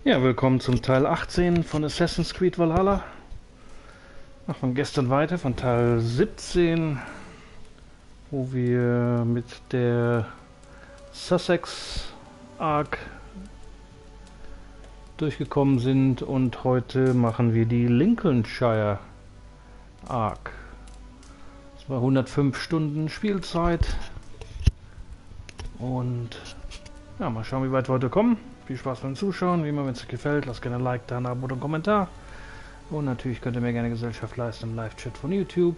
Ja, willkommen zum Teil 18 von Assassin's Creed Valhalla. Ach, von gestern weiter, von Teil 17, wo wir mit der Sussex Arc durchgekommen sind, und heute machen wir die Lincolnshire Arc. Das war 105 Stunden Spielzeit und ja, mal schauen, wie weit wir heute kommen. Viel Spaß beim Zuschauen. Wie immer, wenn es euch gefällt, lasst gerne ein Like da, ein Abo und einen Kommentar. Und natürlich könnt ihr mir gerne Gesellschaft leisten im Live-Chat von YouTube.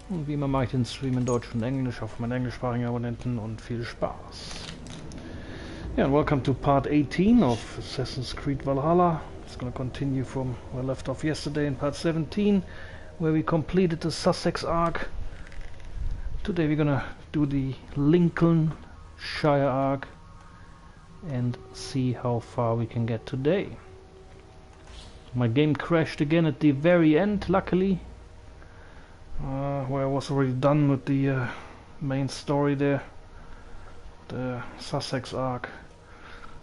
Und wie immer mache ich den Stream in Deutsch und Englisch auf meinen englischsprachigen Abonnenten, und viel Spaß. Yeah, and welcome to part 18 of Assassin's Creed Valhalla. It's going to continue from where I left off yesterday in part 17, where we completed the Sussex arc. Today we're going to do the Lincolnshire arc and see how far we can get today. My game crashed again at the very end, luckily, where I was already done with the main story there, the Sussex arc.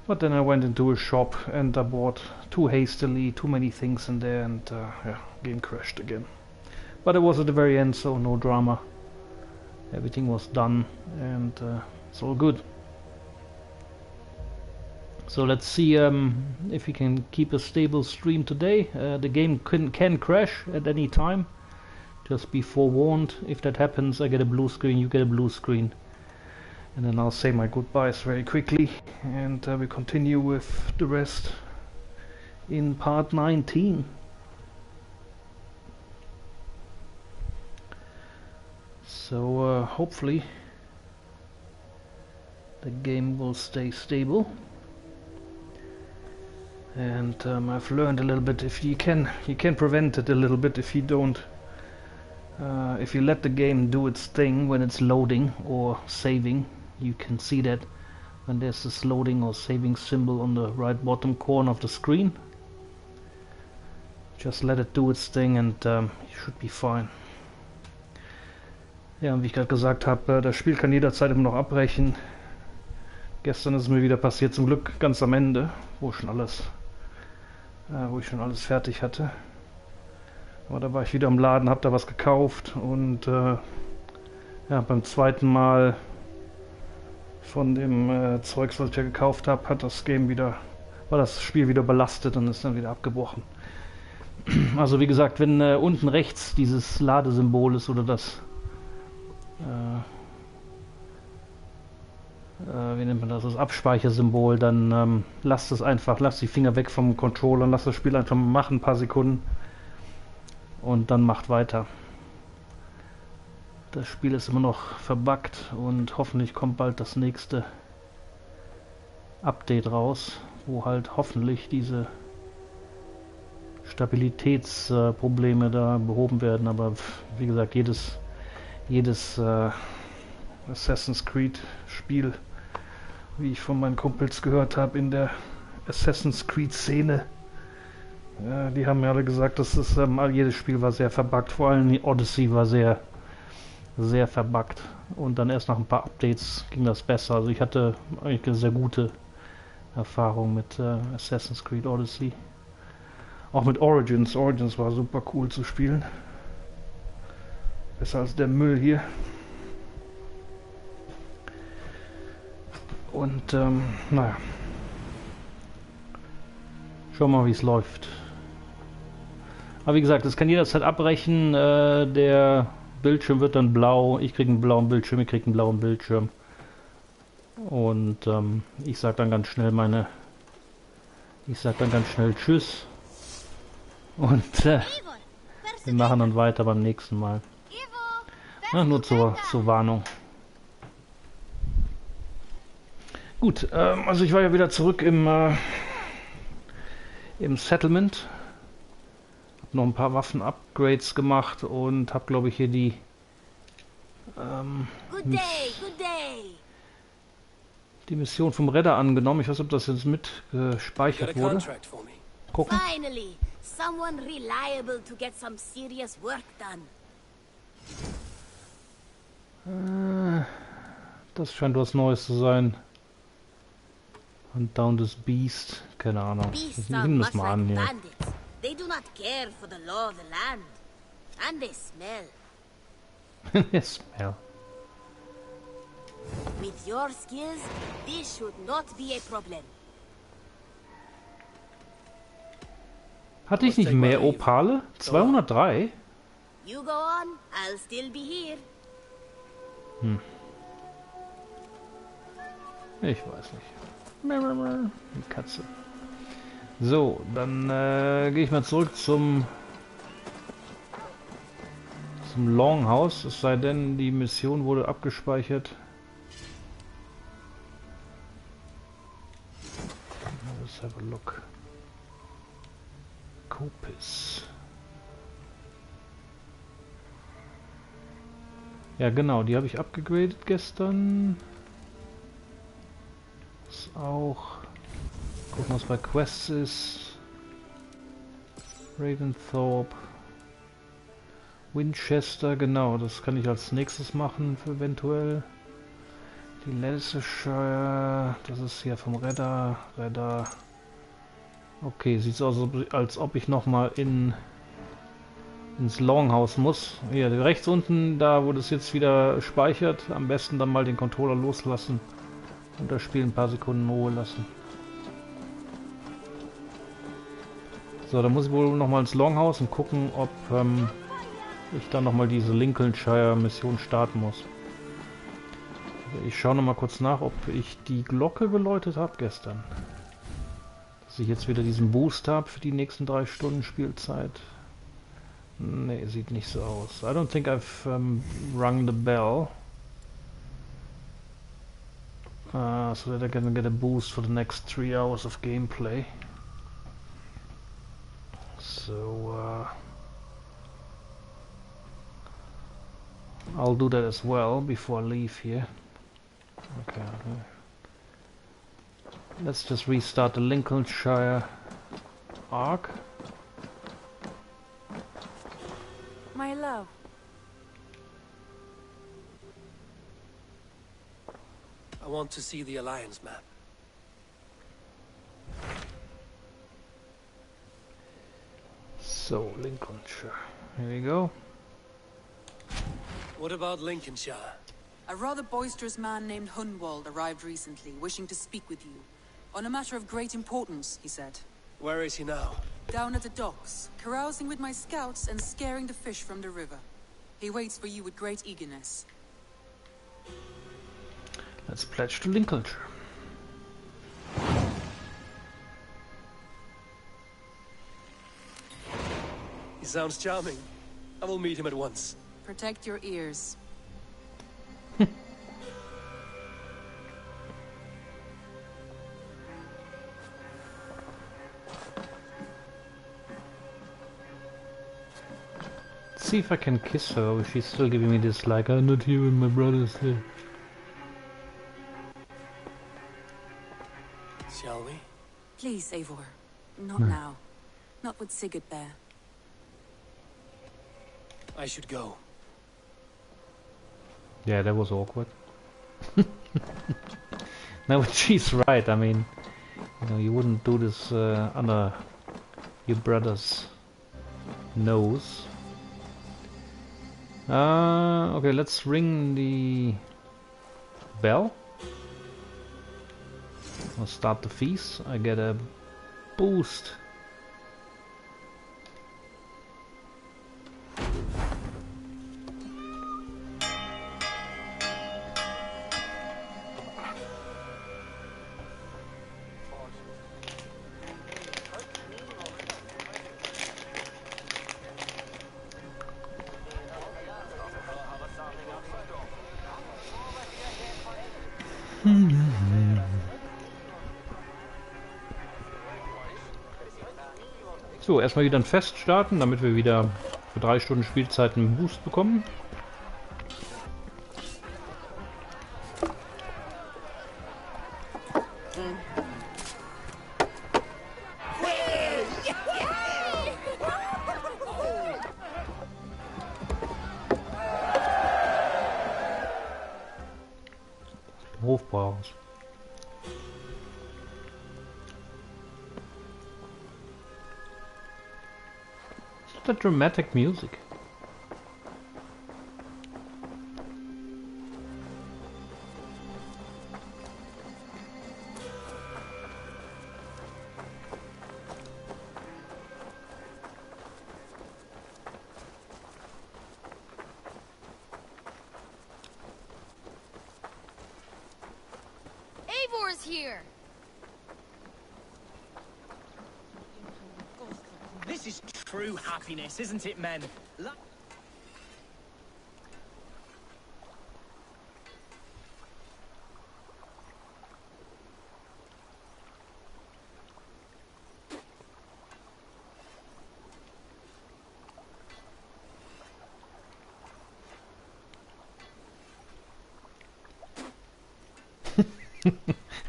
But then I went into a shop and I bought too hastily, too many things in there, and yeah, game crashed again. But it was at the very end, so no drama. Everything was done and it's all good. So let's see if we can keep a stable stream today. The game can crash at any time. Just be forewarned. If that happens, I get a blue screen, you get a blue screen. And then I'll say my goodbyes very quickly. And we continue with the rest in part 19. So hopefully the game will stay stable. And I've learned a little bit, if you can prevent it a little bit if you don't, if you let the game do its thing when it's loading or saving. You can see that when there's this loading or saving symbol on the right bottom corner of the screen. Just let it do its thing and you should be fine. Ja, und wie ich gerade gesagt habe, das Spiel kann jederzeit immer noch abbrechen. Gestern ist es mir wieder passiert, zum Glück ganz am Ende, wo ich schon alles fertig hatte. Aber da war ich wieder im Laden, habe da was gekauft und ja, beim zweiten Mal von dem Zeugs, was ich ja gekauft habe, war das Spiel wieder belastet und ist dann wieder abgebrochen. Also wie gesagt, wenn unten rechts dieses Ladesymbol ist oder das wie nennt man das Abspeichersymbol, dann lasst es einfach, lasst die Finger weg vom Controller und lasst das Spiel einfach mal machen, ein paar Sekunden, und dann macht weiter. Das Spiel ist immer noch verbuggt und hoffentlich kommt bald das nächste Update raus, wo halt hoffentlich diese Stabilitätsprobleme da behoben werden. Aber wie gesagt, jedes Assassin's Creed Spiel, wie ich von meinen Kumpels gehört habe in der Assassin's Creed Szene, die haben mir alle gesagt, dass jedes Spiel war sehr verbuggt, vor allem die Odyssey war sehr verbuggt, und dann erst nach ein paar Updates ging das besser. Also ich hatte eigentlich eine sehr gute Erfahrung mit Assassin's Creed Odyssey. Auch mit Origins. Origins war super cool zu spielen. Besser als der Müll hier. Und naja, schauen wir mal, wie es läuft. Aber wie gesagt, es kann jederzeit abbrechen. Der Bildschirm wird dann blau. Ich kriege einen blauen Bildschirm, ihr kriegt einen blauen Bildschirm. Und ich sage dann ganz schnell Tschüss. Und wir machen dann weiter beim nächsten Mal. Na, nur zur Warnung. Gut, also ich war ja wieder zurück im Settlement. Hab noch ein paar Waffen-Upgrades gemacht und habe, glaube ich, hier die die Mission vom Redder angenommen. Ich weiß nicht, ob das jetzt mit gespeichert wurde. Gucken. Finally, someone reliable to get some serious work done. Das scheint was Neues zu sein. Hunt down this beast. Keine Ahnung. Beasts Ich are nehme das much mal an like hier. bandits. They do not care for the law of the land. And they smell. Smell. With your skills, this should not be a problem. Hatte ich nicht mehr Opale? 203? You go on, I'll still be here. Ich weiß nicht. Die Katze. So, dann gehe ich mal zurück zum Longhouse. Es sei denn, die Mission wurde abgespeichert. Let's have a look. Kopis. Ja genau, die habe ich abgegradet gestern. Das auch. Gucken, was bei Quests ist. Ravensthorpe. Winchester, genau, das kann ich als nächstes machen, für eventuell. Die Lincolnshire, das ist hier vom Redder. Okay, sieht so aus, als ob ich nochmal ins Longhouse muss. Hier, rechts unten, da wo das jetzt wieder speichert, am besten dann mal den Controller loslassen und das Spiel ein paar Sekunden in Ruhe lassen. So, da muss ich wohl nochmal ins Longhouse und gucken, ob ich dann nochmal diese Lincolnshire Mission starten muss. Ich schaue nochmal kurz nach, ob ich die Glocke geläutet habe gestern. Dass ich jetzt wieder diesen Boost habe für die nächsten 3 Stunden Spielzeit. Nee, sieht nicht so aus. I don't think I've rung the bell. So that I can get a boost for the next 3 hours of gameplay. So, I'll do that as well before I leave here. Okay. Let's just restart the Lincolnshire arc. My love. I want to see the Alliance map. So, Lincolnshire. Here we go. What about Lincolnshire? A rather boisterous man named Hunwald arrived recently, wishing to speak with you. On a matter of great importance, he said. Where is he now? Down at the docks, carousing with my scouts and scaring the fish from the river. He waits for you with great eagerness. Let's pledge to Lincolnshire. He sounds charming. I will meet him at once. Protect your ears. See if I can kiss her, if she's still giving me this like, I'm not here when my brother's there. Shall we? Please, Eivor. Not now. Not with Sigurd there. I should go. Yeah, that was awkward. No, but she's right. I mean, you know, you wouldn't do this under your brother's nose. Okay, let's ring the bell. I'll start the feast. I get a boost. So, erstmal wieder ein Fest starten, damit wir wieder für 3 Stunden Spielzeit einen Boost bekommen. Hofbrauhaus. the dramatic music? Eivor's here. This is true happiness, isn't it, men?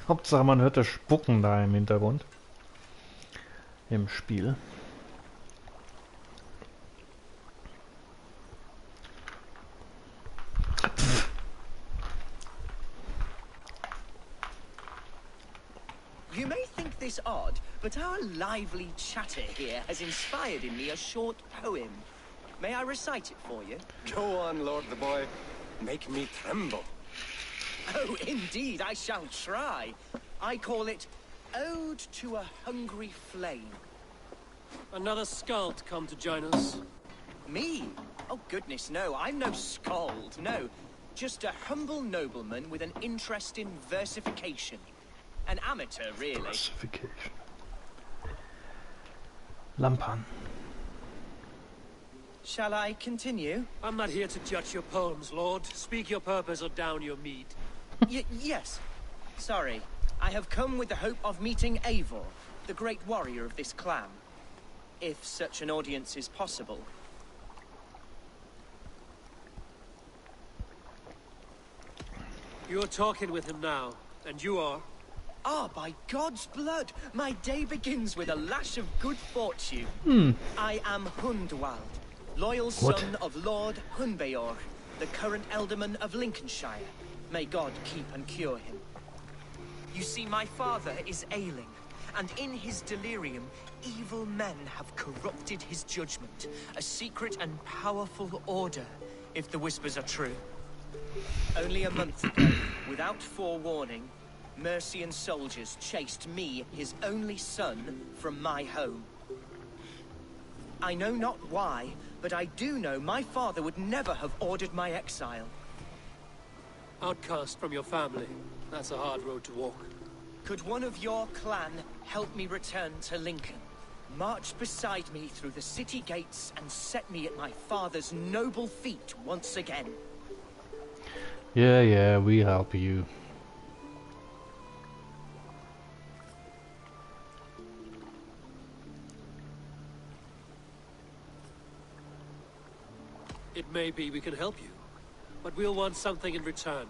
Hauptsache man hört das Spucken da im Hintergrund. Im Spiel. You may think this odd, but our lively chatter here has inspired in me a short poem. May I recite it for you? Go on, Lord the Boy. Make me tremble. Oh, indeed, I shall try. I call it Ode to a Hungry Flame. Another skald come to join us. Me? Oh, goodness, no, I'm no skald, no. Just a humble nobleman with an interest in versification. An amateur, really. Versification. Lampan. Shall I continue? I'm not here to judge your poems, Lord. Speak your purpose or down your mead. Yes. Sorry. I have come with the hope of meeting Eivor, the great warrior of this clan. If such an audience is possible. You're talking with him now, and you are? Ah, by God's blood, my day begins with a lash of good fortune. I am Hundwald, loyal son of Lord Hunbeor, the current alderman of Lincolnshire. May God keep and cure him. You see, my father is ailing, and in his delirium, evil men have corrupted his judgment. A secret and powerful order, if the whispers are true. Only a month ago, without forewarning, Mercian soldiers chased me, his only son, from my home. I know not why, but I do know my father would never have ordered my exile. Outcast from your family. That's a hard road to walk. Could one of your clan help me return to Lincoln? March beside me through the city gates and set me at my father's noble feet once again. Yeah, we help you. It may be we can help you, but we'll want something in return.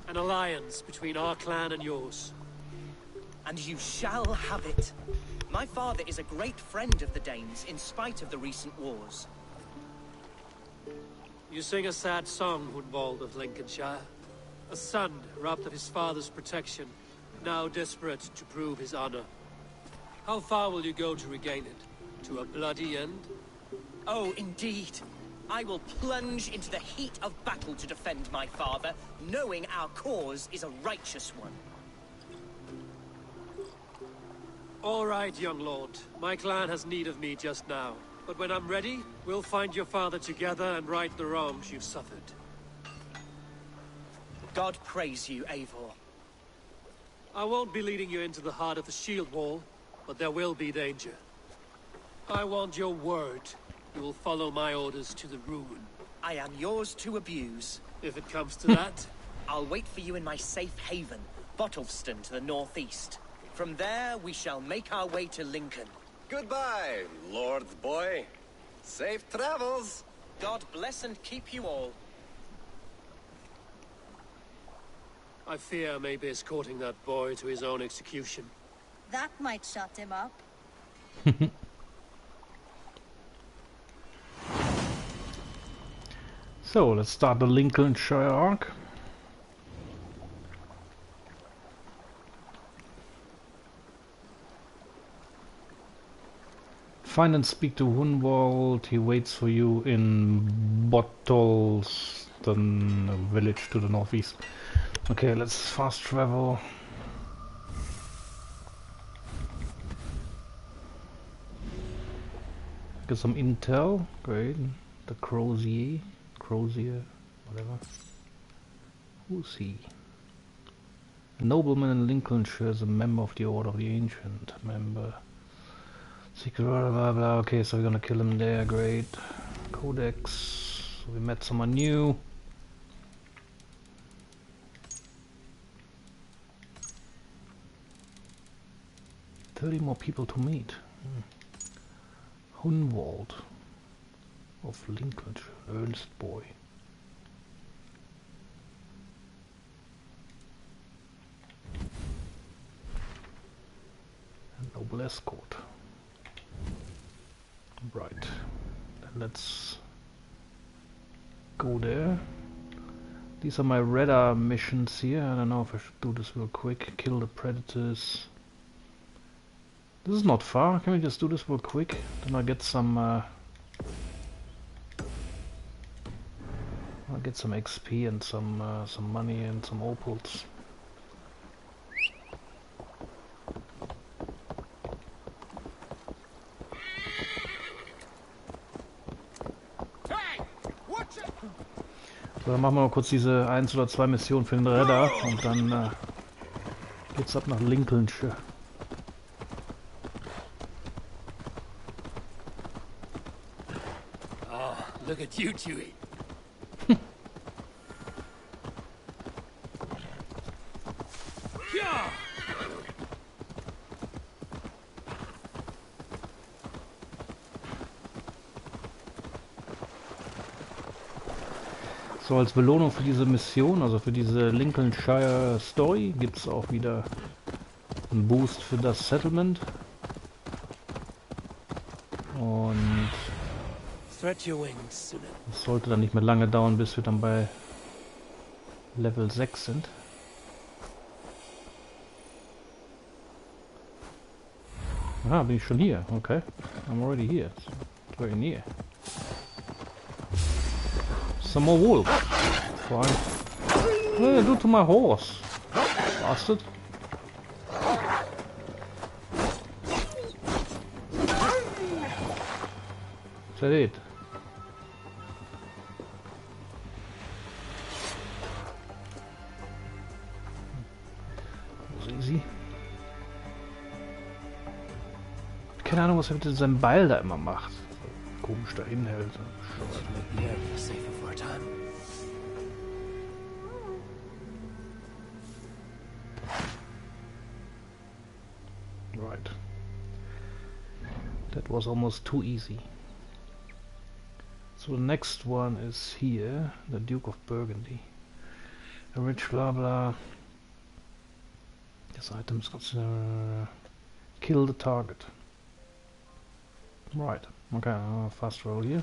An alliance between our clan and yours. And you shall have it. My father is a great friend of the Danes, in spite of the recent wars. You sing a sad song, Hundwald of Lincolnshire. A son robbed of his father's protection, now desperate to prove his honor. How far will you go to regain it? To a bloody end? Oh, indeed. I will plunge into the heat of battle to defend my father, knowing our cause is a righteous one. All right, young lord. My clan has need of me just now. But when I'm ready, we'll find your father together and right the wrongs you've suffered. God praise you, Eivor. I won't be leading you into the heart of the shield wall, but there will be danger. I want your word. You will follow my orders to the ruin. I am yours to abuse. If it comes to that, I'll wait for you in my safe haven, Bottleston to the northeast. From there, we shall make our way to Lincoln. Goodbye, Lord Boy. Safe travels. God bless and keep you all. I fear I may be escorting that boy to his own execution. That might shut him up. So, let's start the Lincolnshire arc. Find and speak to Hunwald. He waits for you in Bottleston, a village to the northeast. Okay, let's fast travel. Get some intel. Great. The Crozier, whatever. Who's he? A nobleman in Lincolnshire is a member of the Order of the Ancient. Member. Secret, blah blah blah. Okay, so we're gonna kill him there. Great. Codex. So we met someone new. "30 more people to meet." Hunwald of Lincolnshire, earnest boy. A noble escort. Right, then let's go there. These are my radar missions here. I don't know if I should do this real quick. Kill the predators. This is not far. Can we just do this real quick? Then I'll get some XP and some money and some opals. So, dann machen wir mal kurz diese 1 oder 2 Missionen für den Redder und dann geht's ab nach Lincolnshire. Oh, look at you, Chewie. So, als Belohnung für diese Mission, also für diese Lincolnshire Story, gibt es auch wieder einen Boost für das Settlement. Und es sollte dann nicht mehr lange dauern, bis wir dann bei Level 6 sind. Ah, bin ich schon hier? Okay. I'm already here. It's very near. Some more wolves. Fine. What did I do to my horse? Bastard. Is that it? Das ist easy. Keine Ahnung, was er mit seinem Beil da immer macht. Komisch da hinhält. Right. That was almost too easy. So the next one is here, the Duke of Burgundy. A rich blah blah. This item's got kill the target. Right. Okay, I'll fast roll here.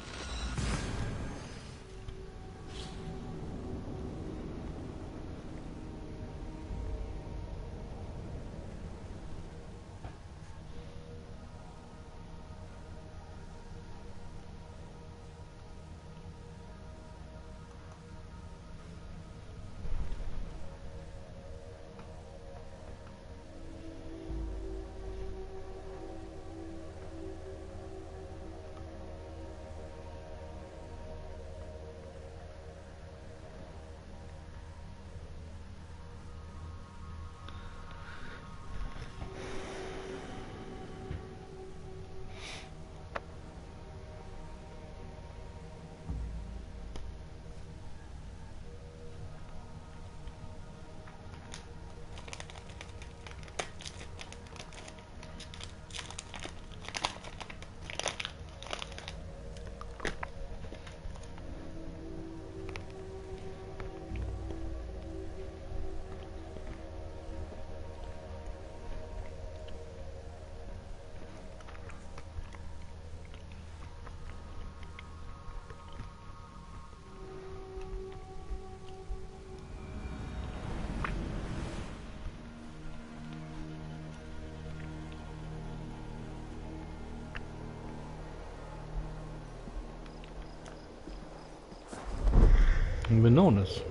Benonis.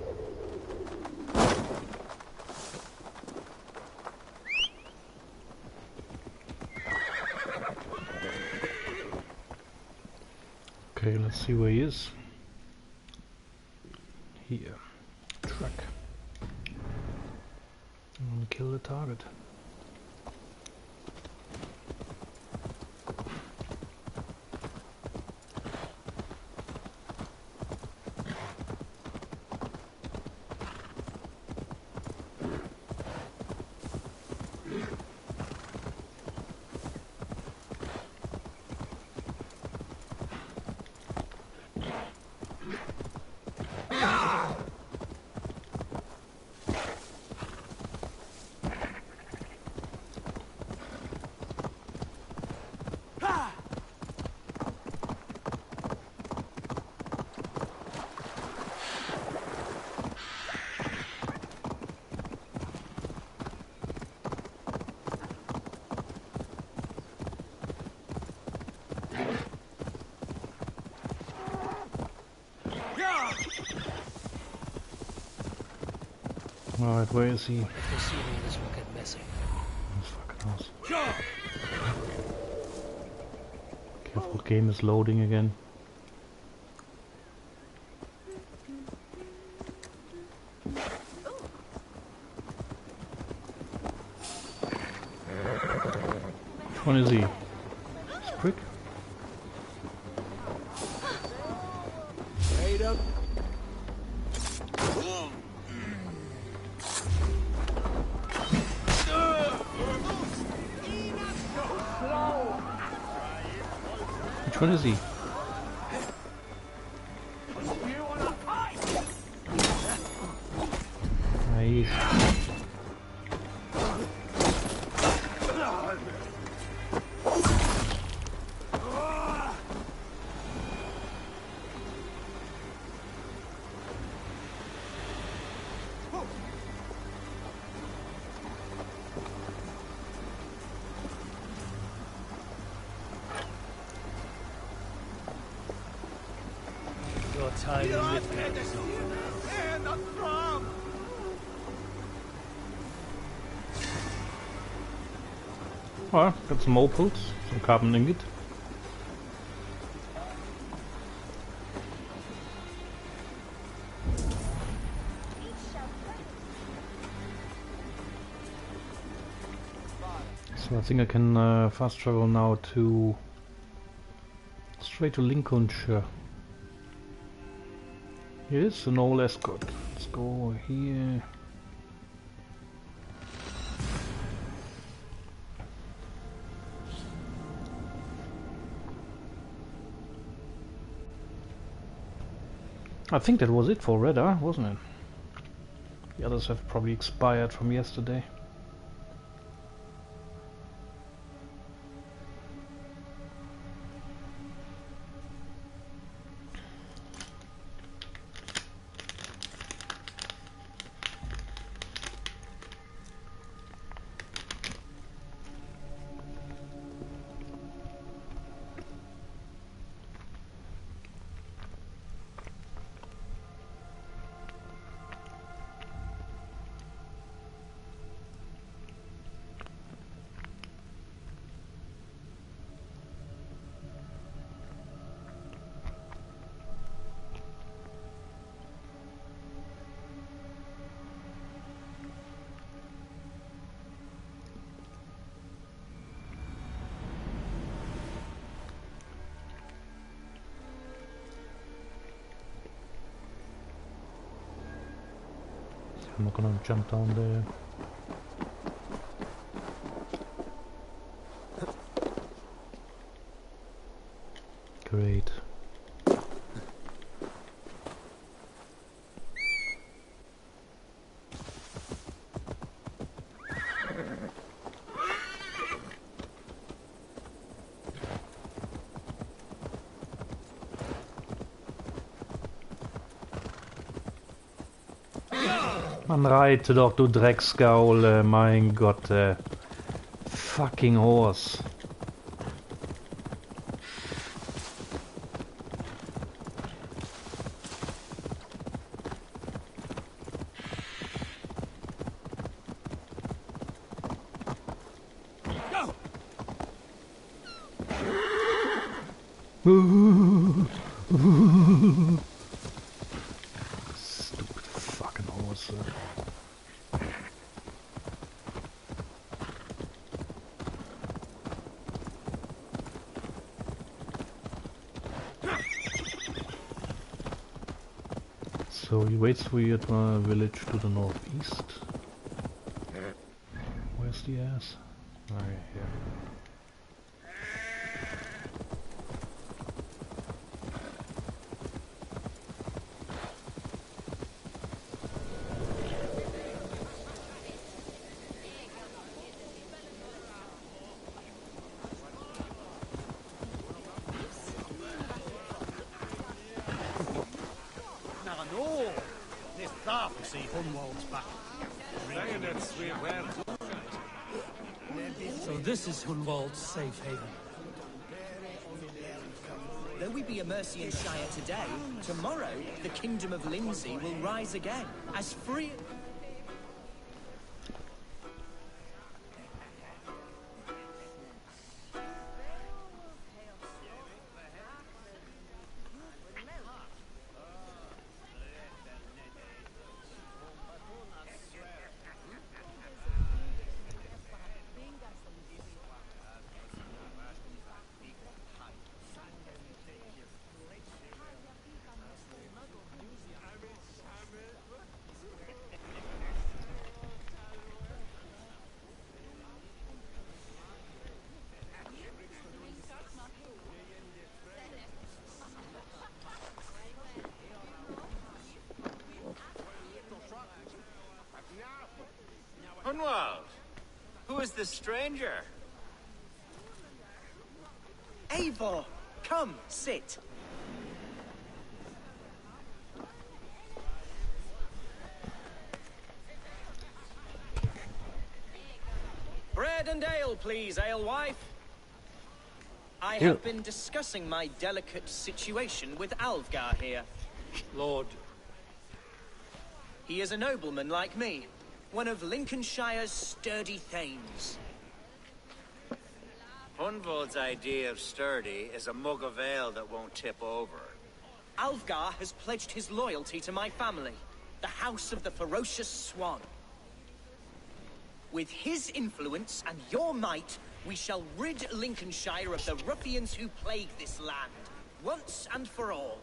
Okay, let's see where he is. Here. Truck. And kill the target. Alright, where is he? Assuming this will get messy. This fucking house. Careful, game is loading again. Which one is he? It's quick. Straight up. Which one is he? Nice. Your time with me. Well, got some opals, some carbon ingot. So I think I can fast travel now to straight to Lincolnshire. Here's an old escort. Let's go here. I think that was it for Radar, wasn't it? The others have probably expired from yesterday. I'm not gonna jump down there. Great. Man reite doch, du Drecksgaule, mein Gott, fucking horse. Stupid fucking horse. So he waits for you at my village to the northeast. Where's the ass? Right here. So this is Hunwald's safe haven. Though we be a Mercianshire today, tomorrow the kingdom of Lindsay will rise again, as free... Hunwald, who is this stranger? Eivor, come, sit. Bread and ale, please, alewife. I have been discussing my delicate situation with Alfgar here. Lord. He is a nobleman like me, one of Lincolnshire's sturdy thanes. Hunwald's idea of sturdy is a mug of ale that won't tip over. Alfgar has pledged his loyalty to my family, the House of the Ferocious Swan. With his influence and your might, we shall rid Lincolnshire of the ruffians who plague this land, once and for all.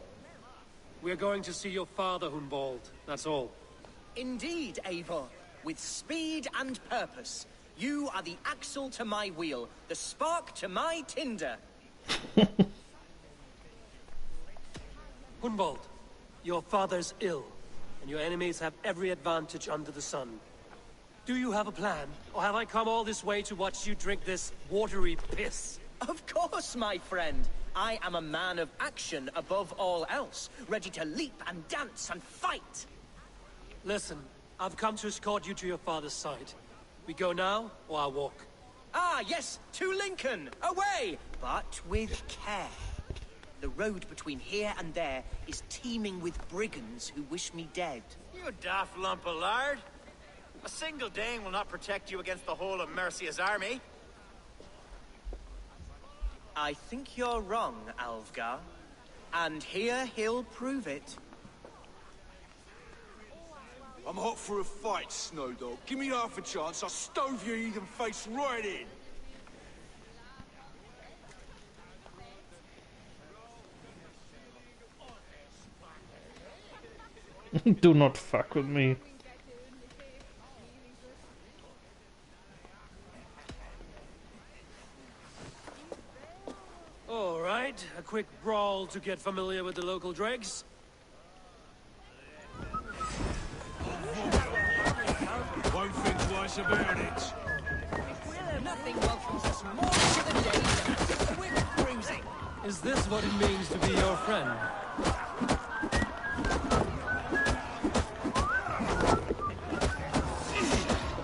We're going to see your father, Hunwald. That's all. Indeed, Eivor. With speed and purpose. You are the axle to my wheel, the spark to my tinder. Hunwald, your father's ill, and your enemies have every advantage under the sun. Do you have a plan, or have I come all this way to watch you drink this watery piss? Of course, my friend. I am a man of action above all else, ready to leap and dance and fight. Listen, I've come to escort you to your father's side. We go now, or I walk? Ah, yes, to Lincoln! Away! But with care. The road between here and there is teeming with brigands who wish me dead. You daft lump of lard. A single Dane will not protect you against the whole of Mercia's army. I think you're wrong, Alfgar. And here he'll prove it. I'm hot for a fight, Snowdog. Give me half a chance, I'll stove your heathen face right in. Do not fuck with me. All right, a quick brawl to get familiar with the local dregs. Won't think twice about it. Nothing welcomes us more to the day than a swift cruising. Is this what it means to be your friend?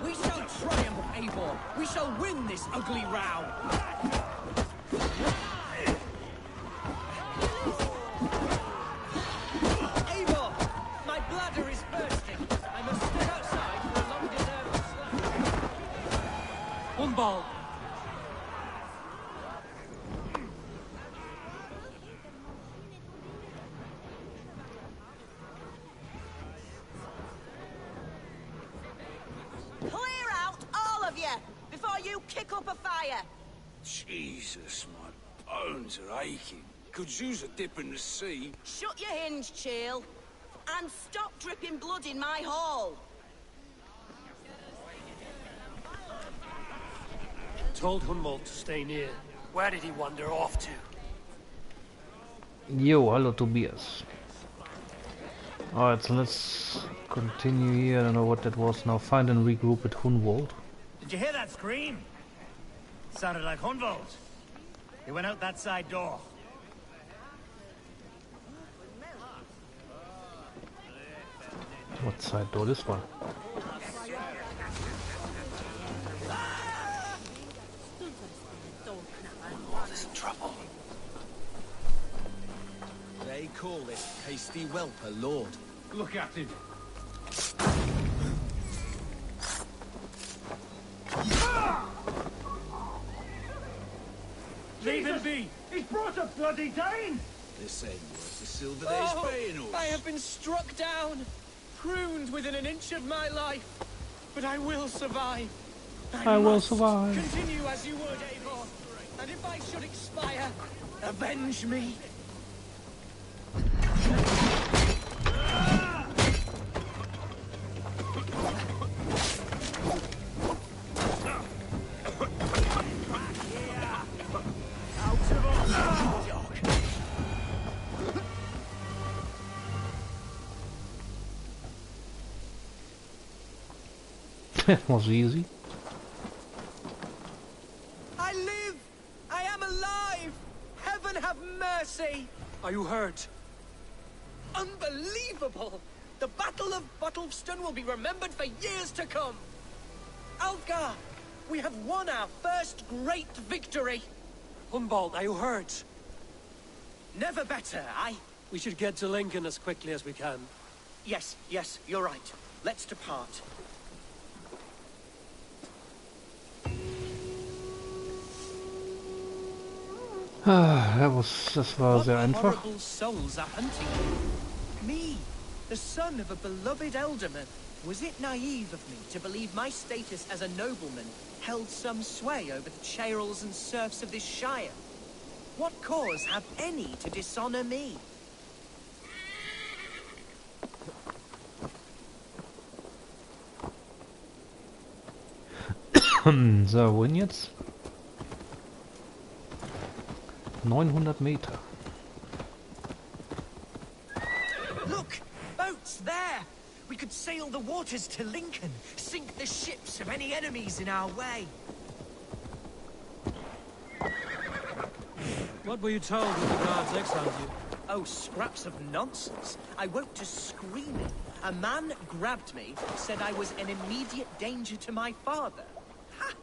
We shall triumph, Eivor. We shall win this ugly row. Eivor, my bladder is bursting. I must step outside for a long-deserved slack. Hunwald! kick up a fire. Jesus, my bones are aching. Could use a dip in the sea. Shut your hinge, Chill. And stop dripping blood in my hall. Told Hunwald to stay near. Where did he wander off to? Yo, hallo Tobias. Alright, so let's continue here. I don't know what that was now. Find and regroup at Hunwald. Did you hear that scream? Sounded like Hunwald. He went out that side door. What side door? This one. There's trouble. They call this hasty whelp a lord. Look at him. Leave him be! He's brought a bloody Dane! This ain't worth the silver that he's paying us. I have been struck down, pruned within an inch of my life, but I will survive. I will survive. Continue as you would, Eivor, and if I should expire, avenge me. That was easy. I live! I am alive! Heaven have mercy! Are you hurt? Unbelievable! The Battle of Bottleston will be remembered for years to come! Alfgar, we have won our first great victory! Hunwald, are you hurt? Never better, We should get to Lincoln as quickly as we can. Yes, you're right. Let's depart. Das war sehr einfach. Horrible souls are hunting me. Me, the son of a beloved elderman. Was it naive of me to believe my status as a nobleman held some sway over the churls and serfs of this shire? What cause have any to dishonor me? So, wohin jetzt? 900 Meter. Look! Boats there! We could sail the waters to Lincoln, sink the ships of any enemies in our way. What were you told when the guards exiled you? Oh, scraps of nonsense. I woke to screaming. A man grabbed me, said I was an immediate danger to my father. Ha!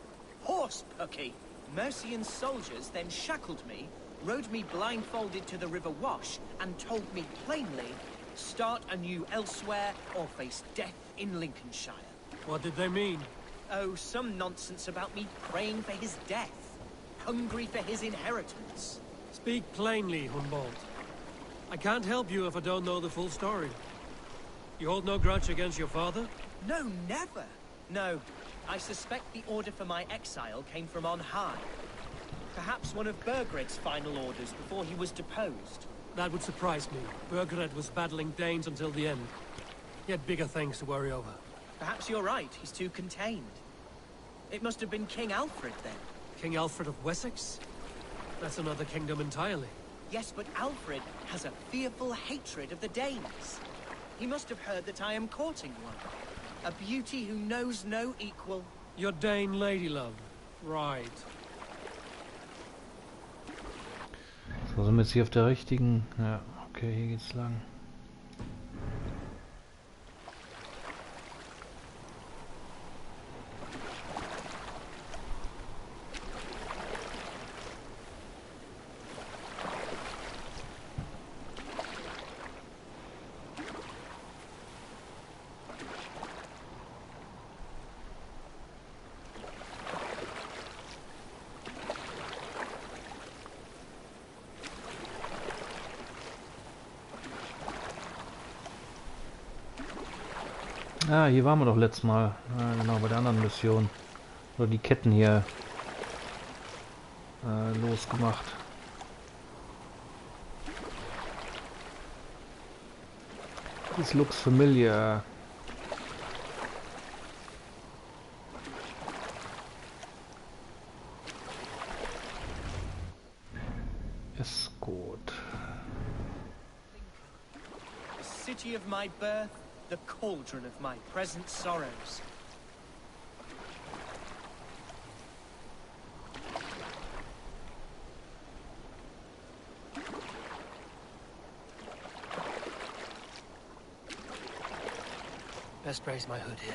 Horse pucky! Mercian soldiers then shackled me, rode me blindfolded to the River Wash, and told me plainly, start anew elsewhere or face death in Lincolnshire. What did they mean? Oh, some nonsense about me praying for his death, hungry for his inheritance. Speak plainly, Hunwald. I can't help you if I don't know the full story. You hold no grudge against your father? No, never. No, I suspect the order for my exile came from on high. Perhaps one of Burgred's final orders before he was deposed. That would surprise me. Burgred was battling Danes until the end. He had bigger things to worry over. Perhaps you're right, he's too contained. It must have been King Alfred then. King Alfred of Wessex? That's another kingdom entirely. Yes, but Alfred has a fearful hatred of the Danes. He must have heard that I am courting one. A beauty who knows no equal. Your Dane lady love. Right. So, sind wir jetzt hier auf der richtigen... Ja, okay, hier geht's lang. Ah, hier waren wir doch letztes Mal. Ah, genau, bei der anderen Mission. Oder die Ketten hier losgemacht. This looks familiar. Ist gut. The city of my birth, the cauldron of my present sorrows. Best raise my hood here.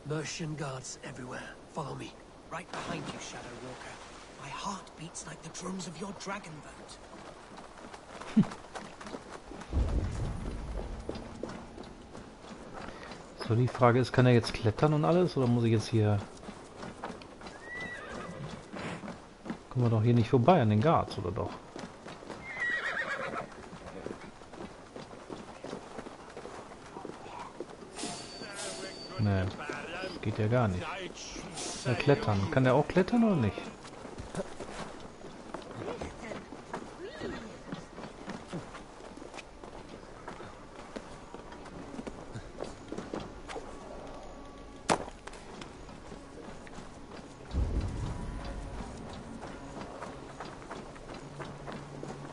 Mercian guards everywhere. Follow me. Right behind you, Shadow Walker. My heart beats like the drums of your dragon boat. So, die Frage ist, kann er jetzt klettern und alles, oder muss ich jetzt hier... Kommen wir doch hier nicht vorbei an den Guards, oder doch? Nee, das geht ja gar nicht. Ja, klettern. Kann der auch klettern oder nicht?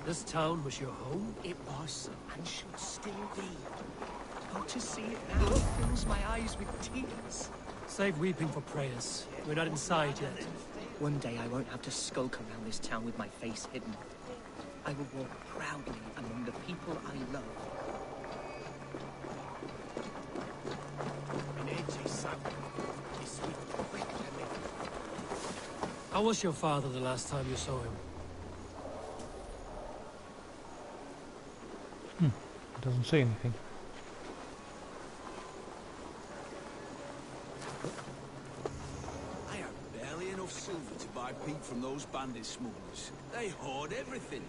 This town was your home? It was, and should still be. Oh, to see it now fills my eyes with tears. Save weeping for prayers. We're not inside yet. One day I won't have to skulk around this town with my face hidden. I will walk proudly among the people I love. How was your father the last time you saw him? Doesn't say anything. I have barely enough silver to buy peat from those bandit smugglers. They hoard everything.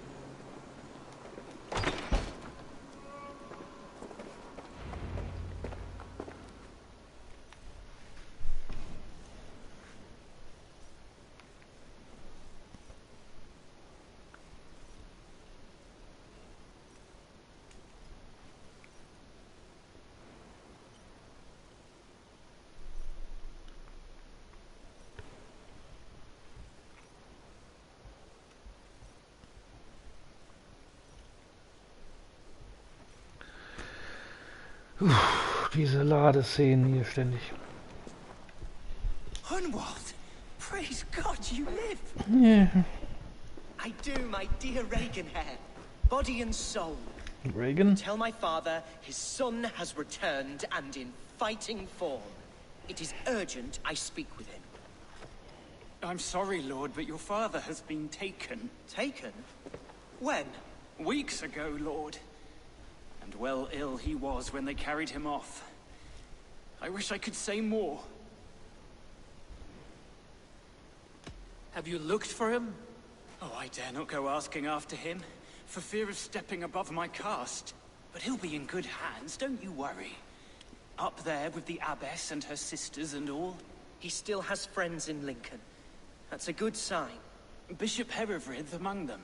Diese Ladeszenen hier ständig. Hunwald! Praise God you live! Yeah. I do, my dear Reaganhair. Body and soul. Reagan? Tell my father his son has returned and in fighting form. It is urgent I speak with him. I'm sorry, Lord, but your father has been taken. Taken? When? Weeks ago, Lord. And well ill he was when they carried him off. I wish I could say more. Have you looked for him? Oh, I dare not go asking after him, for fear of stepping above my caste. But he'll be in good hands, don't you worry. Up there with the abbess and her sisters and all. He still has friends in Lincoln. That's a good sign. Bishop Herefrith among them.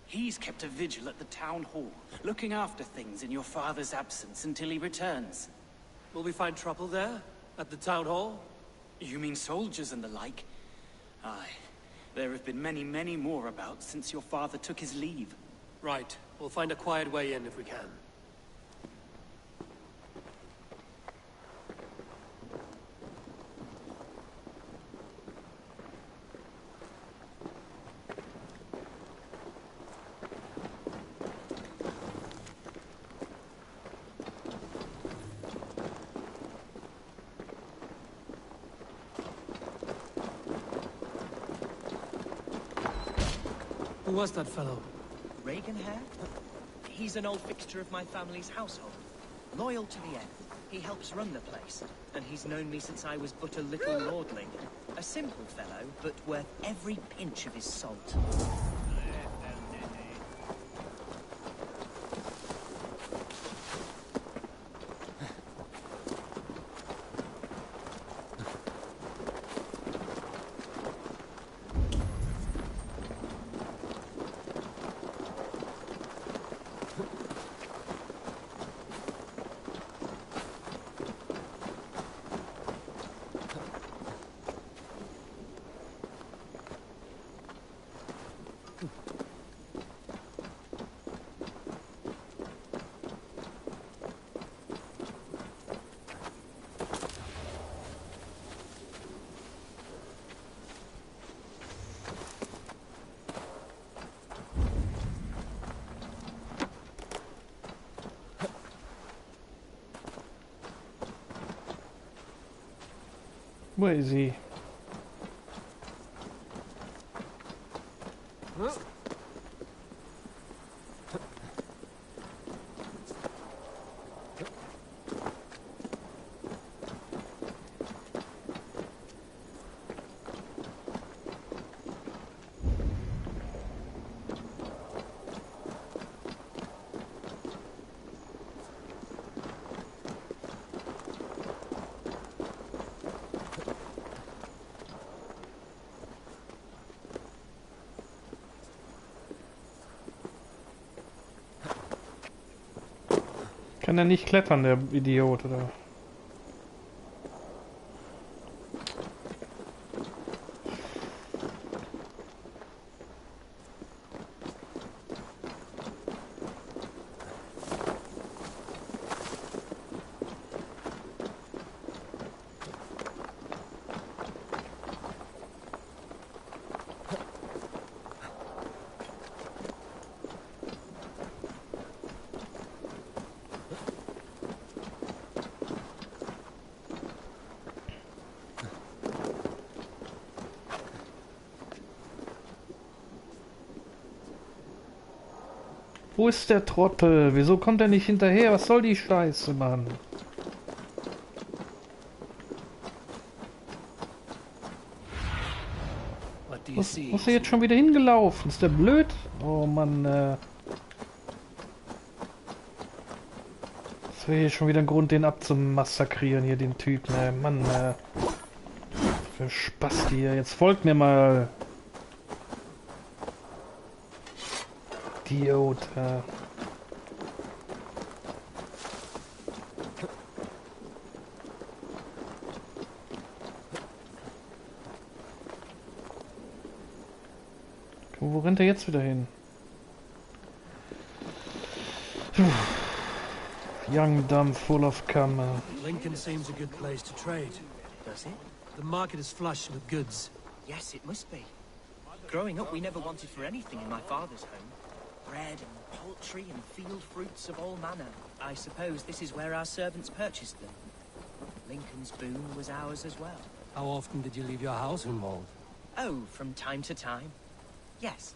He's kept a vigil at the town hall, looking after things in your father's absence until he returns. Will we find trouble there? At the town hall? You mean soldiers and the like? Aye. There have been many, many more about since your father took his leave. Right. We'll find a quiet way in if we can. Who was that fellow? Reaganhair? He's an old fixture of my family's household. Loyal to the end. He helps run the place, and he's known me since I was but a little lordling. A simple fellow, but worth every pinch of his salt. Where is he? Kann er nicht klettern, der Idiot, oder? Wo ist der Trottel? Wieso kommt er nicht hinterher? Was soll die Scheiße, Mann? Was ist er jetzt schon wieder hingelaufen? Ist der blöd? Oh Mann, das wäre hier schon wieder ein Grund, den abzumassakrieren, hier den Typen, Mann, für Spasti hier. Jetzt folgt mir mal. Idiot, Wo rennt er jetzt wieder hin? Young, dumb, full of cum. Lincoln seems a good place to trade. Does it? The market is flush with goods. Yes, it must be. Growing up, we never wanted for anything in my father's home. Bread and poultry and field fruits of all manner. I suppose this is where our servants purchased them. Lincoln's boon was ours as well. How often did you leave your house, Hunwald? Oh, from time to time. Yes.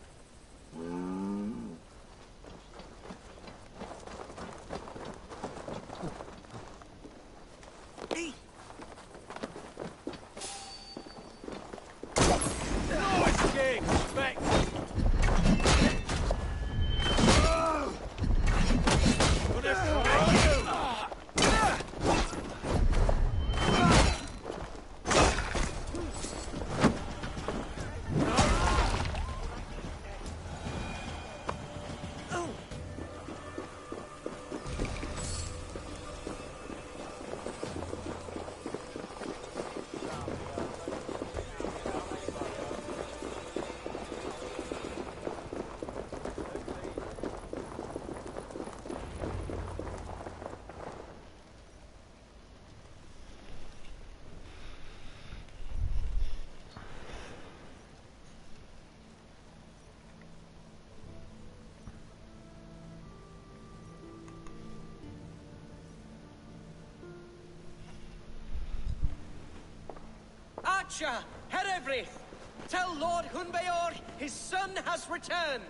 Archer, Herevrith, tell Lord Hunbeor his son has returned.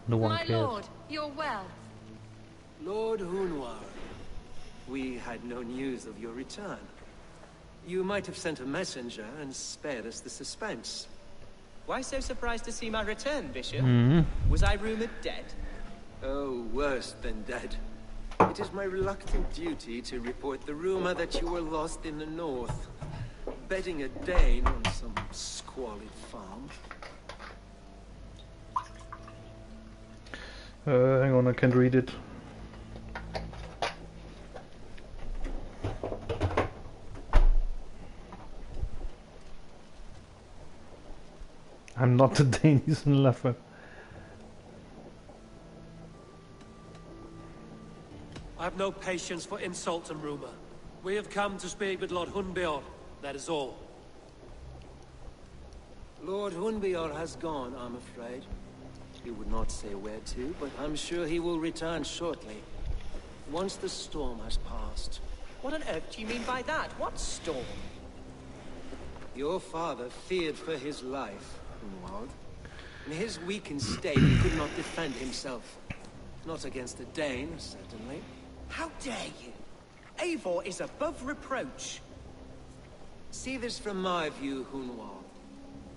No one My cares. lord, you're well. Lord Hunwald, we had no news of your return. You might have sent a messenger and spared us the suspense. Why so surprised to see my return, Bishop? Was I rumored dead? Oh, worse than dead. It is my reluctant duty to report the rumor that you were lost in the north, bedding a Dane on some squalid farm. Hang on, I can't read it. I'm not the Dane he's in love with. I have no patience for insult and rumor. We have come to speak with Lord Hunbeor, that is all. Lord Hunbeor has gone, I'm afraid. He would not say where to, but I'm sure he will return shortly. Once the storm has passed. What on earth do you mean by that? What storm? Your father feared for his life, Hunwald. In his weakened state, he could not defend himself. Not against a Dane, certainly. How dare you? Eivor is above reproach. See this from my view, Hunwald.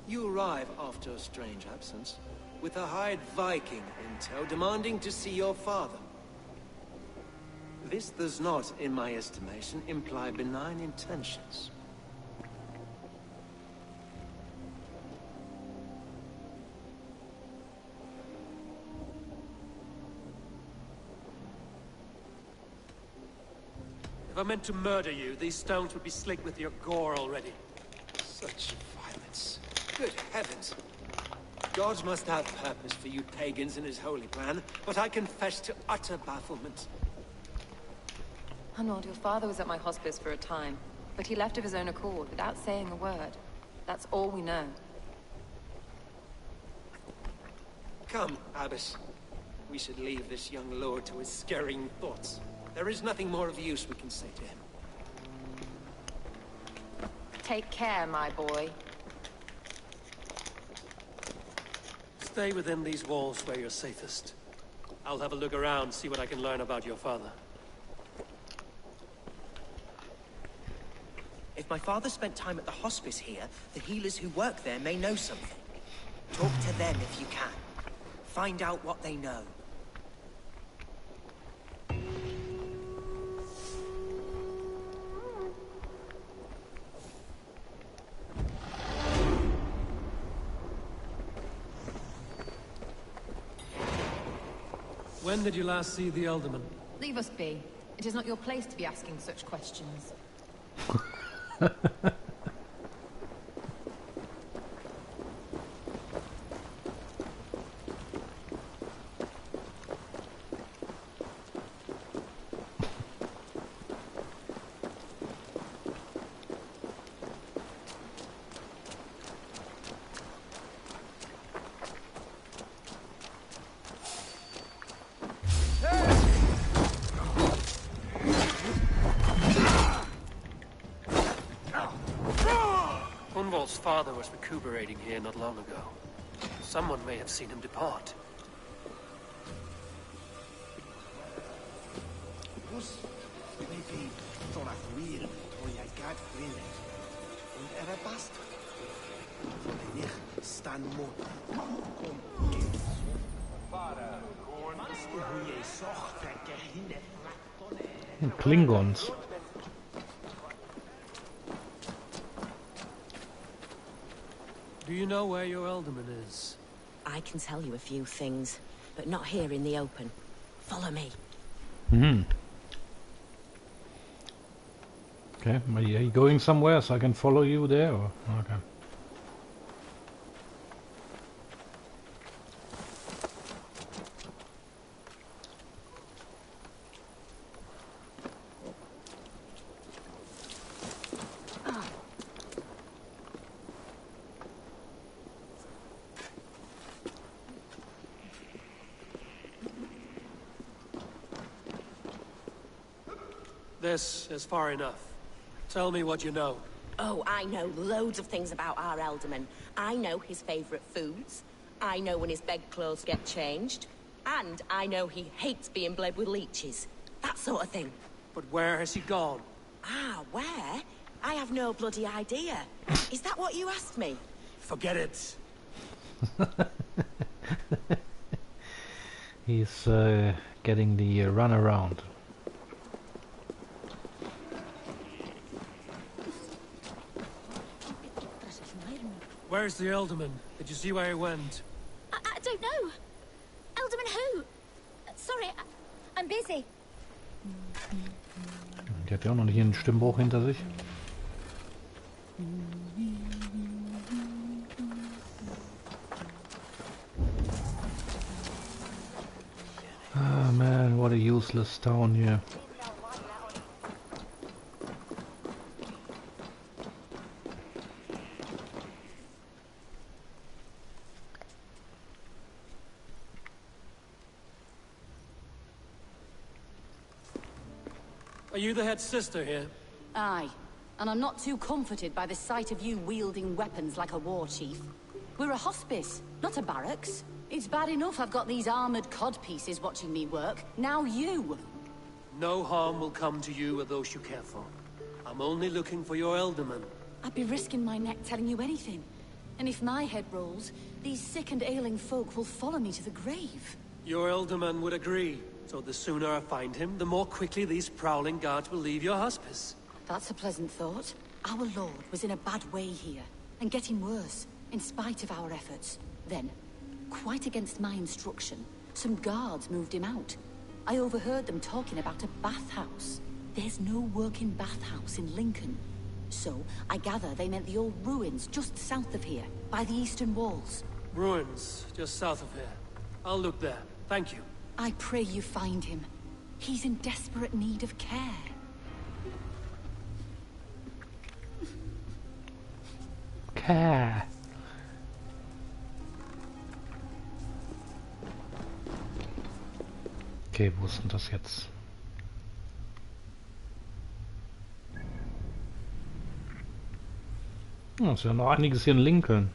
You arrive after a strange absence, with a hired Viking in tow demanding to see your father. This does not, in my estimation, imply benign intentions. If I meant to murder you, these stones would be slick with your gore already. Such violence. Good heavens. Gods must have purpose for you pagans in his holy plan, but I confess to utter bafflement. Hunwald, your father was at my hospice for a time, but he left of his own accord without saying a word. That's all we know. Come, Abbess. We should leave this young lord to his scurrying thoughts. There is nothing more of use we can say to him. Take care, my boy. Stay within these walls where you're safest. I'll have a look around, see what I can learn about your father. If my father spent time at the hospice here, the healers who work there may know something. Talk to them if you can. Find out what they know. When did you last see the Elderman? Leave us be. It is not your place to be asking such questions. Hunwald's father was recuperating here not long ago. Someone may have seen him depart. Klingons. Do you know where your Elderman is? I can tell you a few things, but not here in the open. Follow me. Okay, are you going somewhere so I can follow you there? Or? Okay. This is far enough. Tell me what you know. Oh, I know loads of things about our Elderman. I know his favourite foods. I know when his bedclothes get changed. And I know he hates being bled with leeches. That sort of thing. But where has he gone? Ah, where? I have no bloody idea. Is that what you asked me? Forget it. He's getting the run around. Where's the Elderman? Did you see where he went? I don't know. Elderman who? Sorry, I'm busy. Die hat ja auch noch nicht einen Stimmbruch hinter sich. man, what a useless town here. Are you the head sister here? Aye, and I'm not too comforted by the sight of you wielding weapons like a war chief. We're a hospice, not a barracks. It's bad enough I've got these armored codpieces watching me work. Now you! No harm will come to you or those you care for. I'm only looking for your Elderman. I'd be risking my neck telling you anything. And if my head rolls, these sick and ailing folk will follow me to the grave. Your Elderman would agree. So the sooner I find him, the more quickly these prowling guards will leave your hospice. That's a pleasant thought. Our lord was in a bad way here, and getting worse, in spite of our efforts. Then, quite against my instruction, some guards moved him out. I overheard them talking about a bathhouse. There's no working bathhouse in Lincoln. So, I gather they meant the old ruins just south of here, by the eastern walls. Ruins, just south of here. I'll look there. Thank you. I pray you find him. He's in desperate need of care. Care. Okay, wo ist denn das jetzt? Ja, ist ja noch einiges hier in Lincoln.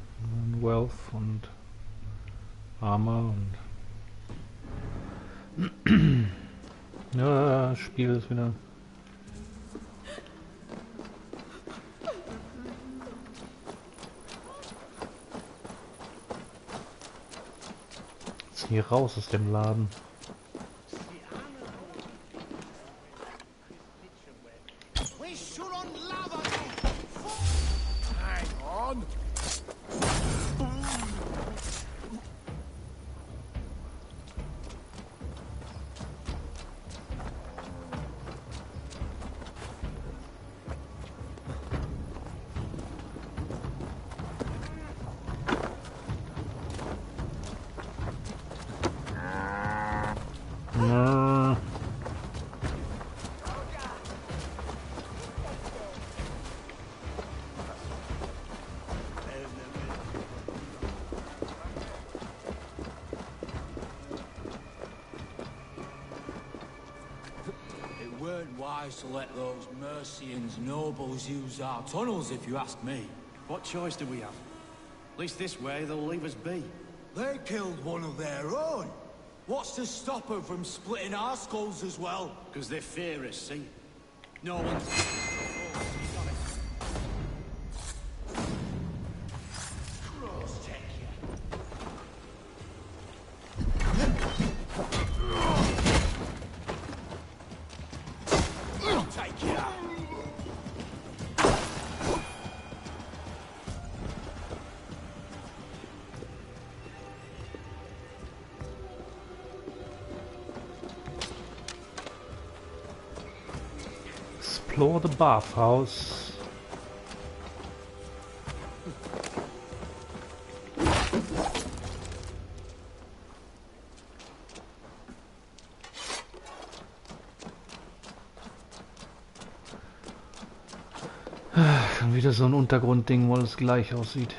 Wealth und Armor und ja, das Spiel ist wieder. Jetzt hier raus aus dem Laden. To let those Mercians nobles use our tunnels, if you ask me. What choice do we have? At least this way they'll leave us be. They killed one of their own. What's to stop them from splitting our skulls as well? Because they fear us, see? No one's... Explore the bathhouse. Schon wieder so ein Untergrundding, wo alles gleich aussieht.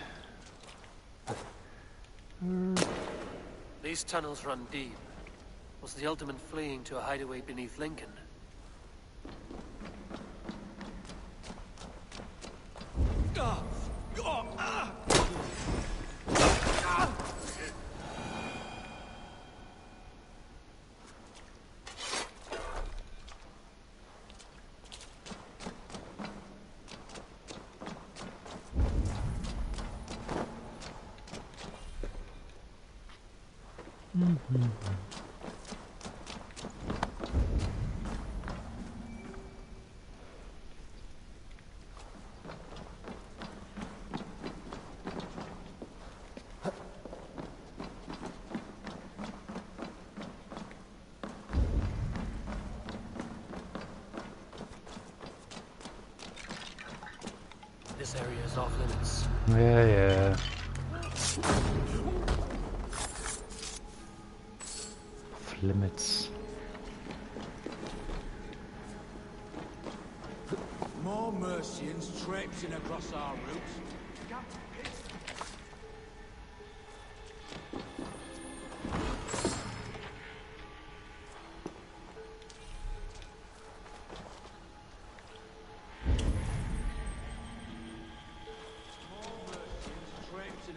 These tunnels run deep. Was the Ultimate fleeing to a hideaway beneath Lincoln? This area is off limits. Yeah. Off limits. Mercians traipsing across our route.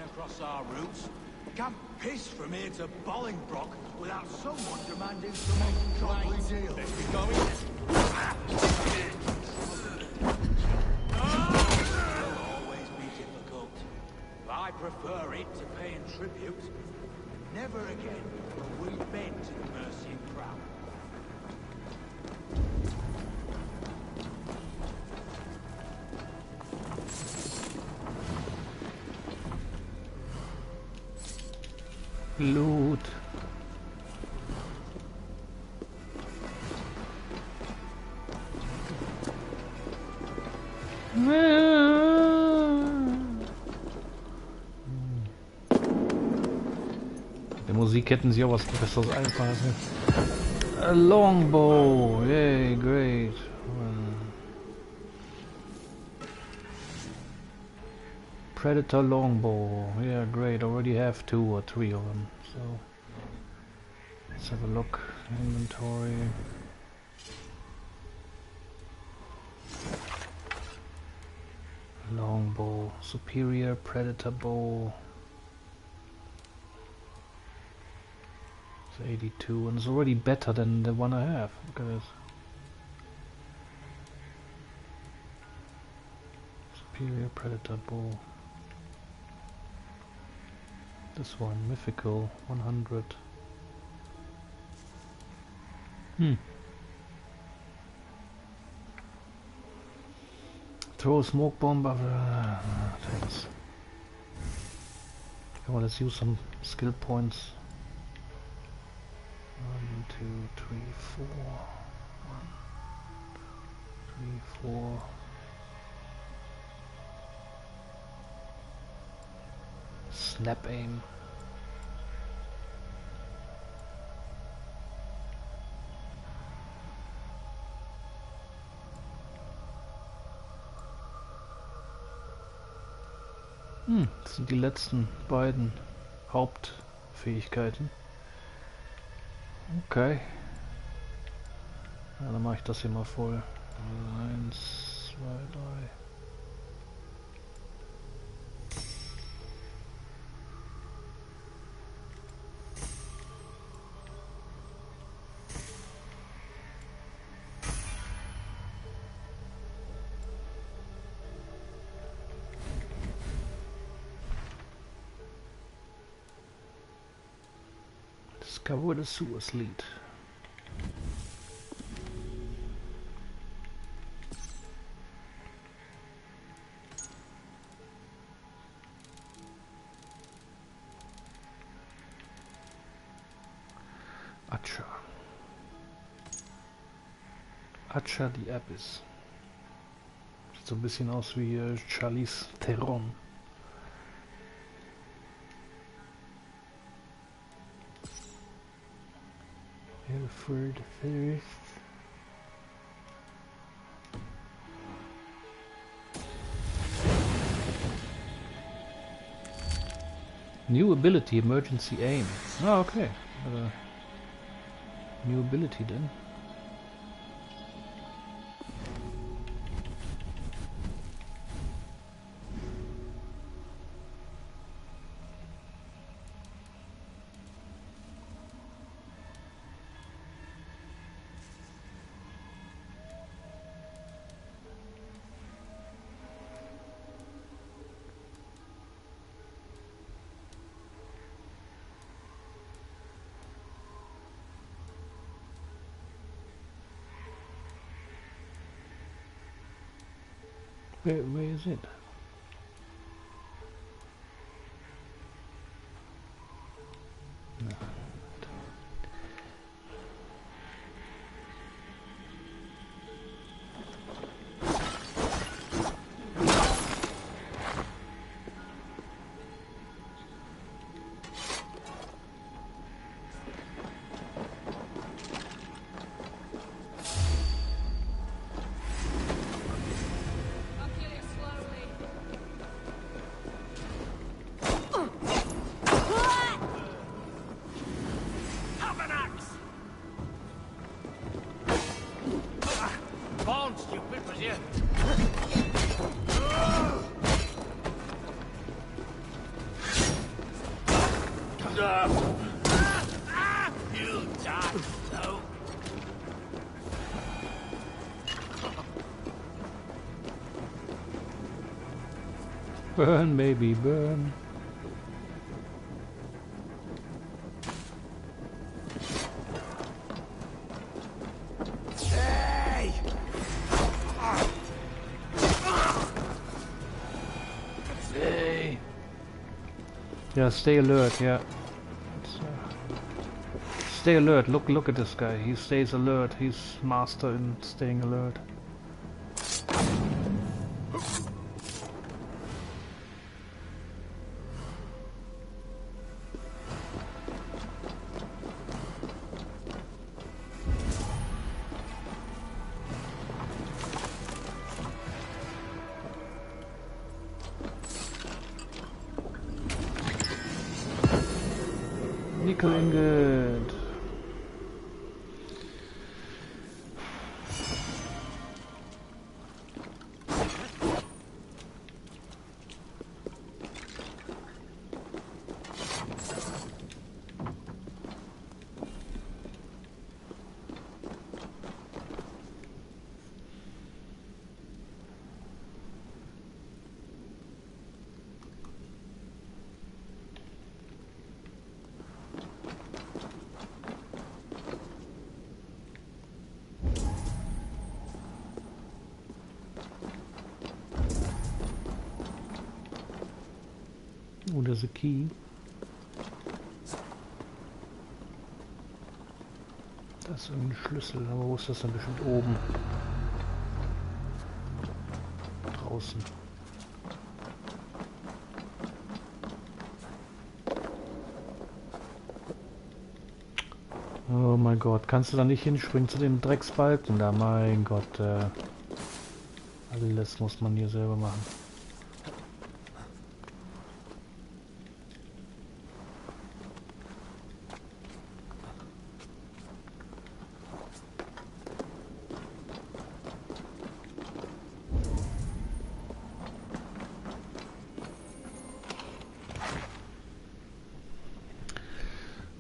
Across our routes. Can't piss from here to Bolingbroke without someone demanding some ungodly deal. Let's be going. It'll always be difficult. I prefer it to paying tribute. Never again will we bend to the Mercian crown. Loot. Der Musik hätten sie auch was Besseres einfallen lassen. A longbow, yay, great. Predator longbow, yeah, great. Already have 2 or 3 of them. So let's have a look. Inventory. Longbow, superior predator bow. It's 82, and it's already better than the one I have. Look at this. Superior predator bow. This one, mythical, 100. Throw a smoke bomb, thanks. Come on, let's use some skill points. 1, 2, 3, 4. 1, 3, 4. Snap aim. Das sind die letzten beiden Hauptfähigkeiten. Okay. Ja, dann mache ich das hier mal voll. 1, 2, 3. Discover the sewers lead. Acha. Acha the Abyss. Sieht so ein bisschen aus wie Charlize Theron. For the first. New ability, emergency aim. Oh, okay. New ability then. Where is it? No. You die so. Burn, baby, burn. Hey! Hey. Yeah, stay alert. Yeah. Stay alert. Look at this guy. He stays alert. He's master in staying alert. Nickel ingot. Oh, there's a key. Das ist ein Schlüssel, aber wo ist das denn? Bestimmt oben. Draußen. Oh mein Gott, kannst du da nicht hinspringen zu dem Drecksbalken da? Mein Gott, alles muss man hier selber machen.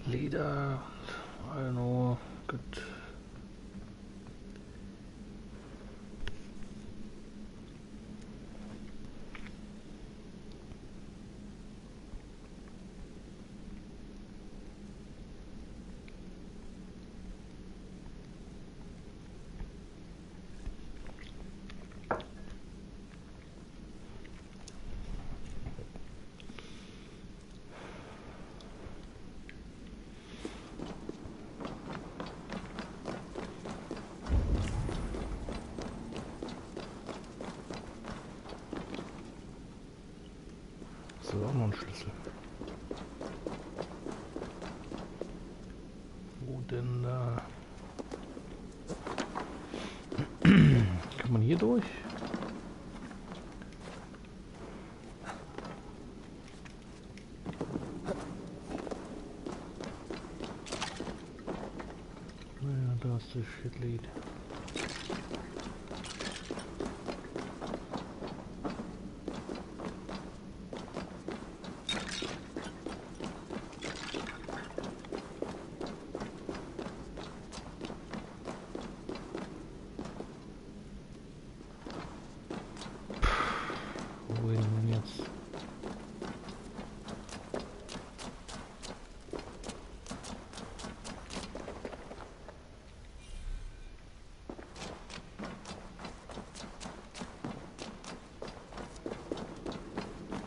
Leder, I don't know, good. So, auch noch ein Schlüssel. Wo denn da? Kann man hier durch? Naja, da ist das Shitlied.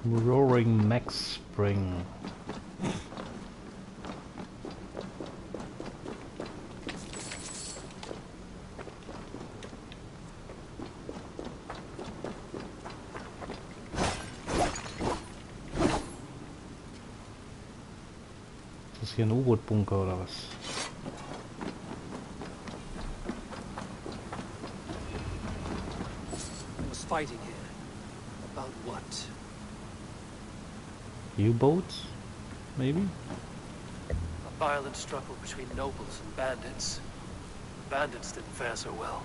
Roaring Max Spring. Ist das hier ein U-Boot-Bunker oder was? Was fighting here? About what? U-boats, maybe? A violent struggle between nobles and bandits. The bandits didn't fare so well.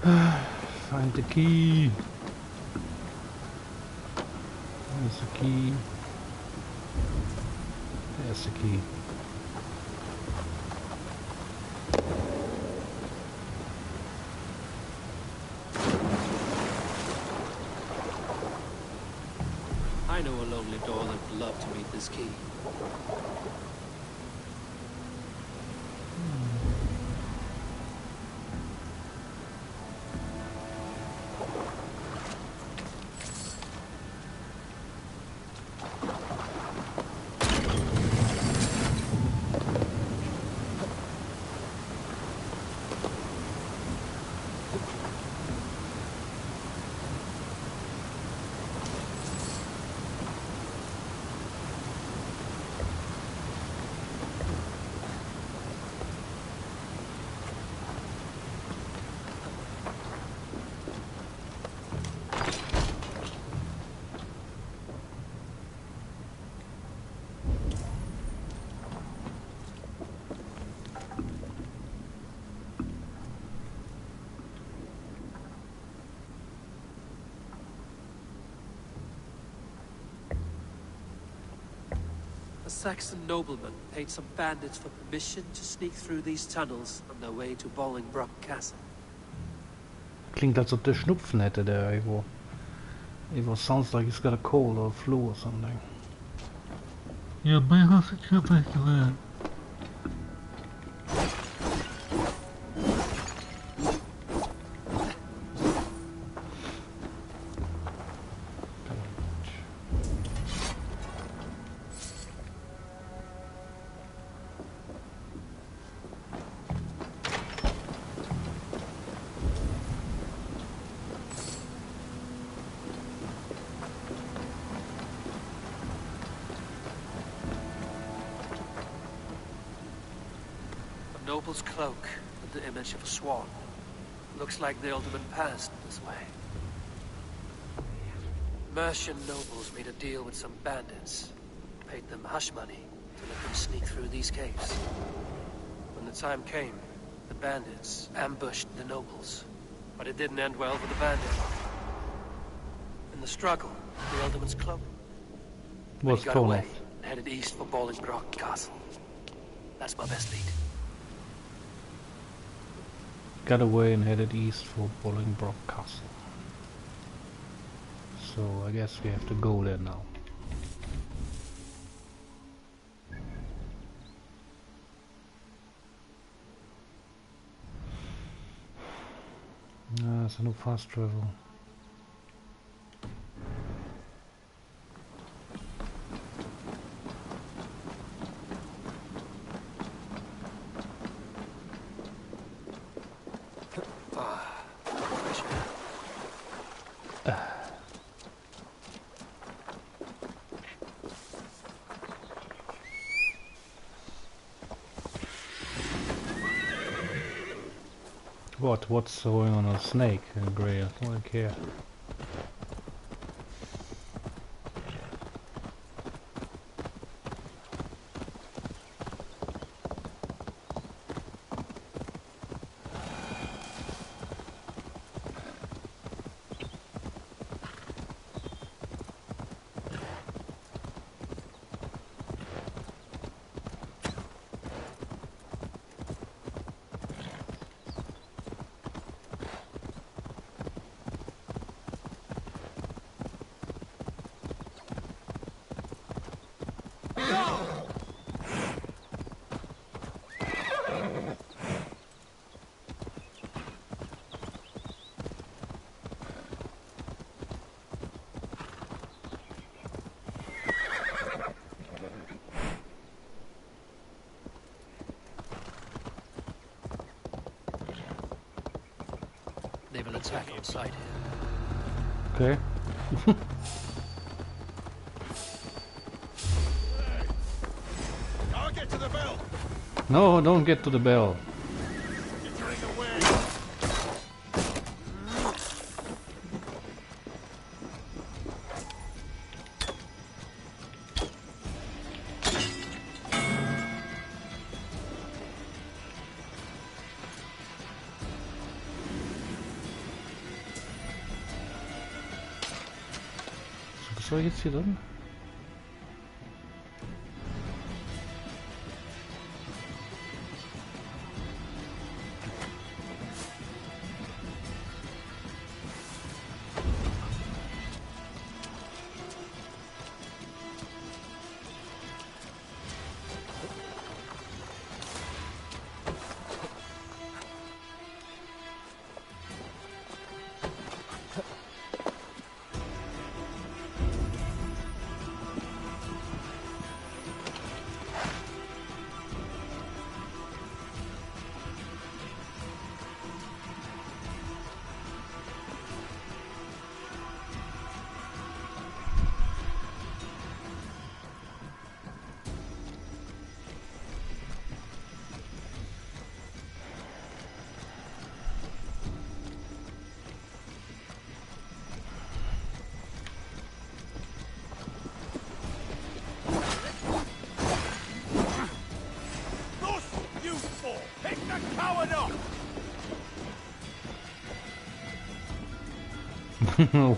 Find the key. There's the key. There's the key. I know a lonely door that would love to meet this key. A Saxon nobleman paid some bandits for permission to sneak through these tunnels on their way to Bolingbroke Castle. Klingt, als ob der Schnupfen hätte, der irgendwo. It sounds like he's got a cold or flu or something. Yeah, my house is back to that. Noble's cloak with the image of a swan. Looks like the alderman passed this way. Mercian nobles made a deal with some bandits. Paid them hush money to let them sneak through these caves. When the time came, the bandits ambushed the nobles. But it didn't end well for the bandits. In the struggle, the alderman's cloak was got torn away off. and headed east for Bolingbroke Castle. That's my best lead. Got away and headed east for Bolingbroke Castle. So I guess we have to go there now. There's no fast travel. What's going on a snake in grey? I don't care. They will attack on sight. Okay. I'll get to the bell. No, don't get to the bell. Was soll ich jetzt hier drin?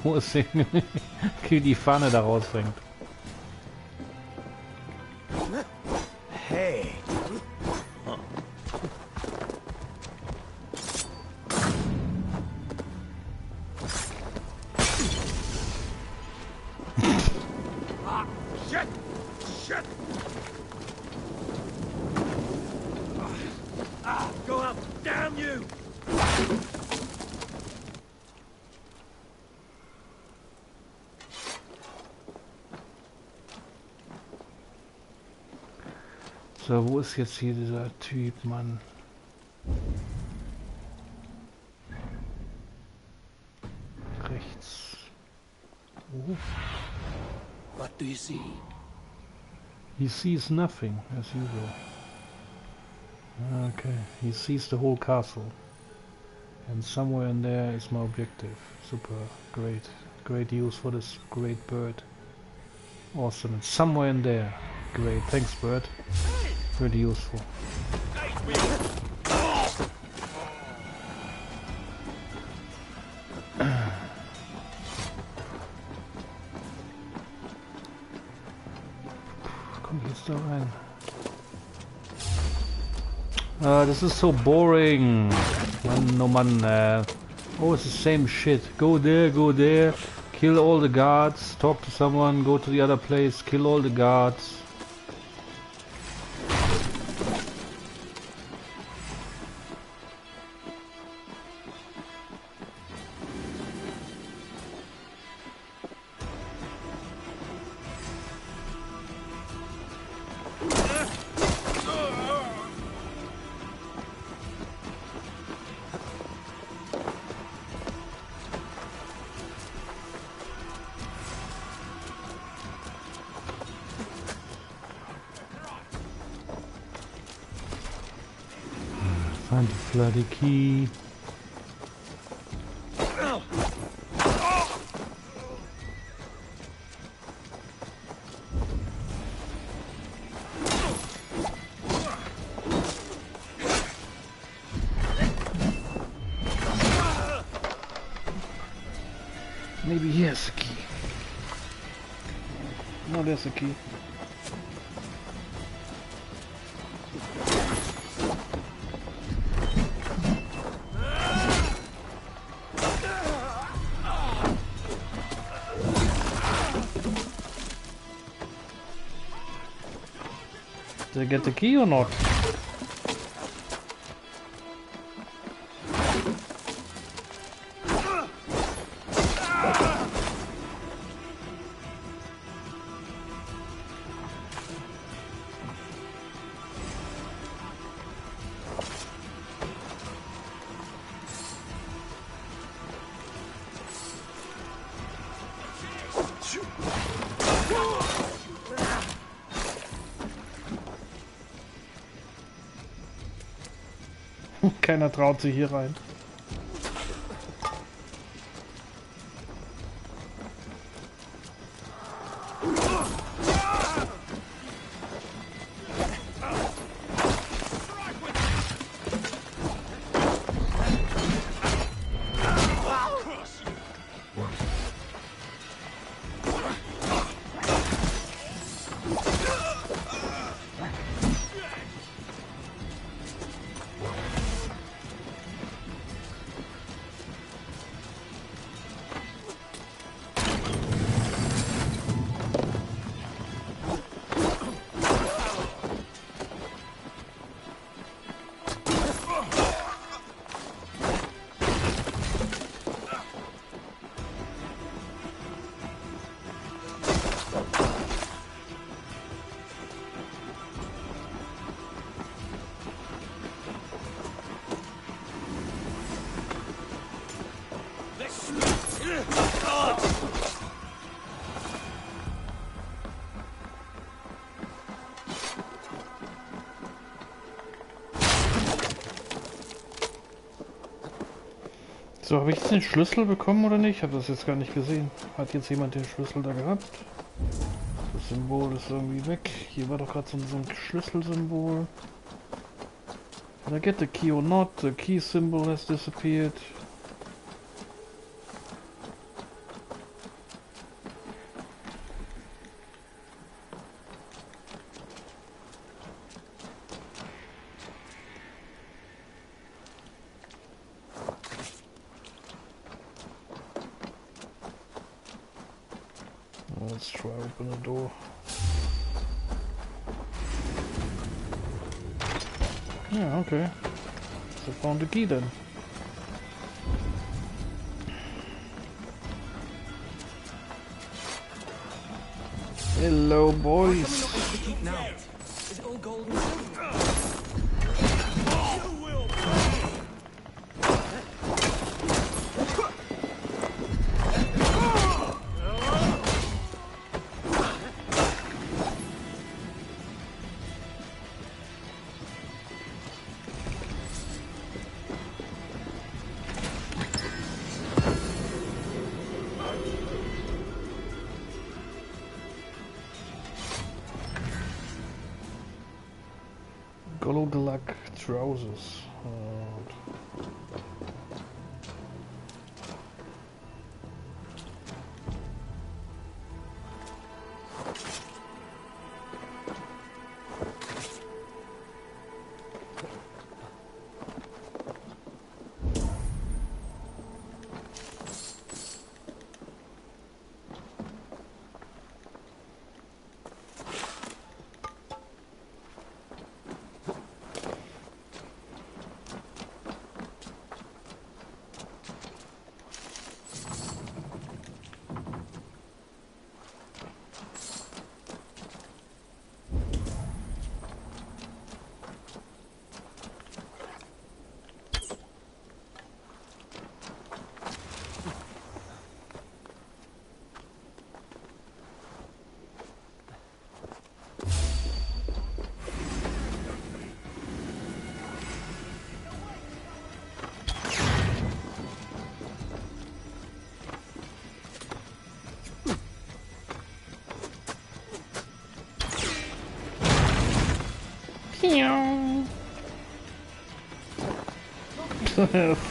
Wo ist die, die Fahne da rausfängt? Hey. Shit! Shit! Go up, damn you! So, wo ist jetzt hier dieser Typ, Mann? Rechts. Oh. What do you see? He sees nothing, as usual. Okay, he sees the whole castle. And somewhere in there is my objective. Super, great. Great use for this great bird. Awesome, and somewhere in there. Great, thanks bird. Really useful. Komm jetzt da rein. This is so boring. Man, no man. Oh, it's the same shit. Go there, kill all the guards, talk to someone, go to the other place, kill all the guards. Find the bloody key. Maybe here's the key. No, there's the key. Did I get the key or not? Keiner traut sich hier rein. So, habe ich jetzt den Schlüssel bekommen oder nicht? Ich habe das jetzt gar nicht gesehen. Hat jetzt jemand den Schlüssel da gehabt? Das Symbol ist irgendwie weg. Hier war doch gerade so ein Schlüsselsymbol. Did I get the key or not? The key symbol has disappeared. Let's try open the door. Yeah, okay. So found the key then. Hello, boys. Is it all gold and silver? Gold trousers.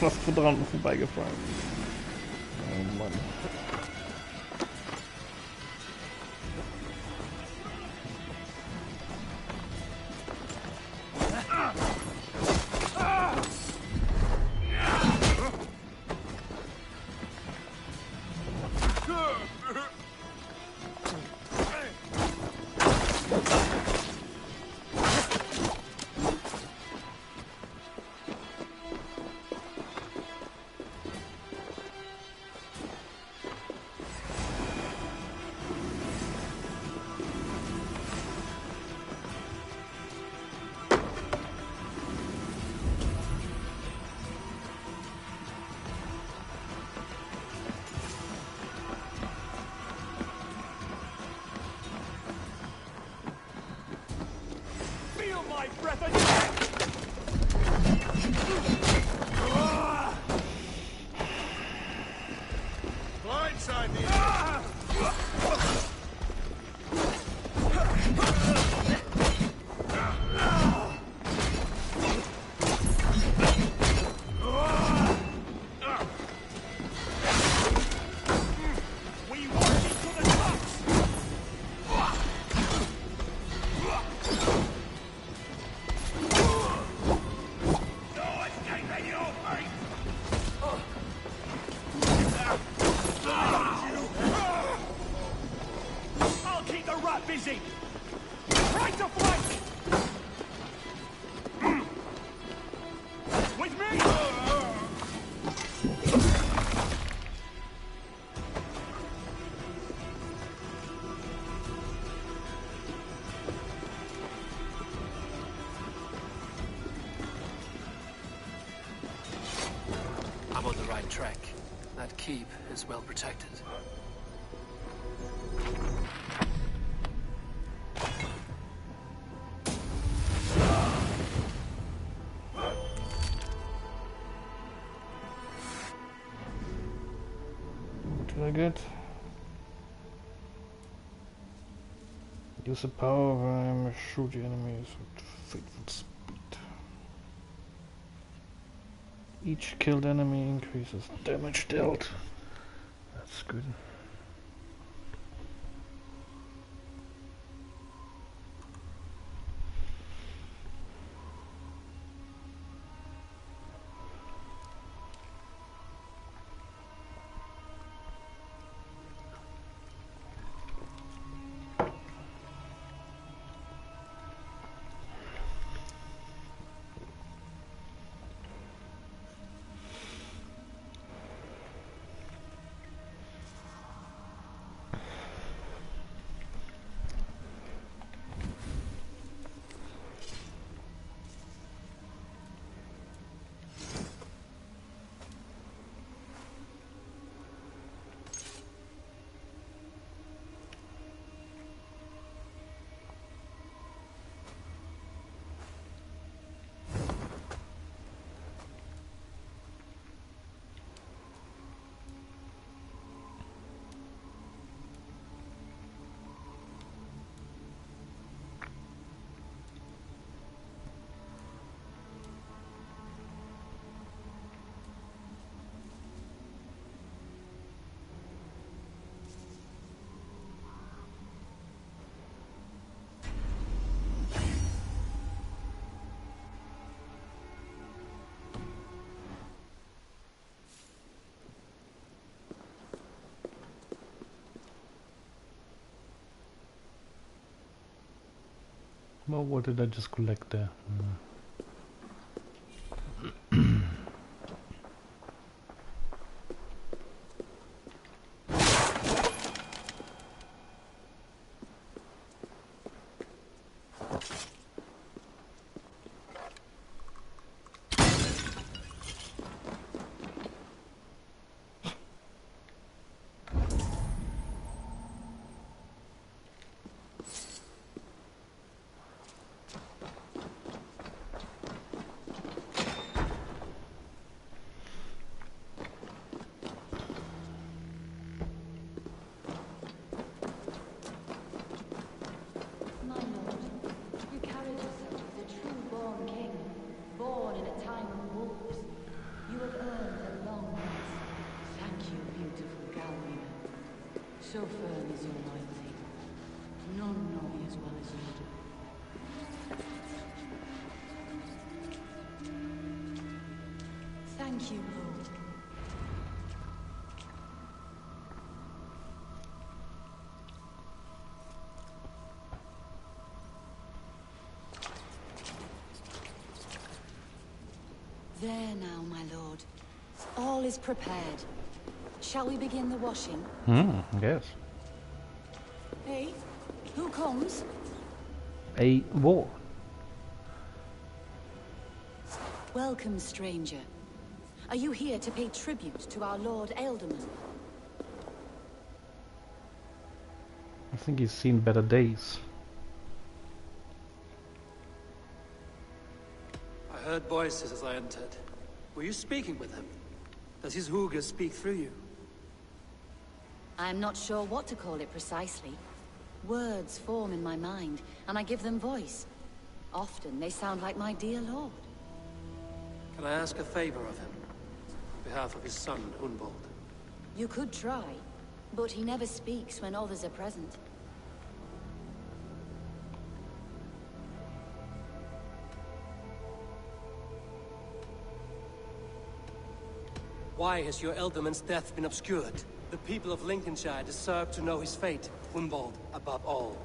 Fast dran vorbeigefallen. Oh Mann. I'm on the right track. That keep is well protected. What did I get? Use the power of shoot the enemies with fateful speed. Each killed enemy increases damage dealt. That's good. Well, what did I just collect there? So firm is your loyalty. None know me as well as you do. Thank you, Lord. There now, my lord. All is prepared. Shall we begin the washing? Yes. Hey, who comes? A war. Welcome, stranger. Are you here to pay tribute to our Lord Alderman? I think he's seen better days. I heard voices as I entered. Were you speaking with him? Does his hooga speak through you? I'm not sure what to call it precisely. Words form in my mind, and I give them voice. Often they sound like my dear lord. Can I ask a favor of him? On behalf of his son, Hunwald. You could try, but he never speaks when others are present. Why has your Elderman's death been obscured? The people of Lincolnshire deserve to know his fate, Hunwald above all.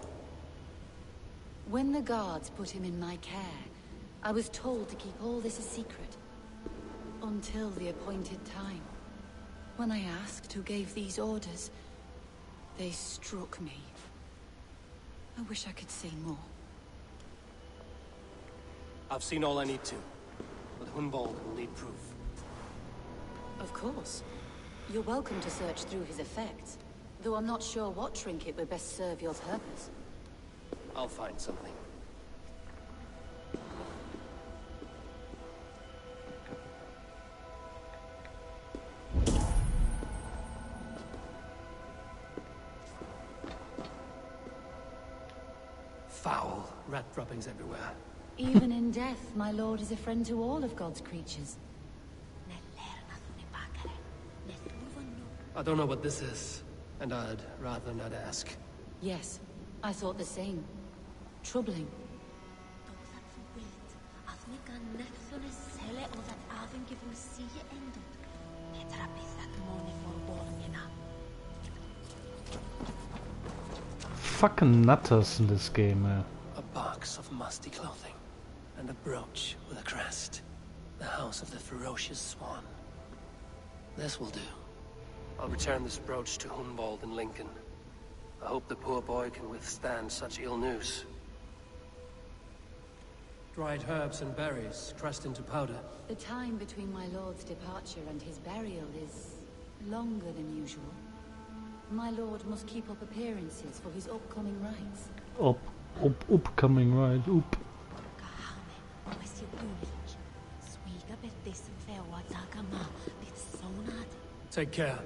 When the guards put him in my care, I was told to keep all this a secret. Until the appointed time. When I asked who gave these orders, they struck me. I wish I could say more. I've seen all I need to, but Hunwald will need proof. Of course. You're welcome to search through his effects, though I'm not sure what trinket would best serve your purpose. I'll find something. Foul. Rat droppings everywhere. Even in death, my lord is a friend to all of God's creatures. I don't know what this is, and I'd rather not ask. Yes, I thought the same. Troubling. Fucking nutters in this game, man. A box of musty clothing, and a brooch with a crest. The house of the ferocious swan. This will do. I'll return this brooch to Hunwald in Lincoln. I hope the poor boy can withstand such ill news. Dried herbs and berries, pressed into powder. The time between my lord's departure and his burial is longer than usual. My lord must keep up appearances for his upcoming rites. Upcoming rites, Take care.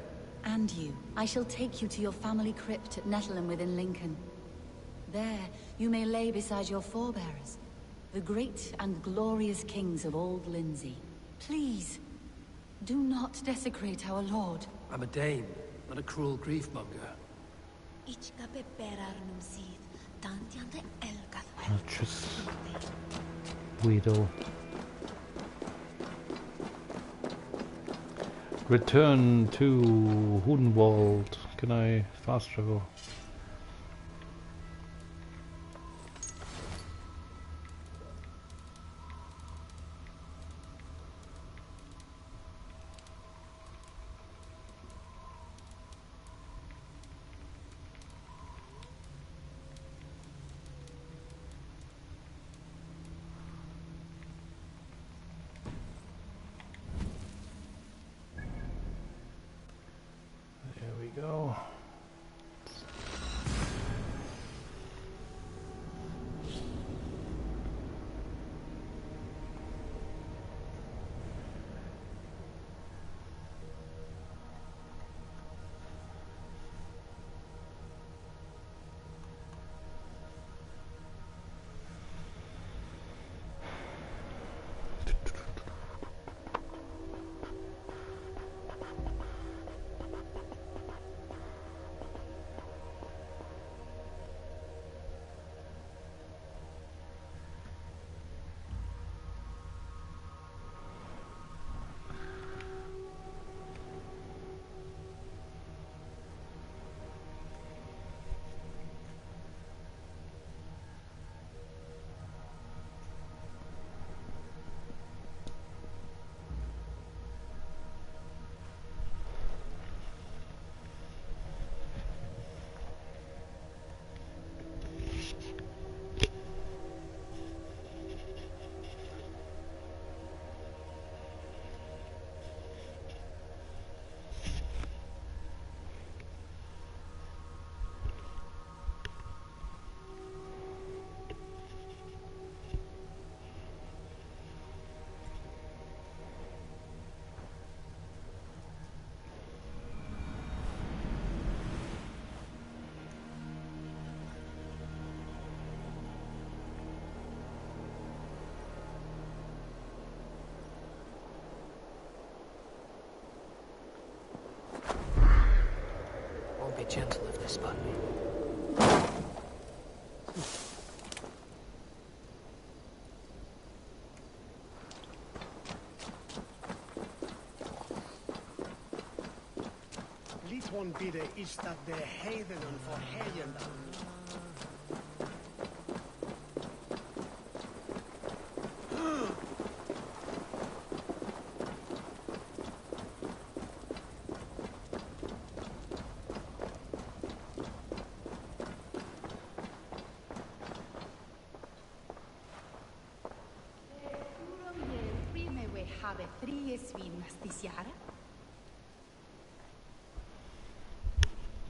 And you. I shall take you to your family crypt at Nettleton within Lincoln. There, you may lay beside your forebearers, the great and glorious kings of Old Lindsey. Please, do not desecrate our lord. I'm a Dane, not a cruel grief-monger. Just Guido. Return to Hunwald. Can I fast travel? Go. Be gentle if they spot me. Liet one bidden is dat de heidenen voor Heijenland.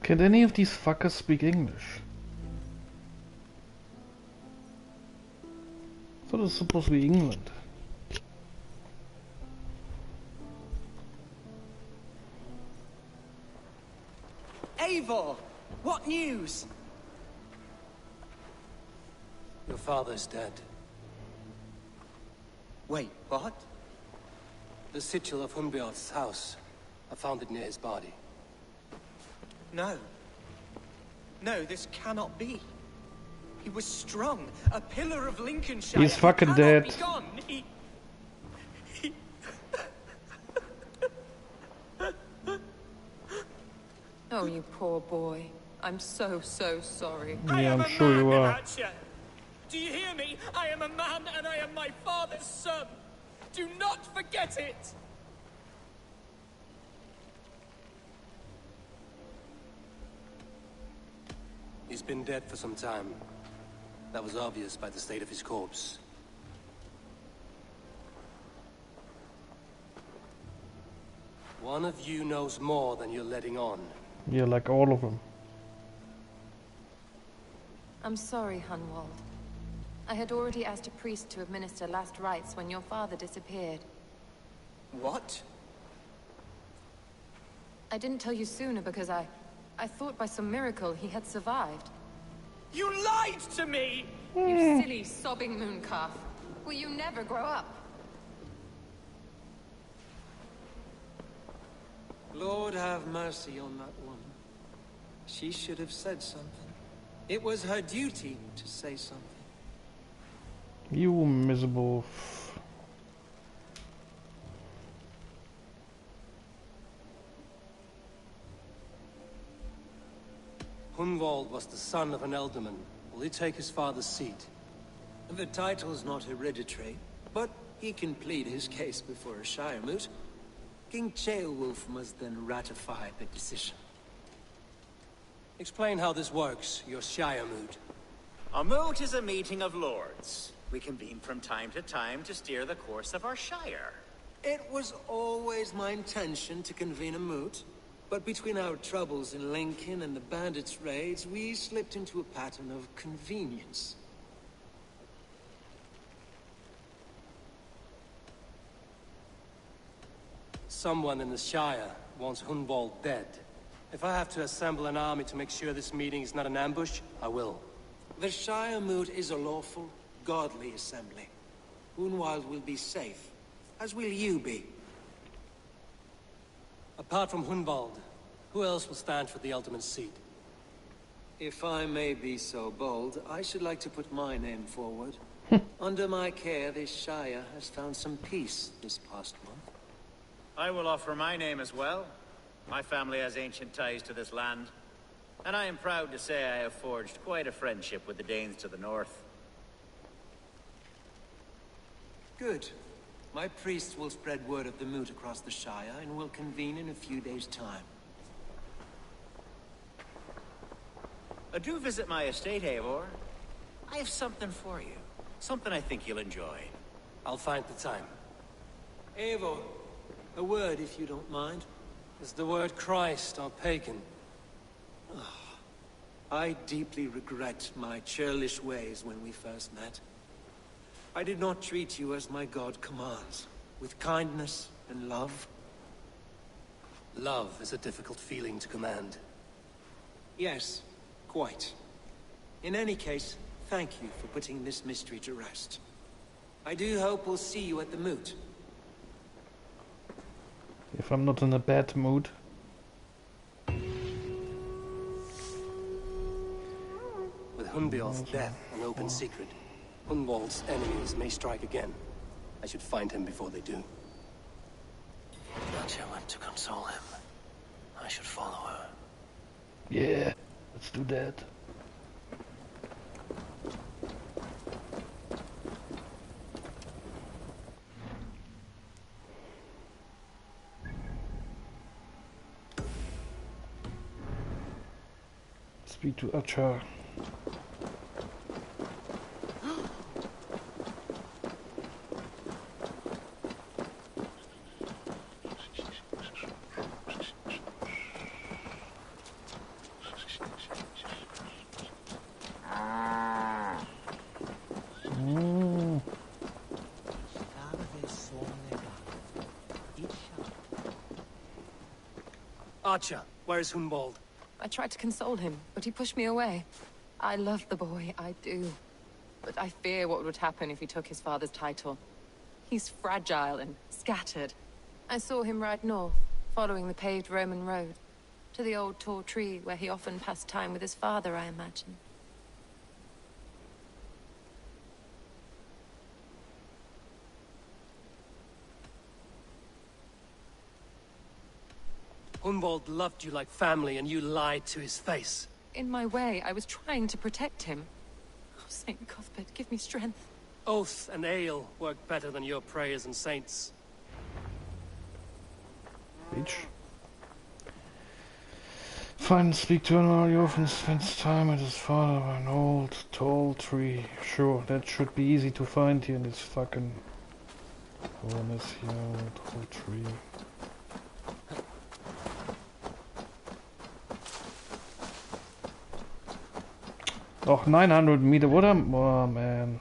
Can any of these fuckers speak English? I thought it was supposed to be England. Eivor! What news? Your father's dead. Wait, what? The sigil of Hunbjorn's house. I found it near his body. No. No, this cannot be. He was strong, a pillar of Lincolnshire. He's fucking dead. Be gone. Oh, you poor boy. I'm so sorry. Yeah, I'm sure you are. Do you hear me? I am a man and I am my father's son. Do not forget it. He's been dead for some time. That was obvious by the state of his corpse. One of you knows more than you're letting on. Yeah, like all of them. I'm sorry, Hunwald. I had already asked a priest to administer last rites when your father disappeared. What? I didn't tell you sooner because I thought by some miracle he had survived. You lied to me! You silly, sobbing mooncalf. Will you never grow up? Lord have mercy on that woman. She should have said something. It was her duty to say something. You miserable. Hunwald was the son of an ealdorman. Will he take his father's seat? The title's not hereditary, but he can plead his case before a shire moot. King Ceolwulf must then ratify the decision. Explain how this works, your shire moot. A moot is a meeting of lords. We convene from time to time to steer the course of our shire. It was always my intention to convene a moot, but between our troubles in Lincoln and the bandits' raids, we slipped into a pattern of convenience. Someone in the Shire wants Hunwald dead. If I have to assemble an army to make sure this meeting is not an ambush, I will. The Shire moot is a lawful, godly assembly. Hunwald will be safe, as will you be. Apart from Hunwald, who else will stand for the ultimate seat? If I may be so bold, I should like to put my name forward. Under my care, this Shire has found some peace this past month. I will offer my name as well. My family has ancient ties to this land, and I am proud to say I have forged quite a friendship with the Danes to the north. Good. My priests will spread word of the moot across the Shire, and will convene in a few days' time. Do visit my estate, Eivor. I have something for you. Something I think you'll enjoy. I'll find the time. Eivor, a word if you don't mind. Is the word Christ or pagan? I deeply regret my churlish ways when we first met. I did not treat you as my god commands, with kindness and love. Love is a difficult feeling to command. Yes, quite. In any case, thank you for putting this mystery to rest. I do hope we'll see you at the moot. If I'm not in a bad mood. With Hunbjorn's death an open secret, Hunwald's enemies may strike again. I should find him before they do. Natya went to console him. I should follow her. Yeah, let's do that. Speak to Achar. Archer, where is Hunwald? I tried to console him, but he pushed me away. I love the boy, I do. But I fear what would happen if he took his father's title. He's fragile and scattered. I saw him ride north, following the paved Roman road. To the old tall tree where he often passed time with his father, I imagine. Hunwald loved you like family, and you lied to his face. In my way, I was trying to protect him. Oh, Saint Cuthbert, give me strength. Oath and ale work better than your prayers and saints. Bitch. Find and speak to him while he often spends time with his father by an old, tall tree. Sure, that should be easy to find here in this fucking... One is here, old, tall tree. Oh, 900 meter, what am... Oh, man.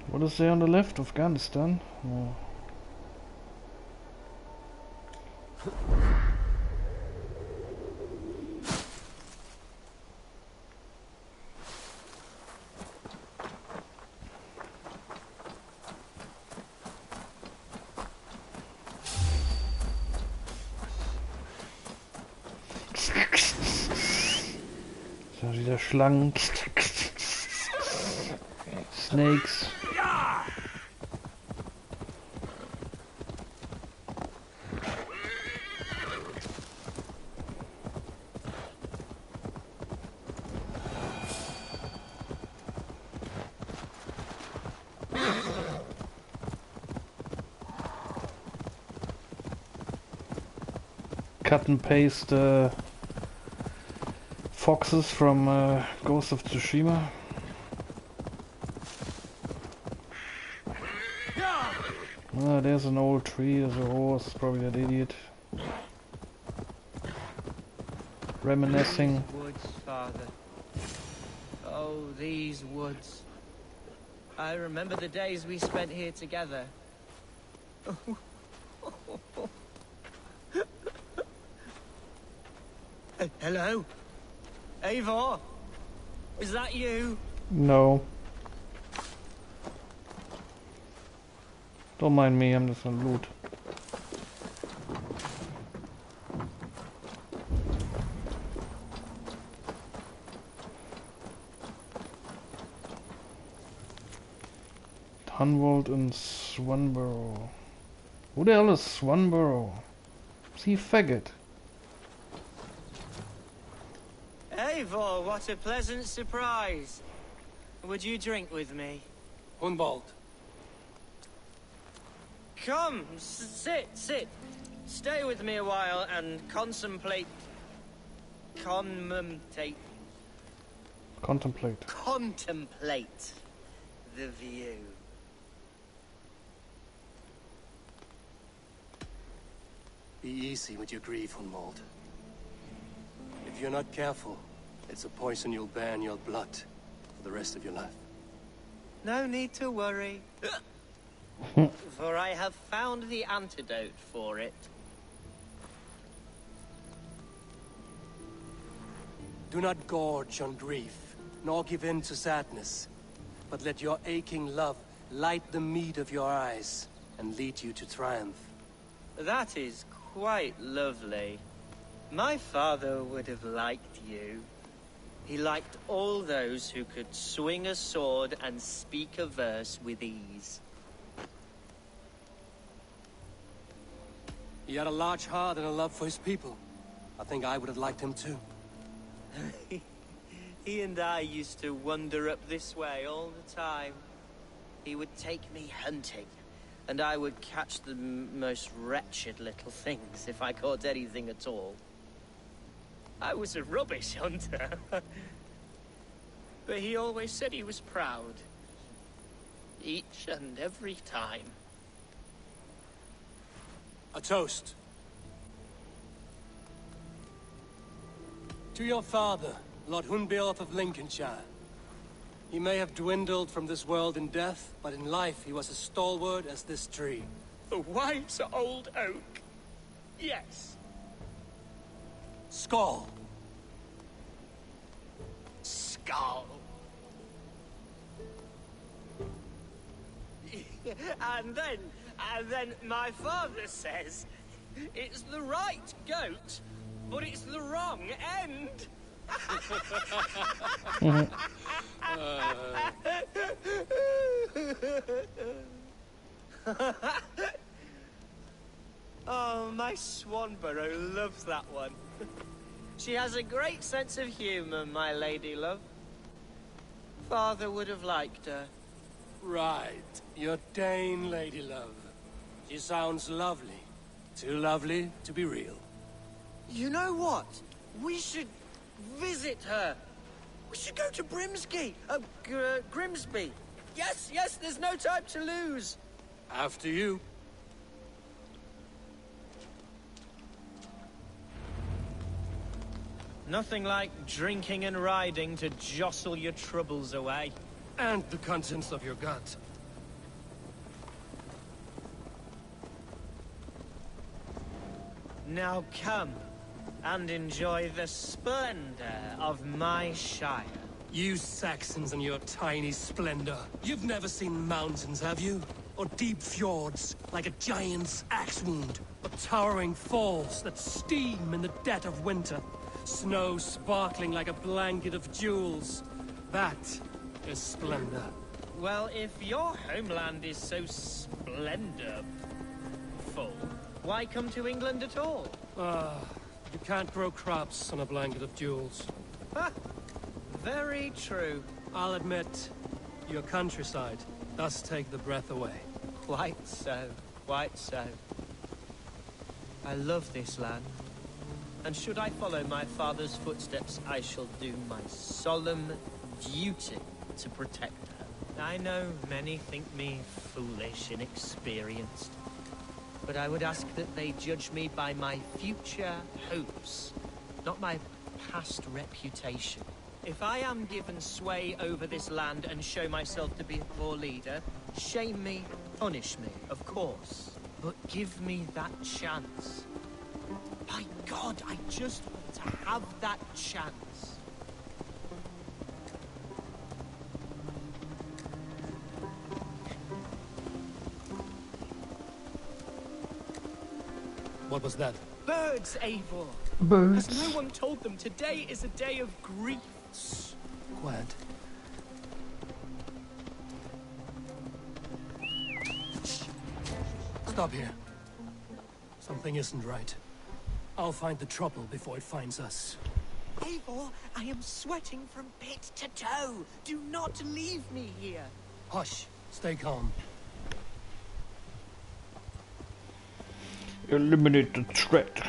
What is there on the left? Afghanistan? Oh. So wieder Schlangen. Snakes. Cut and paste foxes from Ghost of Tsushima. Ah, there's an old tree, there's a horse, probably that idiot. Reminiscing. These woods, Father. Oh, these woods. I remember the days we spent here together. Hello? Eivor? Is that you? No. Don't mind me, I'm just gonna loot. Hunwald and Swanborough. Who the hell is Swanborough? See, faggot. Eivor, what a pleasant surprise. Would you drink with me? Hunwald. Come, sit. Stay with me a while and contemplate. Contemplate the view. Be easy with your grief, Hunwald. If you're not careful, it's a poison you'll bear in your blood for the rest of your life. No need to worry. For I have found the antidote for it. Do not gorge on grief, nor give in to sadness. but let your aching love light the mead of your eyes and lead you to triumph. That is quite lovely. My father would have liked you. He liked all those who could swing a sword and speak a verse with ease. He had a large heart and a love for his people. I think I would have liked him too. He and I used to wander up this way all the time. He would take me hunting, and I would catch the most wretched little things if I caught anything at all. I was a rubbish hunter. But he always said he was proud. Each and every time. A toast. To your father, Lord Hunbeorth of Lincolnshire. He may have dwindled from this world in death, but in life he was as stalwart as this tree. The white old oak. Yes. Skull. Skull. And then my father says, it's the right goat, but it's the wrong end. Oh, my Swanborough loves that one. She has a great sense of humor, my lady love. Father would have liked her. Right, your Dane lady love. She sounds lovely. Too lovely to be real. You know what? We should visit her. We should go to Grimsby. Grimsby. Yes, there's no time to lose. After you. Nothing like drinking and riding to jostle your troubles away. And the contents of your gut. Now come and enjoy the splendor of my shire. You Saxons and your tiny splendor. You've never seen mountains, have you? Or deep fjords, like a giant's axe wound. Or towering falls that steam in the dead of winter. Snow sparkling like a blanket of jewels. That is splendor. Well, if your homeland is so splendorful, why come to England at all? You can't grow crops on a blanket of jewels. Very true. I'll admit, your countryside does take the breath away. Quite so, quite so. I love this land. And should I follow my father's footsteps, I shall do my solemn duty to protect her. I know many think me foolish, inexperienced. But I would ask that they judge me by my future hopes, not my past reputation. If I am given sway over this land and show myself to be a poor leader, shame me, punish me, of course. But give me that chance. My God, I just want to have that chance. What was that? Birds, Eivor. Birds. Has no one told them today is a day of grief? Quiet. Stop here. Something isn't right. I'll find the trouble before it finds us. Eivor, I am sweating from pit to toe. Do not leave me here. Hush. Stay calm. Eliminate the threat.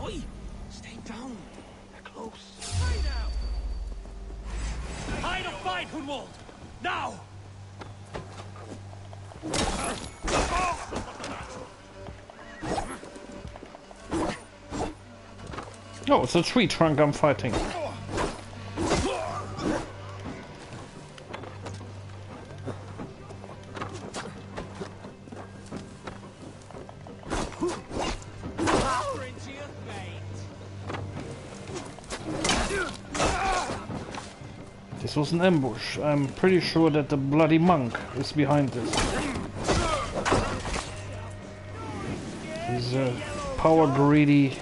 Oi! Stay down. They're close. Stay down! Hide or fight, Hunwald! Now! Oh, it's a tree trunk I'm fighting. This was an ambush. I'm pretty sure that the bloody monk is behind this. He's a power-greedy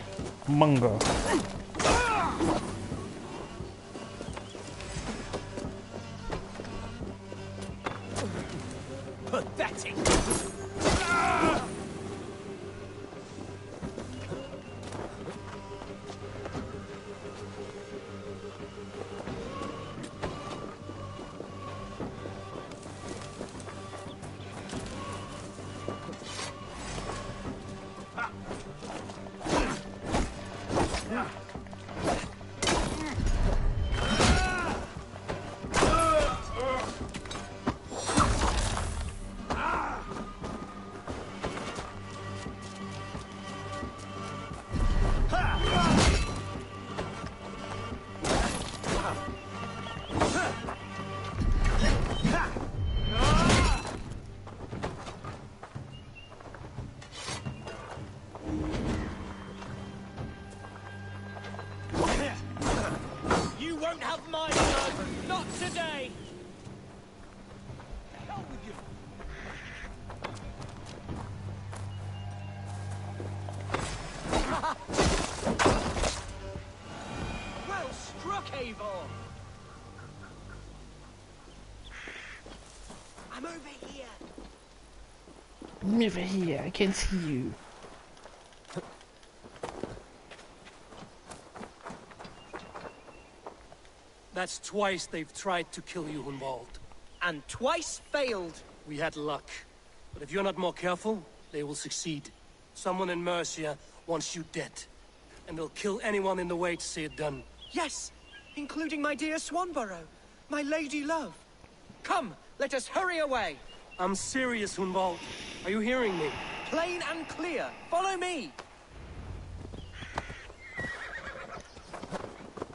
monger. Pathetic! I'm over here. I'm over here. I can see you. That's twice they've tried to kill you, Hunwald. And twice failed. We had luck. But if you're not more careful, they will succeed. Someone in Mercia wants you dead. And they'll kill anyone in the way to see it done. Yes, including my dear Swanborough, my lady love. Come, let us hurry away. I'm serious, Hunwald. Are you hearing me? Plain and clear. Follow me.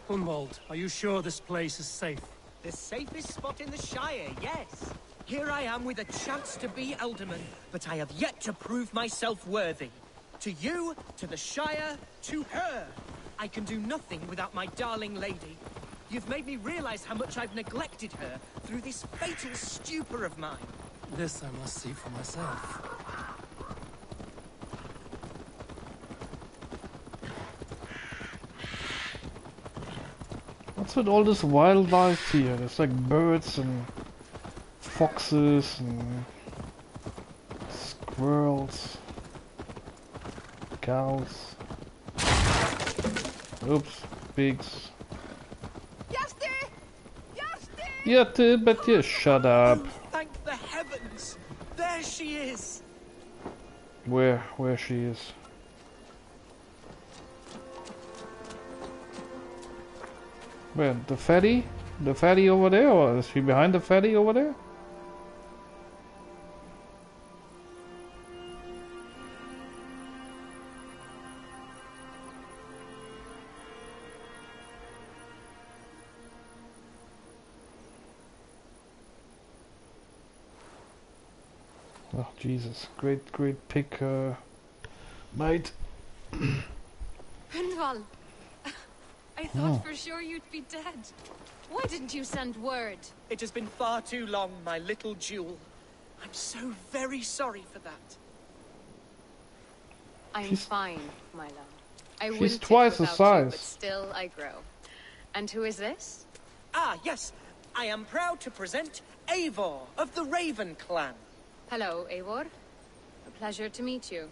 Hunwald, are you sure this place is safe? The safest spot in the Shire, yes. Here I am with a chance to be Alderman, but I have yet to prove myself worthy. To you, to the Shire, to her. I can do nothing without my darling lady. You've made me realize how much I've neglected her through this fatal stupor of mine. This I must see for myself. What's with all this wildlife here? There's like birds and foxes and squirrels, cows. Oops, pigs. Yeah, but you shut up. Oh, thank the heavens! There she is! Where she is? Where, the fatty? The fatty over there, or is she behind the fatty over there? Oh Jesus! Great pick, mate. Hundval, I thought for sure you'd be dead. Why didn't you send word? It has been far too long, my little jewel. I'm so very sorry for that. I'm fine, my love. I She's wouldn't twice tick the without you, size. but still I grow. And who is this? Ah, yes. I am proud to present Eivor of the Raven clan. Hello, Eivor. A pleasure to meet you.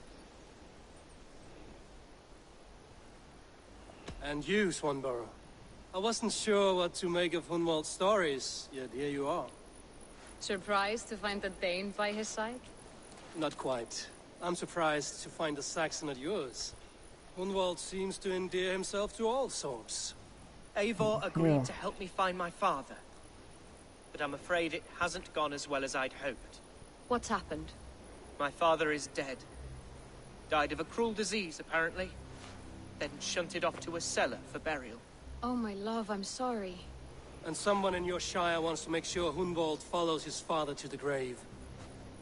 And you, Swanborough. I wasn't sure what to make of Hunwald's stories, yet here you are. Surprised to find the Dane by his side? Not quite. I'm surprised to find a Saxon at yours. Hunwald seems to endear himself to all sorts. Eivor agreed to help me find my father. But I'm afraid it hasn't gone as well as I'd hoped. What's happened? My father is dead. Died of a cruel disease, apparently. Then shunted off to a cellar for burial. Oh, my love, I'm sorry. And someone in your shire wants to make sure Hunwald follows his father to the grave.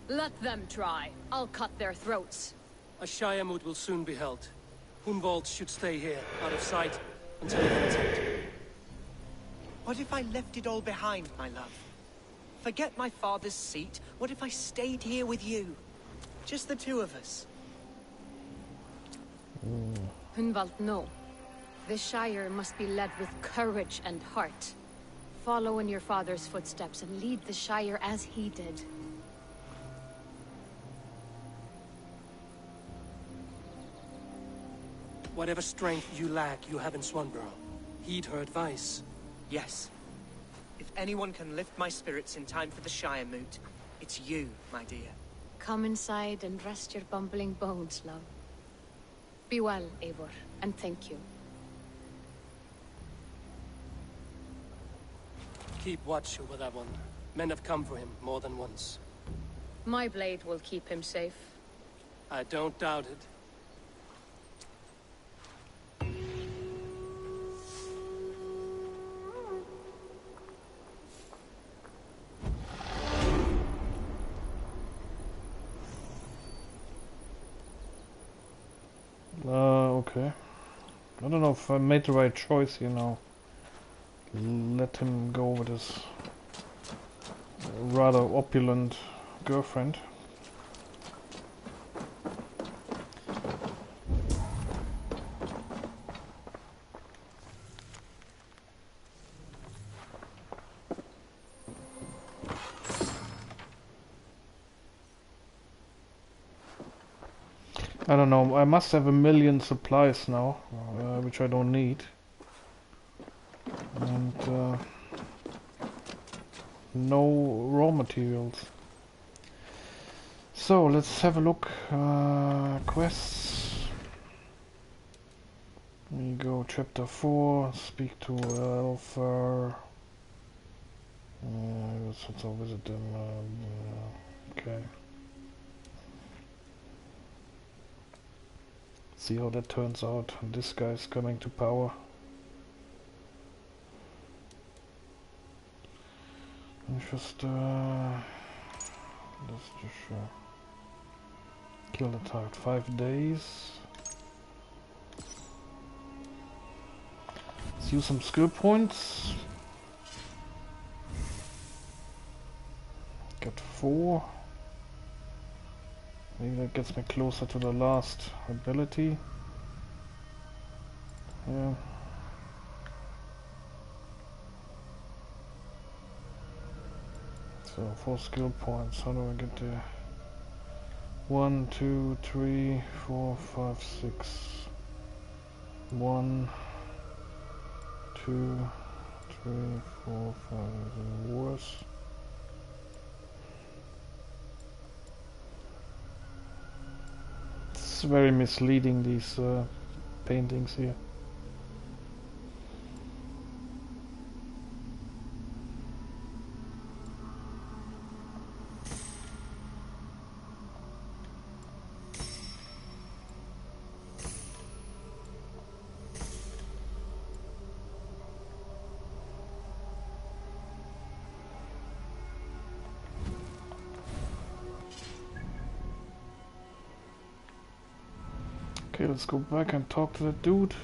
Let them try. I'll cut their throats. A shire moot will soon be held. Hunwald should stay here, out of sight, until he can attend. What if I left it all behind, my love? Forget my father's seat. What if I stayed here with you? Just the two of us. Hunwald, no. The Shire must be led with courage and heart. Follow in your father's footsteps and lead the Shire as he did. Whatever strength you lack, you have in Swanborough. Heed her advice. Yes. If anyone can lift my spirits in time for the Shire moot, it's you, my dear. Come inside and rest your bumbling bones, love. Be well, Eivor, and thank you. Keep watch over that one. Men have come for him more than once. My blade will keep him safe. I don't doubt it. Okay. I don't know if I made the right choice here now. Let him go with his rather opulent girlfriend. I don't know, I must have 1,000,000 supplies now, which I don't need. And no raw materials. So let's have a look. Quests. We go chapter 4, speak to Alpha. Let's all visit them. Okay. See how that turns out. This guy's coming to power. Just let's just kill the target. 5 days. Let's use some skill points. Got 4. Maybe that gets me closer to the last ability. Yeah. So 4 skill points. How do I get there? 1, 2, 3, 4, 5, 6. 1, 2, 3, 4, 5. Even worse. It's very misleading, these paintings here. Okay, let's go back and talk to that dude.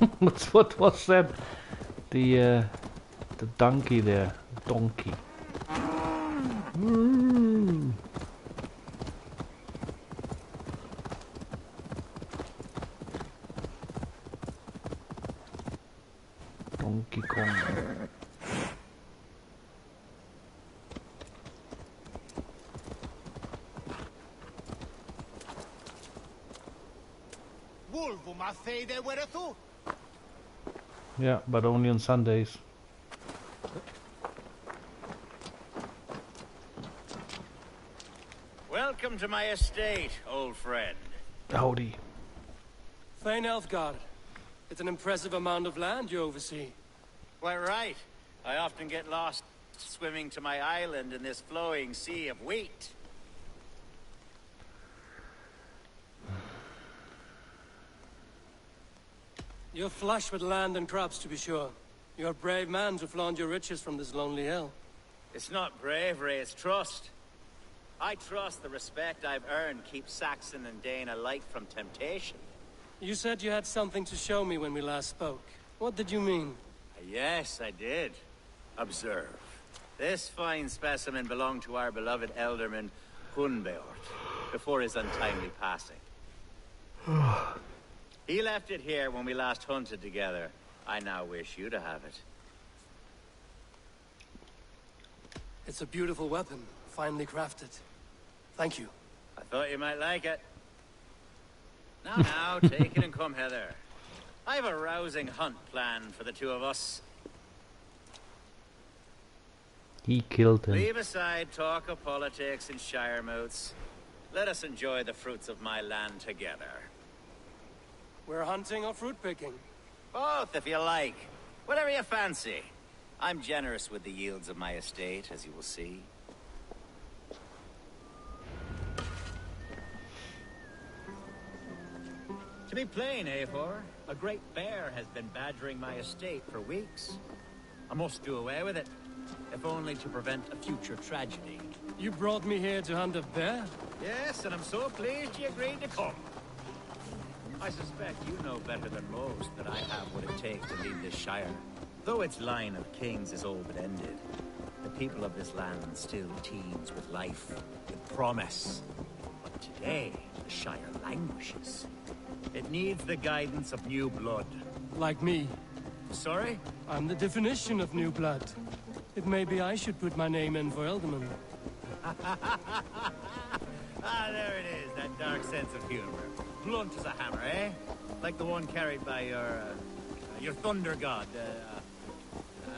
What was that? The donkey there. Donkey. Donkey Kong. Yeah, but only on Sundays. Welcome to my estate, old friend. Howdy. Thane Elfgard. It's an impressive amount of land you oversee. Quite right. I often get lost swimming to my island in this flowing sea of wheat. You're flush with land and crops, to be sure. You're a brave man to flaunt your riches from this lonely hill. It's not bravery, it's trust. I trust the respect I've earned keeps Saxon and Dane alike from temptation. You said you had something to show me when we last spoke. What did you mean? Yes, I did. Observe. This fine specimen belonged to our beloved elderman, Hunbeort, before his untimely passing. He left it here when we last hunted together. I now wish you to have it. It's a beautiful weapon, finely crafted. Thank you. I thought you might like it. Now, take it and come hither. I have a rousing hunt planned for the two of us. He killed him. Leave aside talk of politics and shire moats. Let us enjoy the fruits of my land together. We're hunting or fruit picking? Both, if you like. Whatever you fancy. I'm generous with the yields of my estate, as you will see. To be plain, Eivor, a great bear has been badgering my estate for weeks. I must do away with it, if only to prevent a future tragedy. You brought me here to hunt a bear? Yes, and I'm so pleased you agreed to come. I suspect you know better than most that I have what it takes to lead this shire. Though its line of kings is all but ended, the people of this land still teems with life, with promise. But today, the shire languishes. It needs the guidance of new blood. Like me. Sorry? I'm the definition of new blood. It may be I should put my name in for Elderman. There it is, that dark sense of humor. Blunt as a hammer, eh? Like the one carried by your thunder god.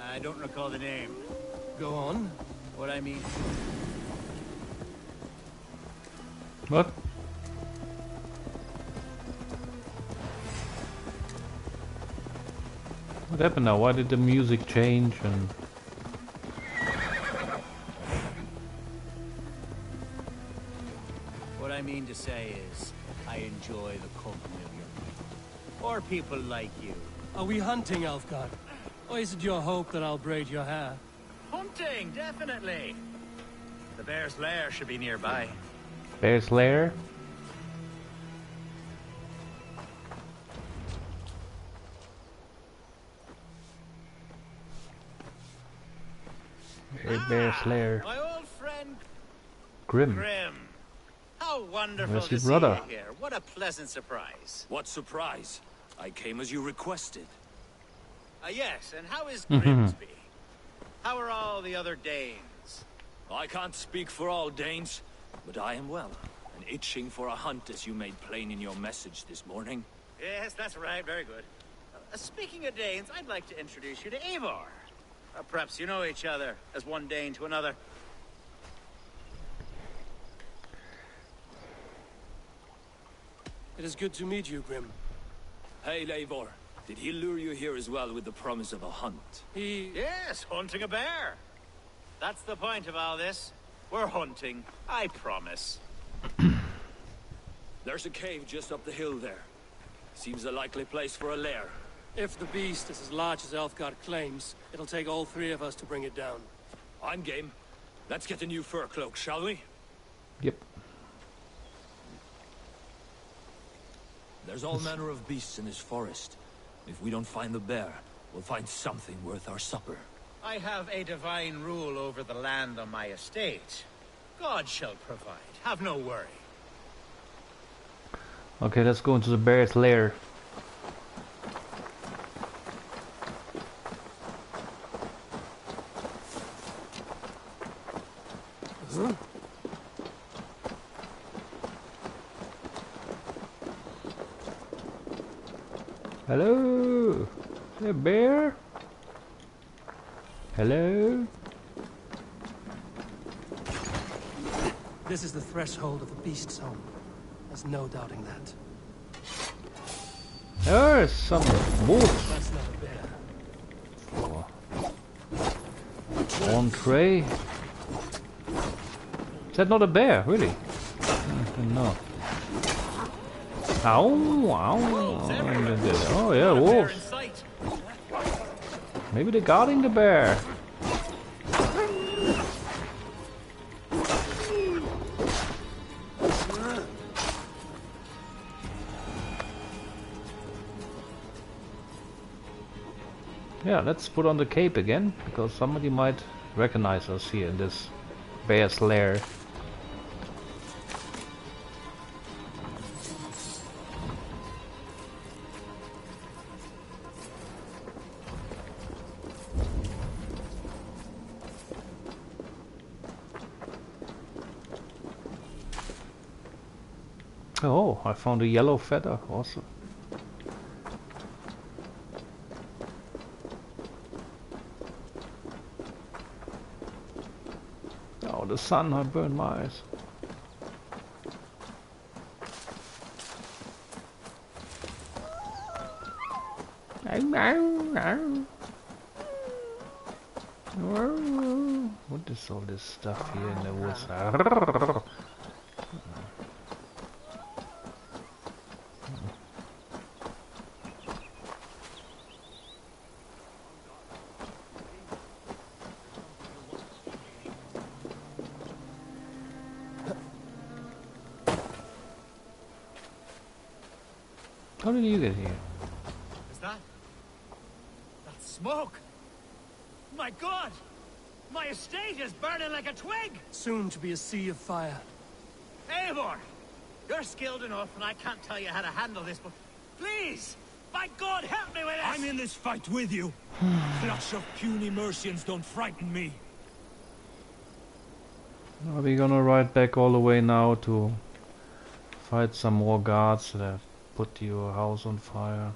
I don't recall the name. Go on. What I mean... What? What happened now? Why did the music change and... What I mean to say is, I enjoy the company of your people. Or people like you. Are we hunting, Elfgard? Or is it your hope that I'll braid your hair? Hunting, definitely. The bear's lair should be nearby. Bear's lair? Bear's lair. My old friend Grim. How wonderful Where's to your see brother? you here. What a pleasant surprise. What surprise? I came as you requested. Yes, and how is Grimsby? How are all the other Danes? I can't speak for all Danes, but I am well, and itching for a hunt as you made plain in your message this morning. Yes, that's right. Very good. Speaking of Danes, I'd like to introduce you to Eivor. Perhaps you know each other as one Dane to another. It is good to meet you, Grim. Hey, Eivor. Did he lure you here as well with the promise of a hunt? Yes, hunting a bear. That's the point of all this. We're hunting, I promise. There's a cave just up the hill there. Seems a likely place for a lair. If the beast is as large as Elfgard claims, it'll take all three of us to bring it down. I'm game. Let's get a new fur cloak, shall we? Yep. There's all manner of beasts in this forest. If we don't find the bear, we'll find something worth our supper. I have a divine rule over the land on my estate. God shall provide. Have no worry. Okay, let's go into the bear's lair. Hello? Is there a bear? Hello? This is the threshold of the beast's home. There's no doubting that. There's some wolves. That's not a bear. Entree. Is that not a bear, really? No. Ow, ow. Oh yeah, wolves. Maybe they're guarding the bear. Yeah, let's put on the cape again, because somebody might recognize us here in this bear's lair. Oh, I found a yellow feather, awesome. Oh, the sun, I burned my eyes. What is all this stuff here in the woods? How did you get here? Is that smoke? My God! My estate is burning like a twig! Soon to be a sea of fire. Eivor! You're skilled enough and I can't tell you how to handle this, but please! By God, help me with this! I'm in this fight with you! Flush of puny Mercians don't frighten me. Are we gonna ride back all the way now to fight some more guards that have put your house on fire?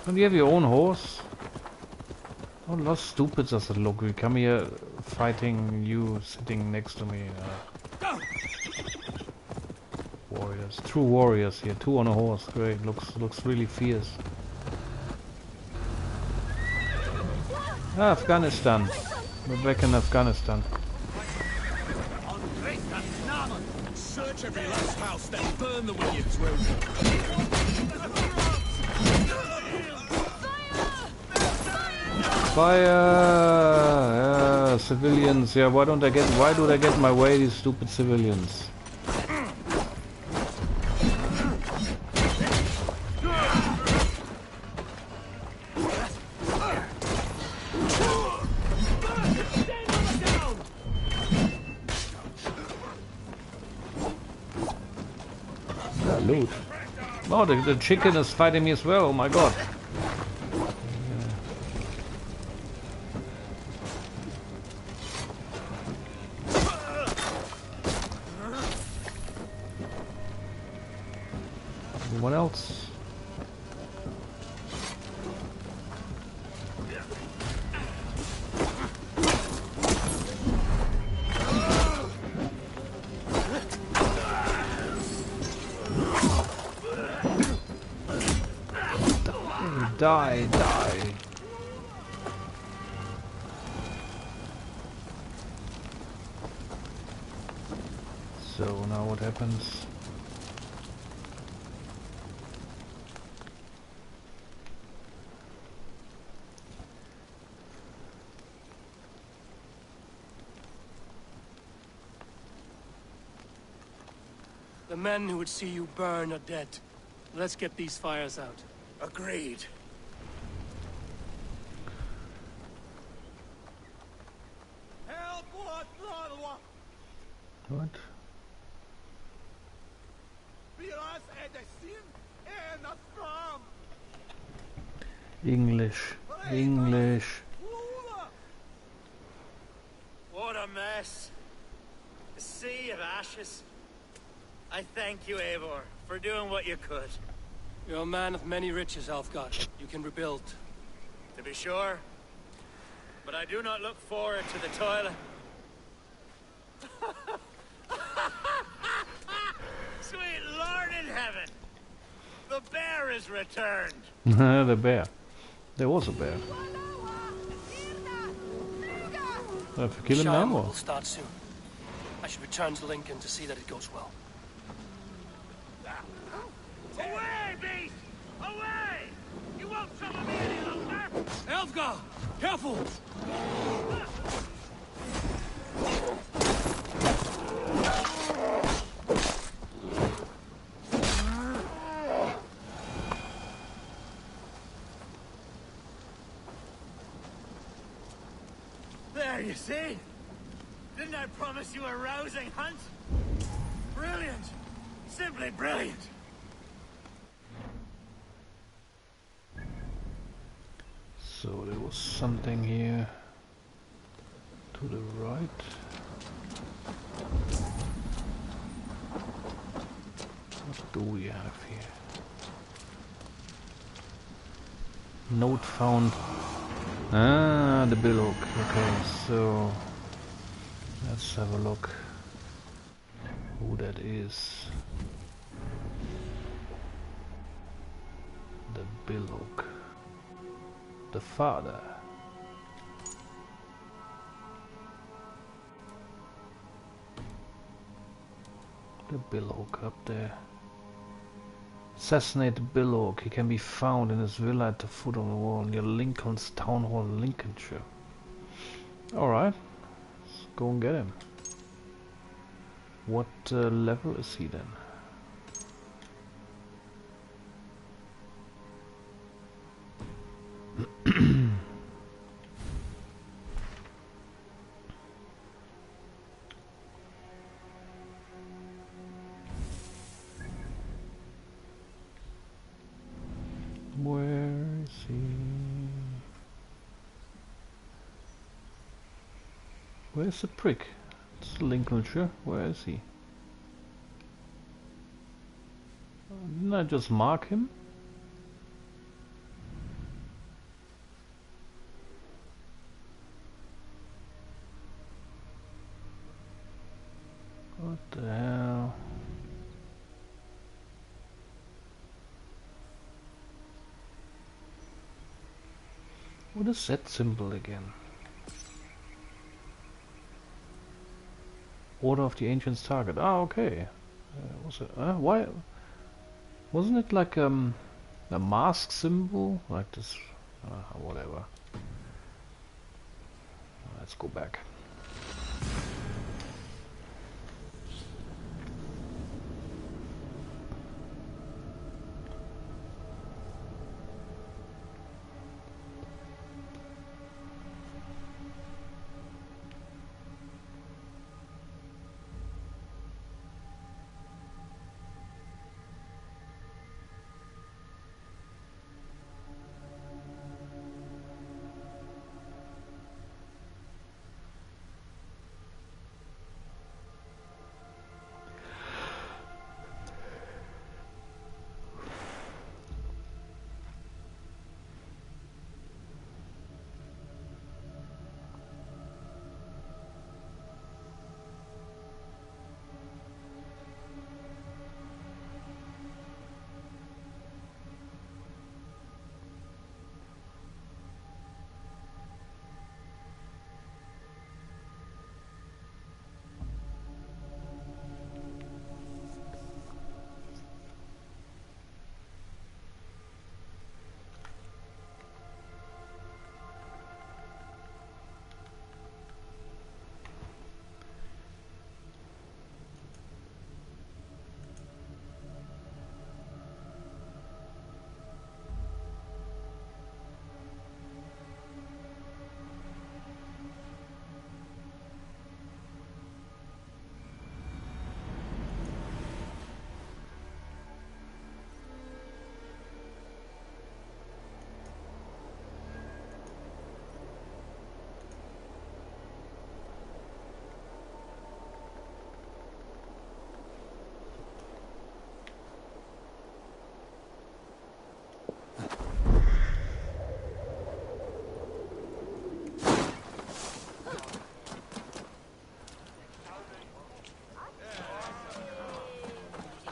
And you have your own horse? How stupid does it look? We come here fighting you sitting next to me. Warriors, true warriors here, two on a horse. Great, looks really fierce. Afghanistan. We're back in Afghanistan. Search every last house, then burn them when you're through. Fire! Yeah, civilians. Yeah, why do they get in my way, these stupid civilians? Loot. Oh, the chicken is fighting me as well. Oh my God. Anyone else? Die. So now what happens? The men who would see you burn are dead. Let's get these fires out. Agreed. What? English. English. What a mess. A sea of ashes. I thank you, Eivor, for doing what you could. You're a man of many riches, Alfgard. You can rebuild. To be sure. But I do not look forward to the toilet. Sweet Lord in heaven! The bear is returned! The bear. There was a bear. Do I have to kill him Shire now? Or? will start soon. I should return to Lincoln to see that it goes well. Away, beast! Away! You won't trouble me any longer! Elfgar! Careful! There, you see? Didn't I promise you a rousing hunt? Brilliant! Simply brilliant! So there was something here to the right. What do we have here? Note found. Ah, the billock. Okay, so let's have a look who that is. The billock. The father. The billock up there. Assassinate the billock. He can be found in his villa at the foot of the wall near Lincoln's town hall, Lincolnshire. Alright, let's go and get him. What level is he then? Where is he? Where's the prick? It's Lincolnshire. Where is he? Didn't I just mark him? What the hell? What is that symbol again? Order of the Ancients target. Ah, okay. Was it? Why? Wasn't it like a mask symbol? Like this? Whatever. Let's go back.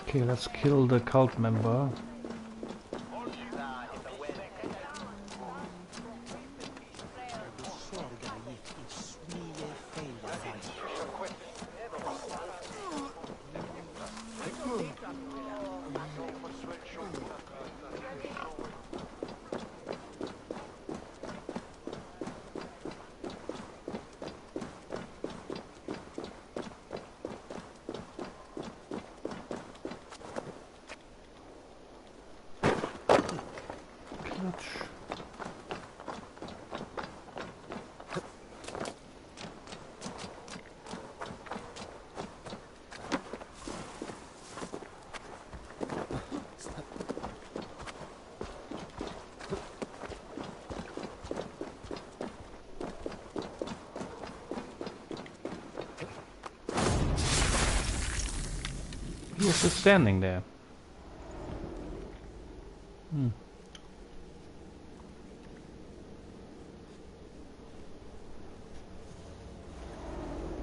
Okay, let's kill the cult member. He was just standing there.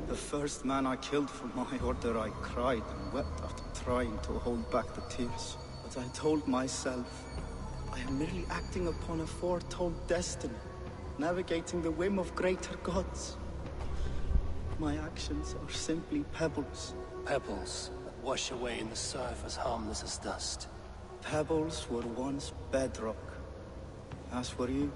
The first man I killed for my order, I cried and wept after trying to hold back the tears. But I told myself, I am merely acting upon a foretold destiny, navigating the whim of greater gods. My actions are simply pebbles. Pebbles that wash away in the surf as harmless as dust. Pebbles were once bedrock. As for you.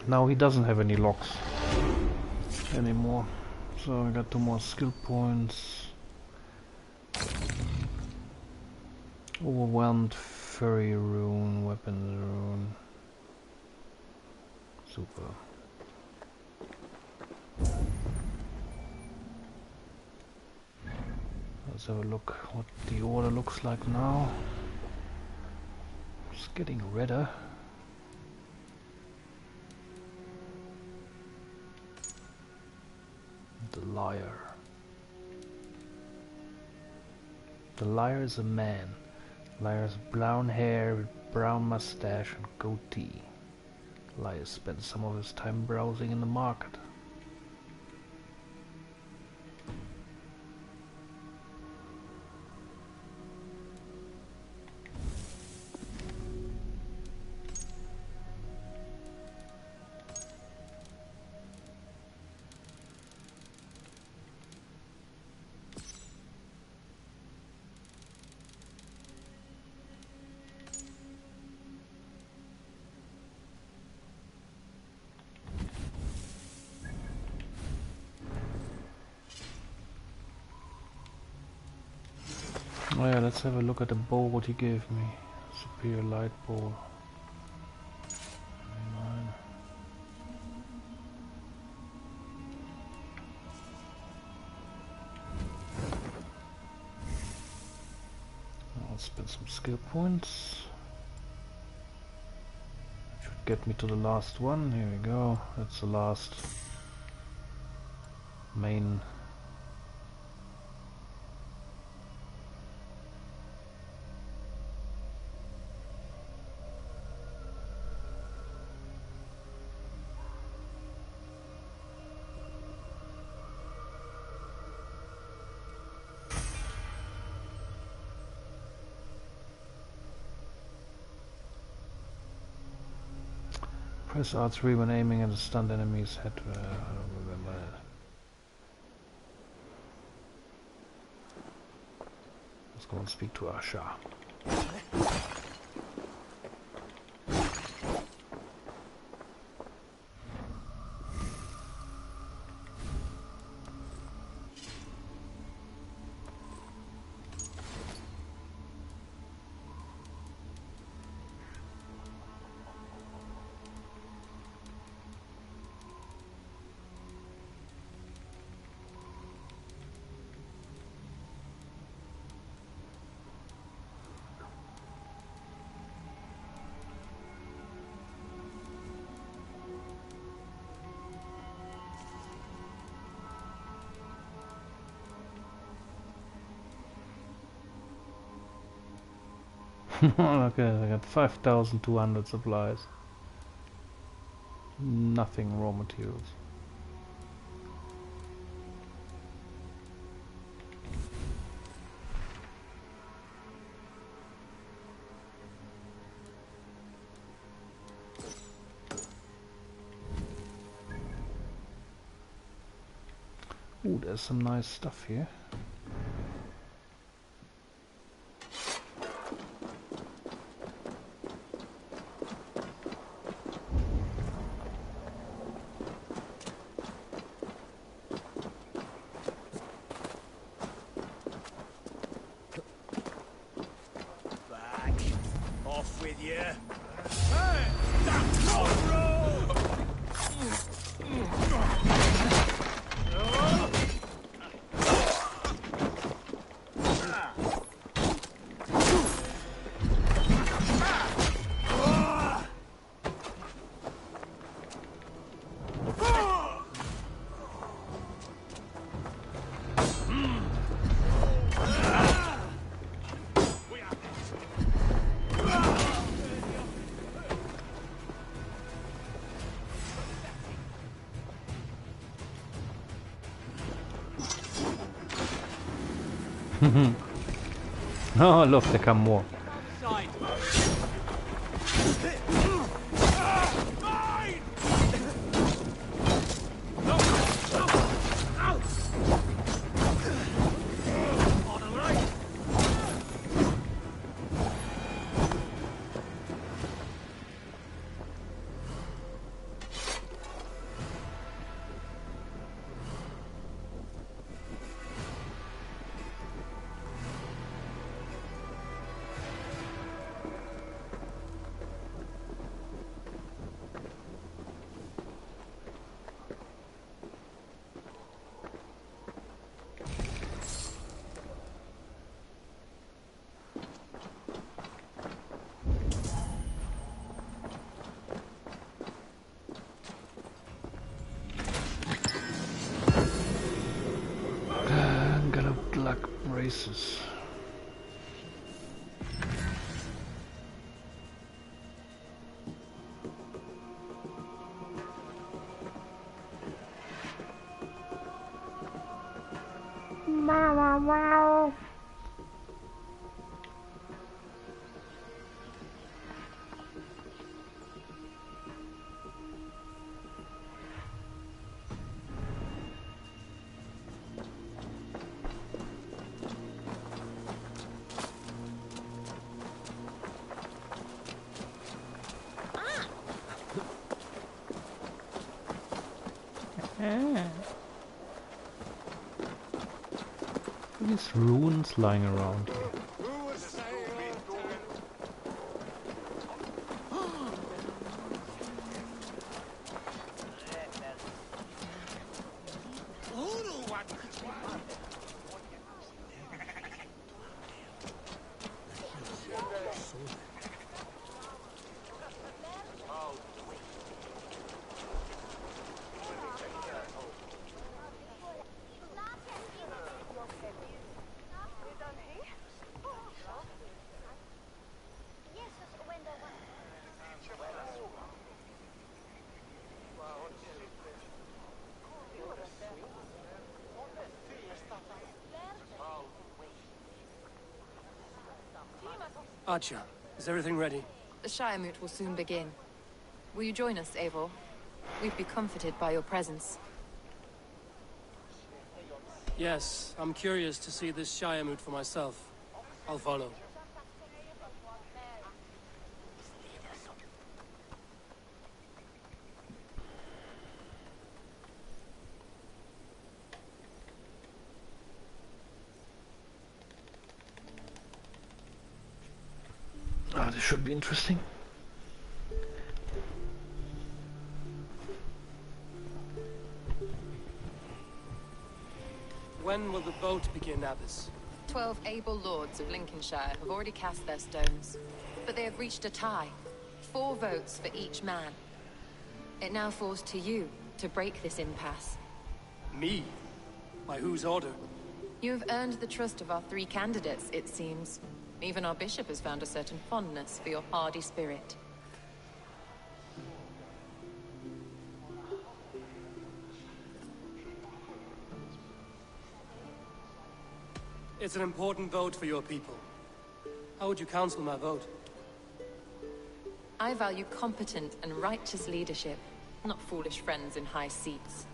Now he doesn't have any locks anymore. So I got 2 more skill points. Overwhelmed furry rune, weapons rune. Super. Let's have a look what the order looks like now. It's getting redder. The liar. The liar is a man. Liar has brown hair with brown mustache and goatee. Liar spends some of his time browsing in the market. Oh yeah, let's have a look at the bow what he gave me. Superior light bow. I'll spend some skill points. Should get me to the last one. Here we go. That's the last main. Press R3 when aiming at a stunned enemy's head. I don't remember that. Let's go and speak to Asha. Okay, I got 5,200 supplies. Nothing raw materials. Ooh, there's some nice stuff here. Back. Off with you. Hey! That's not roll! Oh, look, there come more. Braces. Wow. These runes lying around here. Archer, is everything ready? The Shire Moot will soon begin. Will you join us, Eivor? We'd be comforted by your presence. Yes, I'm curious to see this Shire Moot for myself. I'll follow. Ah, this should be interesting. When will the vote begin, Abbess? 12 able lords of Lincolnshire have already cast their stones, but they have reached a tie. 4 votes for each man. It now falls to you to break this impasse. Me? By whose order? You have earned the trust of our 3 candidates, it seems. Even our bishop has found a certain fondness for your hardy spirit. It's an important vote for your people. How would you counsel my vote? I value competent and righteous leadership, not foolish friends in high seats.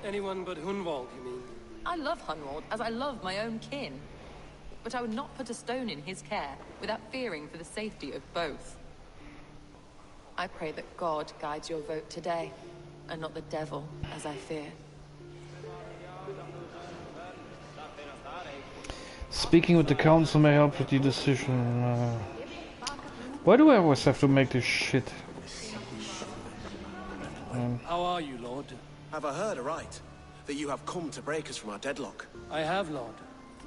Anyone but Hunwald, you mean? I love Hunwald as I love my own kin. But I would not put a stone in his care without fearing for the safety of both. I pray that God guides your vote today, and not the devil, as I fear. Speaking with the council may help with the decision. Why do I always have to make this shit? How are you, Lord? Have I heard aright that you have come to break us from our deadlock? I have, Lord.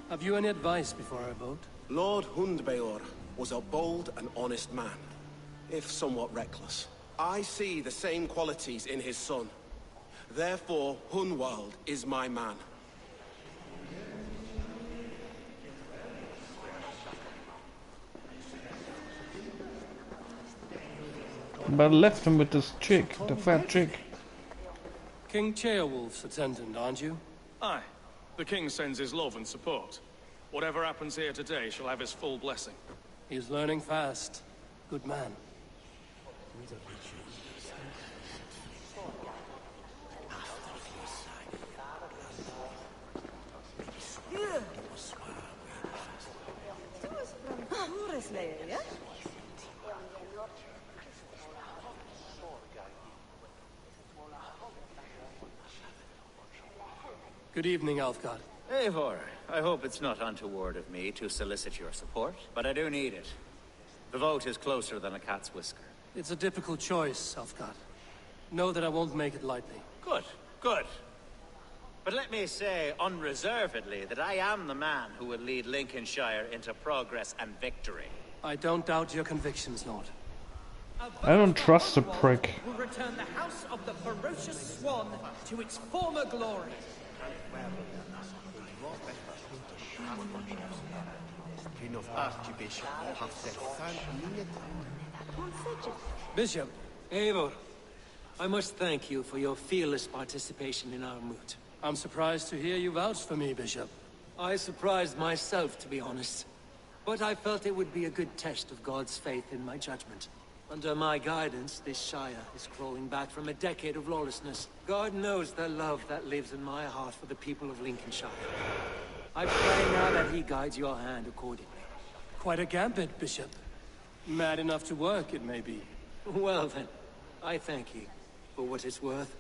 Have you any advice before I vote? Lord Hundbeor was a bold and honest man, if somewhat reckless. I see the same qualities in his son. Therefore, Hunwald is my man. But I left him with this chick, the fat chick. King Ceolwulf's attendant, aren't you? Aye. The king sends his love and support. Whatever happens here today shall have his full blessing. He's learning fast. Good man. Good evening, Alfgard. Eivor, I hope it's not untoward of me to solicit your support, but I do need it. The vote is closer than a cat's whisker. It's a difficult choice, Alfgard. Know that I won't make it lightly. Good, good. But let me say unreservedly that I am the man who will lead Lincolnshire into progress and victory. I don't doubt your convictions, Lord. I don't trust the prick. Will return the House of the Ferocious Swan to its former glory. Bishop, Eivor, I must thank you for your fearless participation in our moot. I'm surprised to hear you vouch for me, Bishop. I surprised myself, to be honest. But I felt it would be a good test of God's faith in my judgment. Under my guidance, this Shire is crawling back from a decade of lawlessness. God knows the love that lives in my heart for the people of Lincolnshire. I pray now that he guides your hand accordingly. Quite a gambit, Bishop. Mad enough to work, it may be. Well then, I thank you for what it's worth.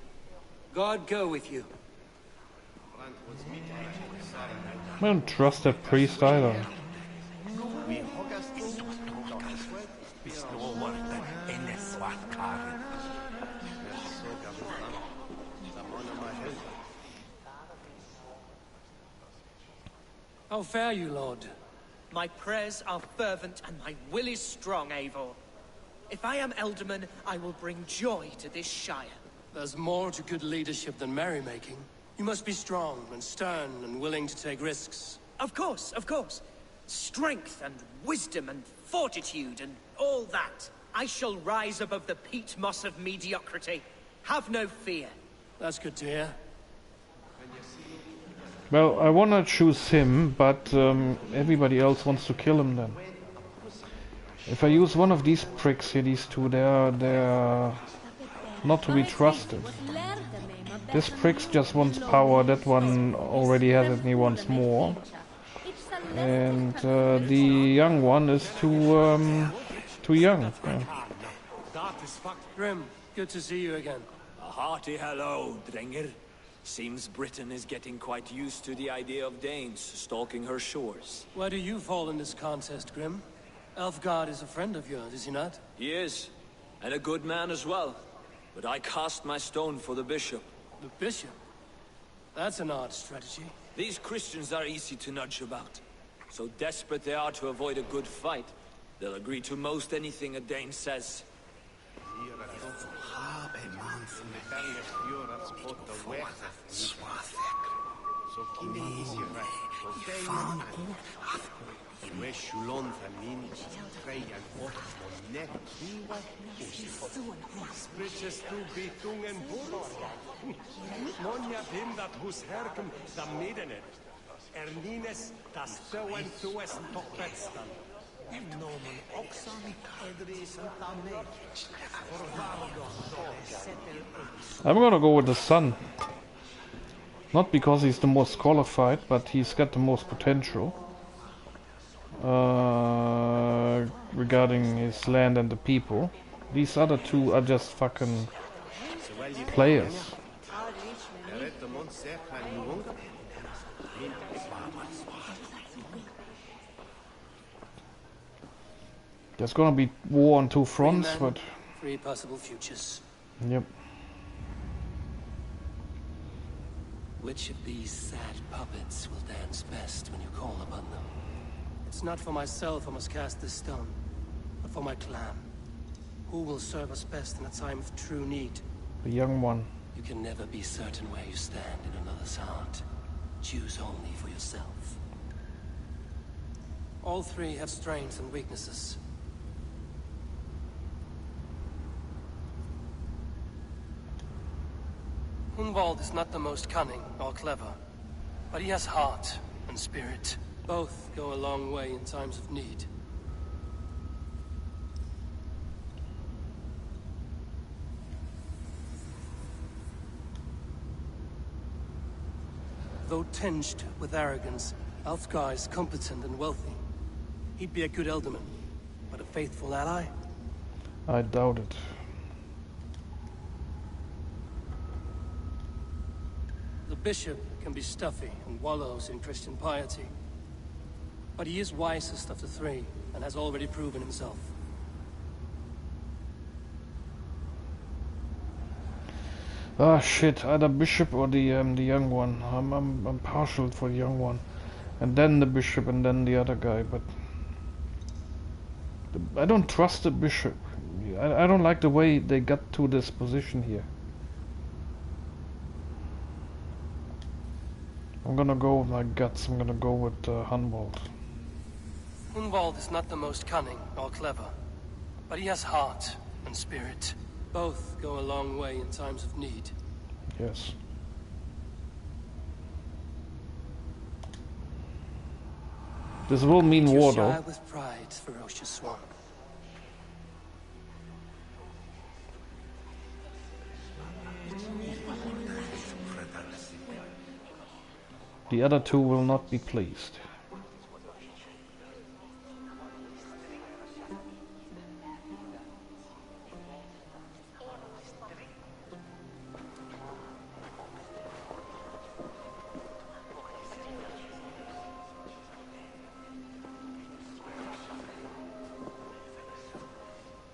God go with you. I don't trust that priest either. How fare you, Lord? My prayers are fervent and my will is strong, Eivor. If I am Elderman, I will bring joy to this Shire. There's more to good leadership than merrymaking. You must be strong and stern and willing to take risks. Of course, of course. Strength and wisdom and fortitude and all that. I shall rise above the peat moss of mediocrity. Have no fear. That's good to hear. Well, I wanna choose him, but everybody else wants to kill him then. If I use one of these pricks here, these two, they're not to be trusted. This prick just wants power, that one already has it and he wants more. And the young one is too young. Yeah. Grim, good to see you again. A hearty hello, Drenger. Seems Britain is getting quite used to the idea of Danes stalking her shores. Where do you fall in this contest, Grim? Elfgard is a friend of yours, is he not? He is, and a good man as well. But I cast my stone for the bishop. The bishop? That's an odd strategy. These Christians are easy to nudge about. So desperate they are to avoid a good fight, they'll agree to most anything a Dane says. I'm gonna go with the son. Not because he's the most qualified, but he's got the most potential. Regarding his land and the people. These other two are just fucking players. There's gonna be war on two fronts, but... Three possible futures. Yep. Which of these sad puppets will dance best when you call upon them? It's not for myself I must cast this stone, but for my clan. Who will serve us best in a time of true need? The young one. You can never be certain where you stand in another's heart. Choose only for yourself. All three have strengths and weaknesses. Hunwald is not the most cunning or clever, but he has heart and spirit. Both go a long way in times of need. Though tinged with arrogance, Alfgar is competent and wealthy. He'd be a good Elderman, but a faithful ally? I doubt it. The bishop can be stuffy and wallows in Christian piety. But he is wisest of the three, and has already proven himself. Ah shit, either bishop or the young one. I'm partial for the young one. And then the bishop and then the other guy, but... I don't trust the bishop. I don't like the way they got to this position here. I'm gonna go with my guts. I'm gonna go with Hunwald. Hunwald is not the most cunning or clever, but he has heart and spirit. Both go a long way in times of need. Yes. This will mean war, though. Shy with pride, ferocious swan. The other two will not be pleased.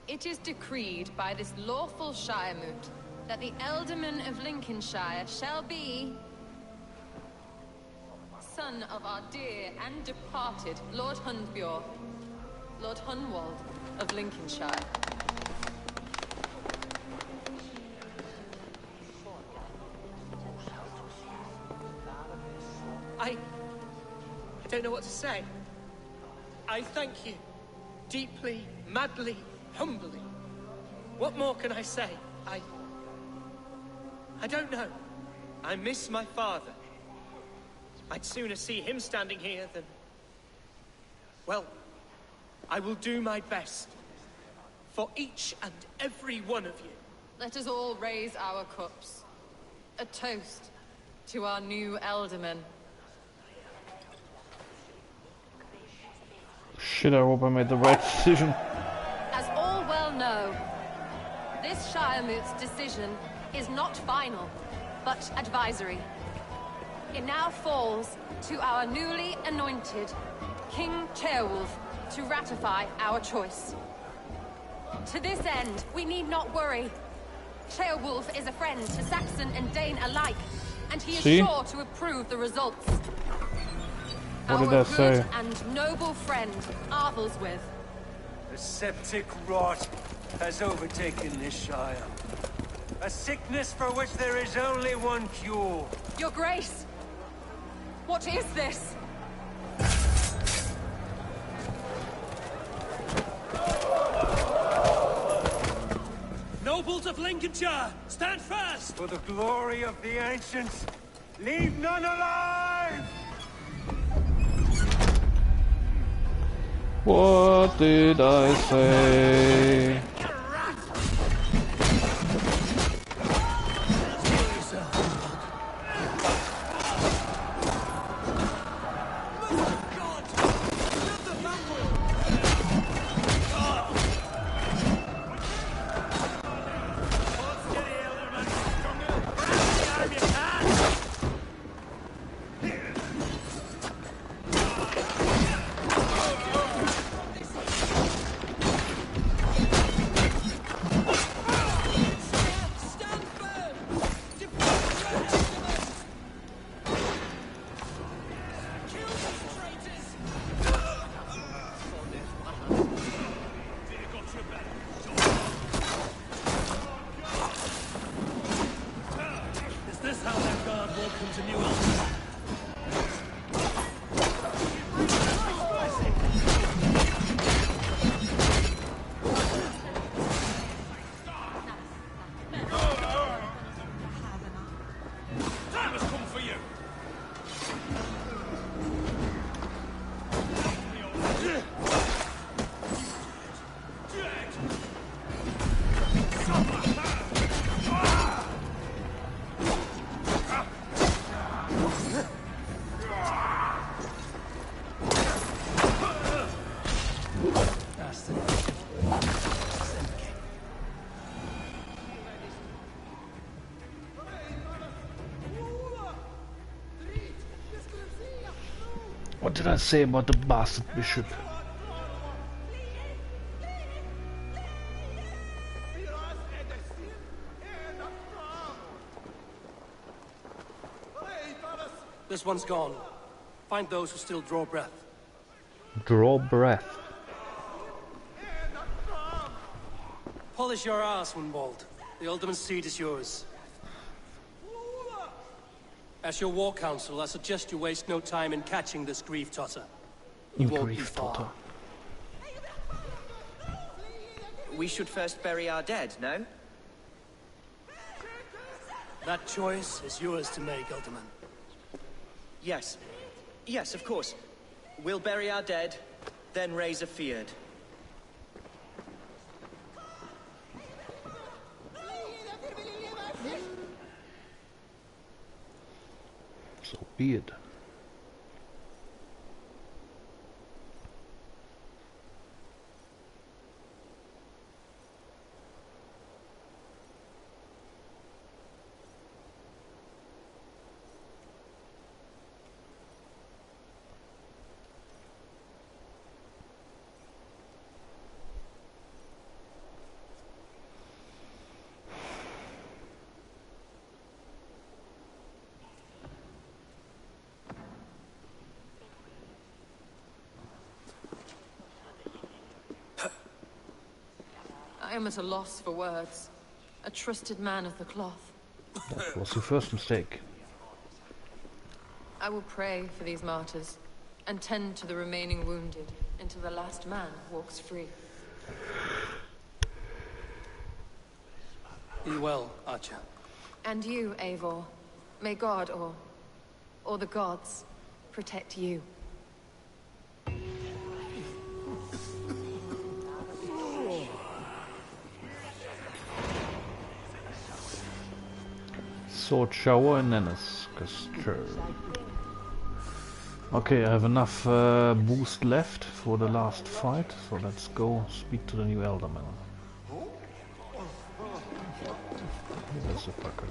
It is decreed by this lawful Shiremoot that the Alderman of Lincolnshire shall be son of our dear and departed Lord Hundbjorn, Lord Hunwald of Lincolnshire. I don't know what to say. I thank you. Deeply, madly, humbly. What more can I say? I don't know. I miss my father. I'd sooner see him standing here than... Well, I will do my best. For each and every one of you. Let us all raise our cups. A toast to our new Alderman. Shit, I hope I made the right decision. As all well know, this Shiremoot's decision is not final, but advisory. It now falls to our newly anointed King Ceolwulf to ratify our choice. To this end, we need not worry. Ceolwulf is a friend to Saxon and Dane alike, and he is sure to approve the results. What did I say? And noble friend, Arthelswith. The septic rot has overtaken this shire. A sickness for which there is only one cure. Your Grace! What is this? Nobles of Lincolnshire, stand fast! For the glory of the ancients, leave none alive! What did I say? What did I say about the bastard bishop? This one's gone. Find those who still draw breath. Draw breath. Polish your ass, Wunwald. The Alderman's seat is yours. As your war council, I suggest you waste no time in catching this grief totter. You won't be far. We should first bury our dead, no? That choice is yours to make, Alderman. Yes. Yes, of course. We'll bury our dead, then raise a feared. So be it. I am at a loss for words. A trusted man of the cloth. That was your first mistake. I will pray for these martyrs and tend to the remaining wounded until the last man walks free. Be well, Archer. And you, Eivor. May God or the gods protect you. Sword shower and Nennis Castle. Okay, I have enough boost left for the last fight, so let's go speak to the new Elderman. There's the fucker.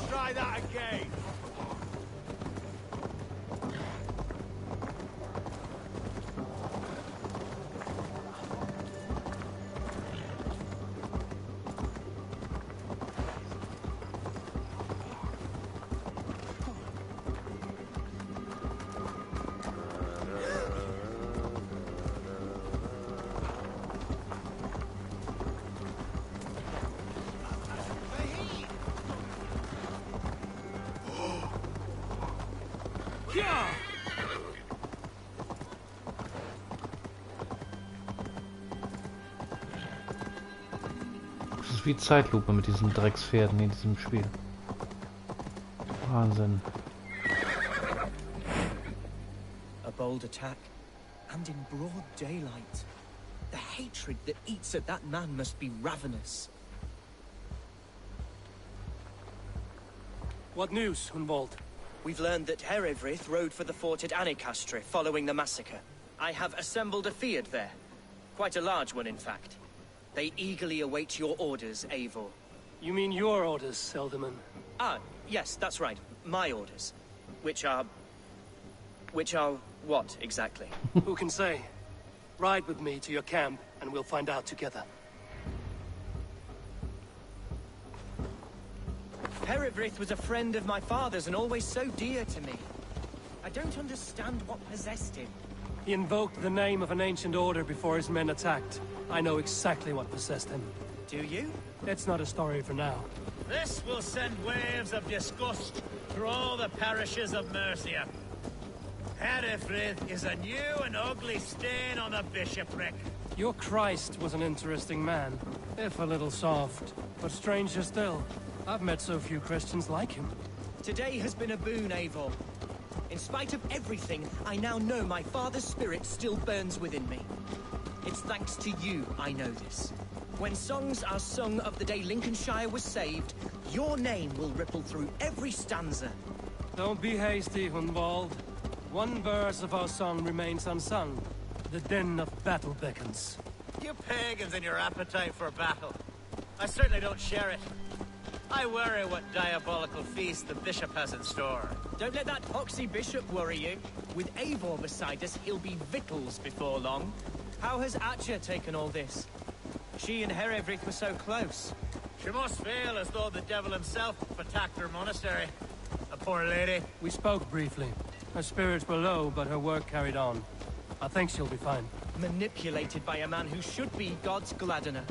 Try that again. Das ist wie Zeitlupe mit diesen Dreckspferden in diesem Spiel. Wahnsinn. A bold attack, and in broad daylight. The hatred that eats at that man must be ravenous. What news, Hunwald? We've learned that Herewrith rode for the fort at Annikastre following the massacre. I have assembled a field there. Quite a large one, in fact. They eagerly await your orders, Eivor. You mean your orders, Elderman? Ah, yes, that's right. My orders. Which are what, exactly? Who can say? Ride with me to your camp, and we'll find out together. Herewrith was a friend of my father's and always so dear to me. I don't understand what possessed him. He invoked the name of an ancient order before his men attacked. I know exactly what possessed him. Do you? It's not a story for now. This will send waves of disgust through all the parishes of Mercia. Herewrith is a new and ugly stain on the bishopric. Your Christ was an interesting man, if a little soft. But stranger still, I've met so few Christians like him. Today has been a boon, Eivor. In spite of everything, I now know my father's spirit still burns within me. It's thanks to you I know this. When songs are sung of the day Lincolnshire was saved, your name will ripple through every stanza. Don't be hasty, Hunwald. One verse of our song remains unsung. The din of battle beckons. You pagans and your appetite for battle. I certainly don't share it. I worry what diabolical feast the bishop has in store. Don't let that poxy bishop worry you. With Eivor beside us, he'll be victuals before long. How has Atcha taken all this? She and Herewrith were so close. She must feel as though the devil himself attacked her monastery. A poor lady. We spoke briefly. Her spirits were low, but her work carried on. I think she'll be fine. Manipulated by a man who should be God's gladdener.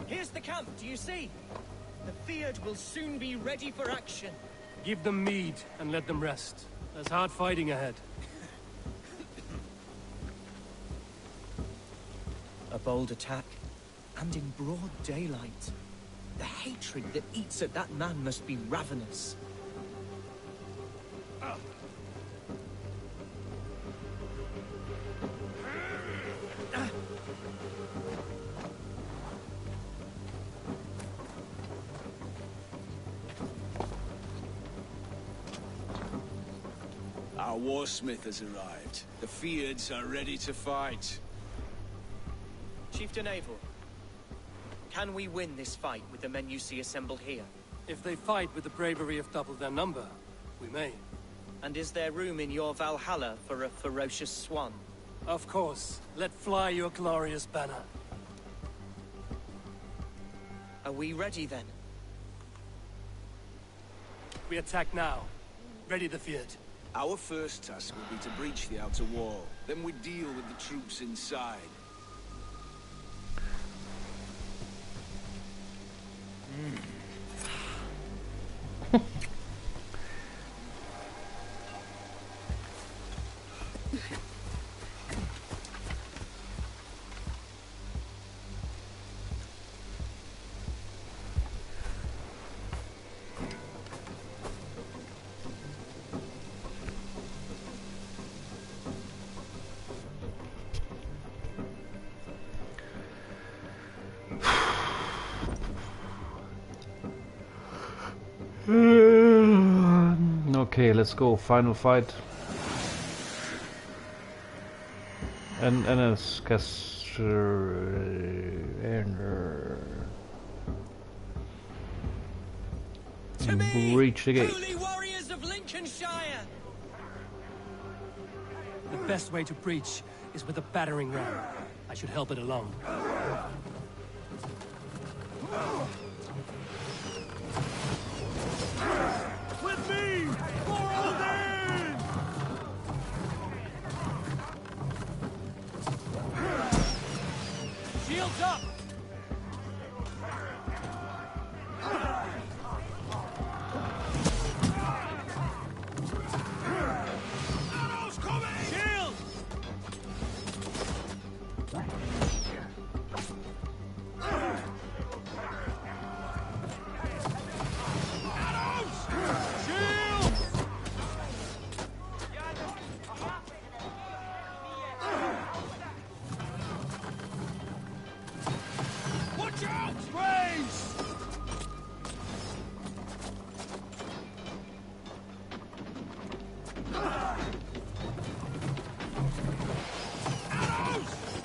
Here's the camp, do you see? The Field will soon be ready for action. Give them mead and let them rest. There's hard fighting ahead. A bold attack, and in broad daylight. The hatred that eats at that man must be ravenous. Our warsmith has arrived. The Fields are ready to fight. Chieftain Eivor, can we win this fight with the men you see assembled here? If they fight with the bravery of double their number, we may. And is there room in your Valhalla for a ferocious swan? Of course. Let fly your glorious banner. Are we ready then? We attack now. Ready the field. Our first task will be to breach the outer wall. Then we deal with the troops inside. Okay, let's go. Final fight. And it's breach the gate. Holy warriors of Lincolnshire! The best way to breach is with a battering ram. I should help it along. With me! For Odin! Shields up! Arrows coming! Shield! Watch out! Race!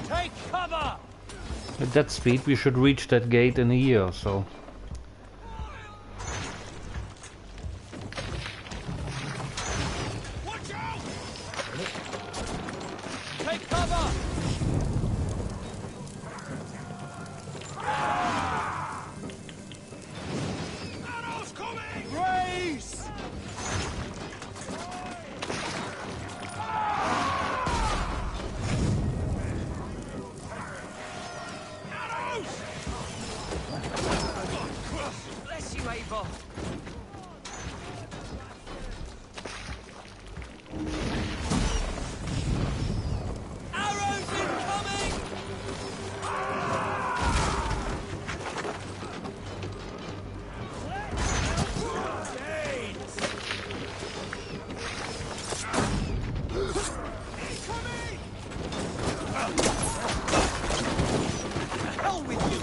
Take cover! At that speed, we should reach that gate in a year or so. Watch out! Take cover! Arrows coming! Race! Bless you, Abel. Arrows incoming! Hell with you!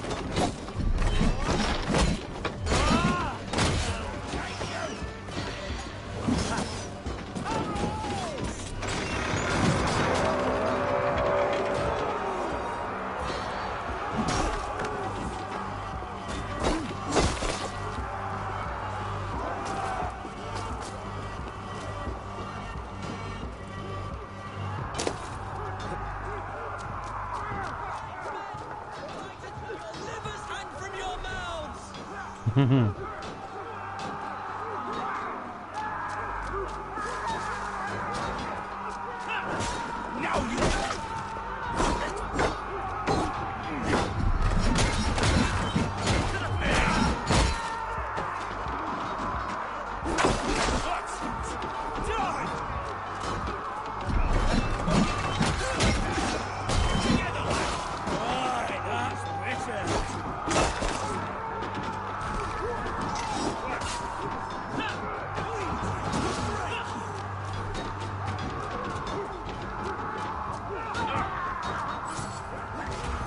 Livers hang from your mouths! Now you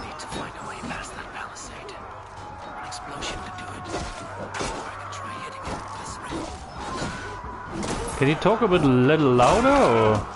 Need to find a way past that palisade. An explosion to do it. Or I can try hitting it with this ring. Can you talk a little louder, or?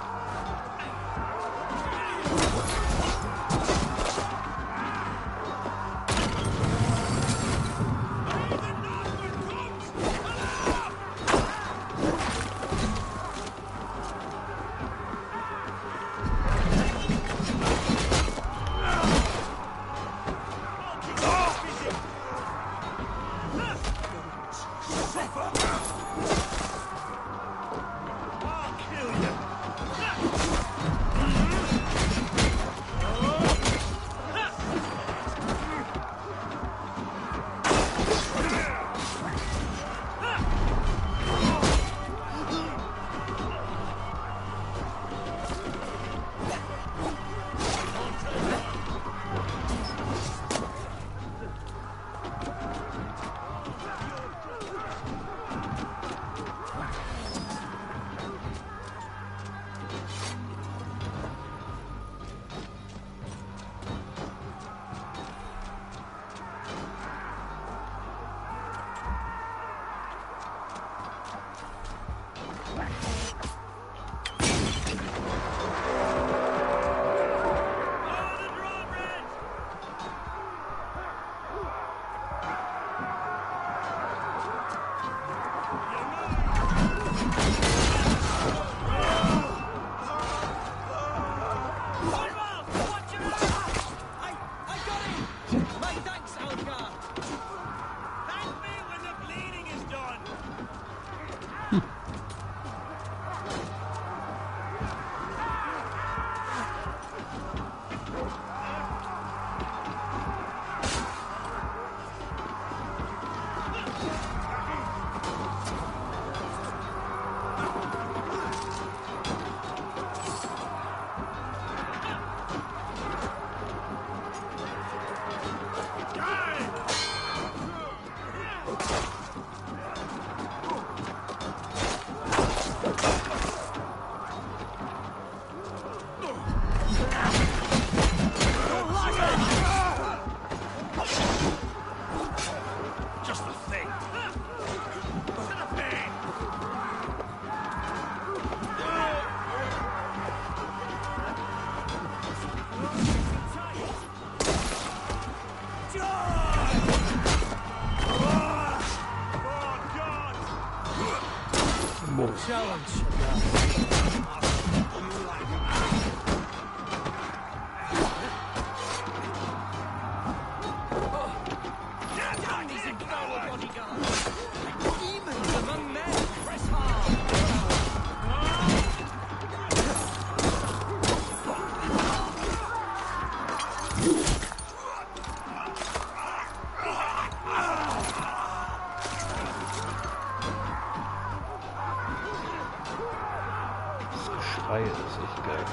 Geschrei ist echt geil.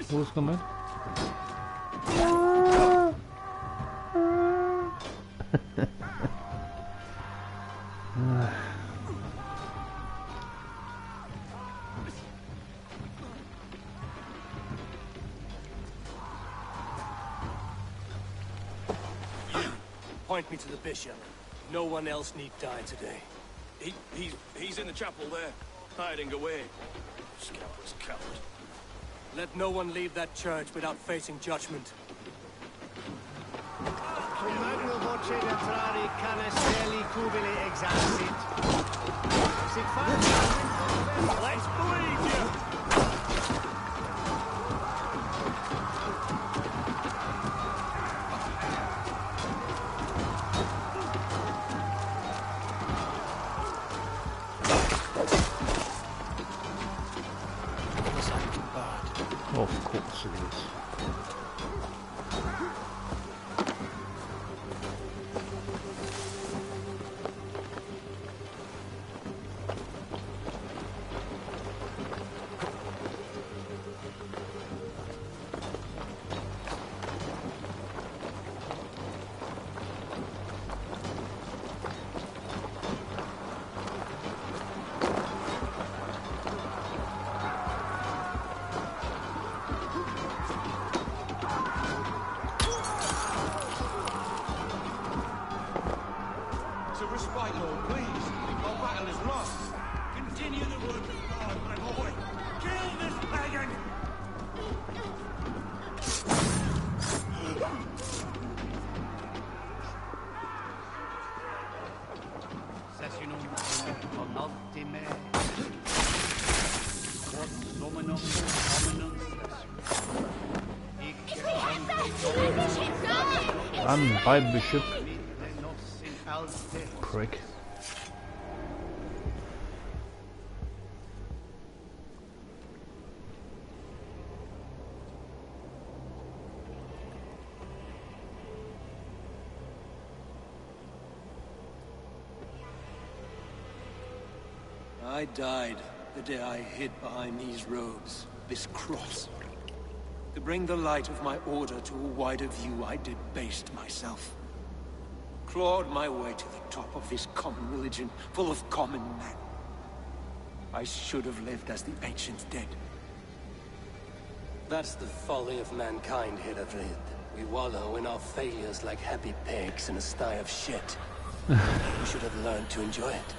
Wo ist gemeint? Point me to the bishop. No one else need die today. He's in the chapel there, hiding away. Scoundrel's coward. Let no one leave that church without facing judgment. Let's believe you! Of course it is. Run by Bishop. Prick. I died the day I hid behind these robes, this cross. To bring the light of my order to a wider view, I debased myself. Clawed my way to the top of this common religion, full of common men. I should have lived as the ancients did. That's the folly of mankind, Hiravrid. We wallow in our failures like happy pigs in a sty of shit. We should have learned to enjoy it.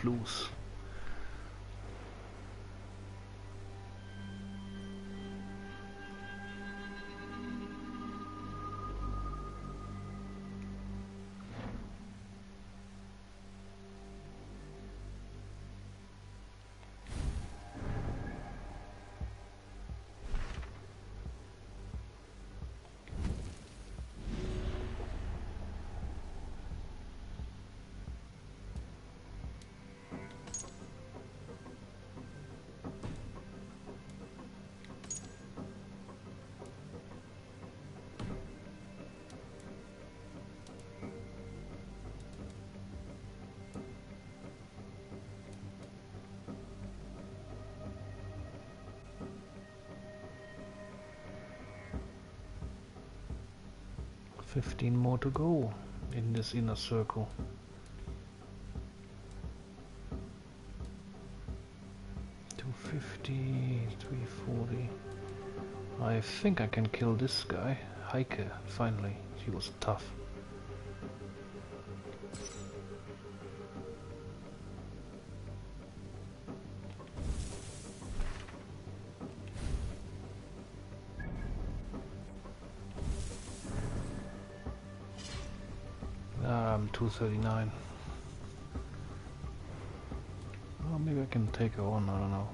loose. $15 more to go in this inner circle. 250, 340. I think I can kill this guy. Heike, finally. He was tough. I'm 239. Well, maybe I can take her on, I don't know.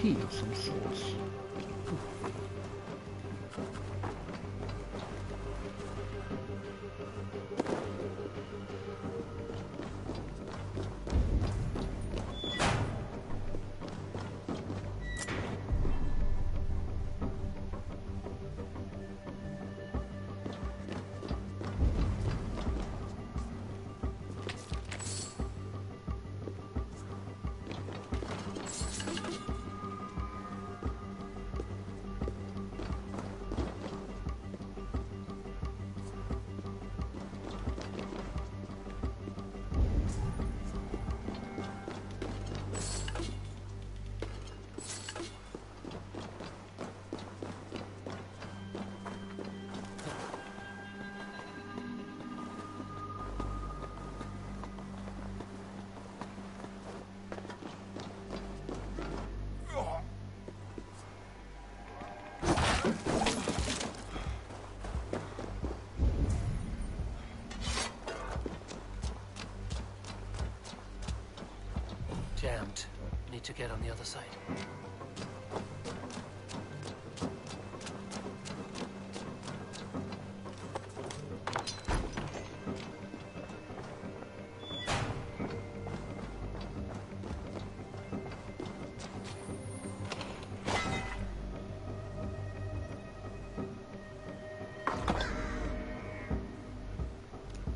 Of some sorts. Jammed. Need to get on the other side.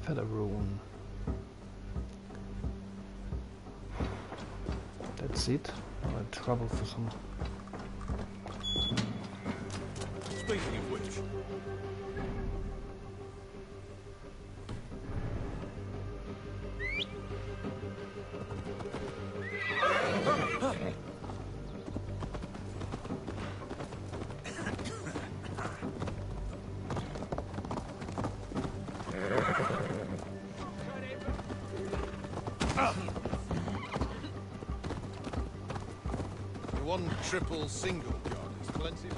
Feather rune. That's it. I had trouble for some. Speaking of which. one triple single card is plenty.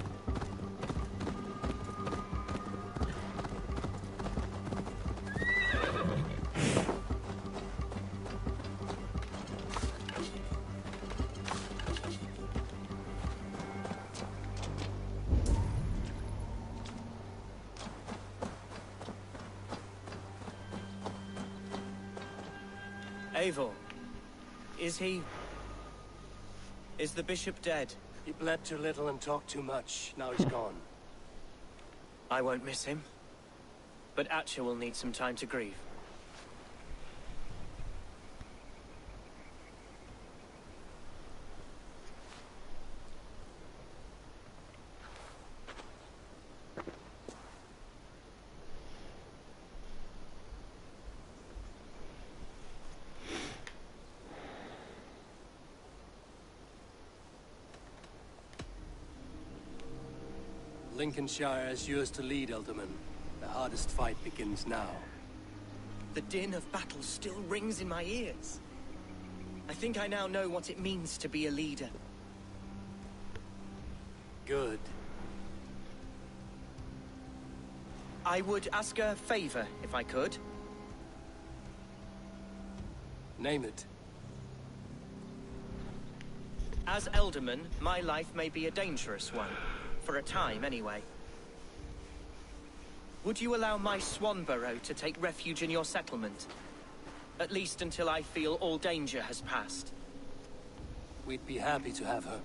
Eivor, is the bishop dead? He bled too little and talked too much. Now he's gone. I won't miss him. But Atcha will need some time to grieve. Lincolnshire is yours to lead, Alderman. The hardest fight begins now. The din of battle still rings in my ears. I think I now know what it means to be a leader. Good. I would ask a favor, if I could. Name it. As Alderman, my life may be a dangerous one. For a time, anyway. Would you allow my Swanborough to take refuge in your settlement? At least until I feel all danger has passed. We'd be happy to have her.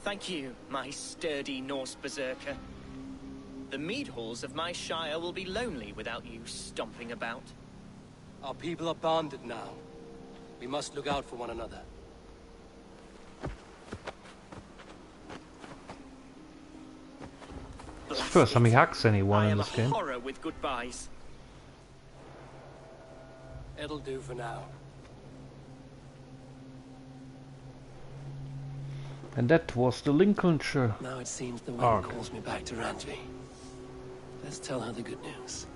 Thank you, my sturdy Norse berserker. The mead halls of my shire will be lonely without you stomping about. Our people are bonded now. We must look out for one another. First time he hacks anyone in I this am game. a horror with goodbyes. It'll do for now. And that was the Lincolnshire Now it seems the wind arc. calls me back to Randvi. Let's tell her the good news.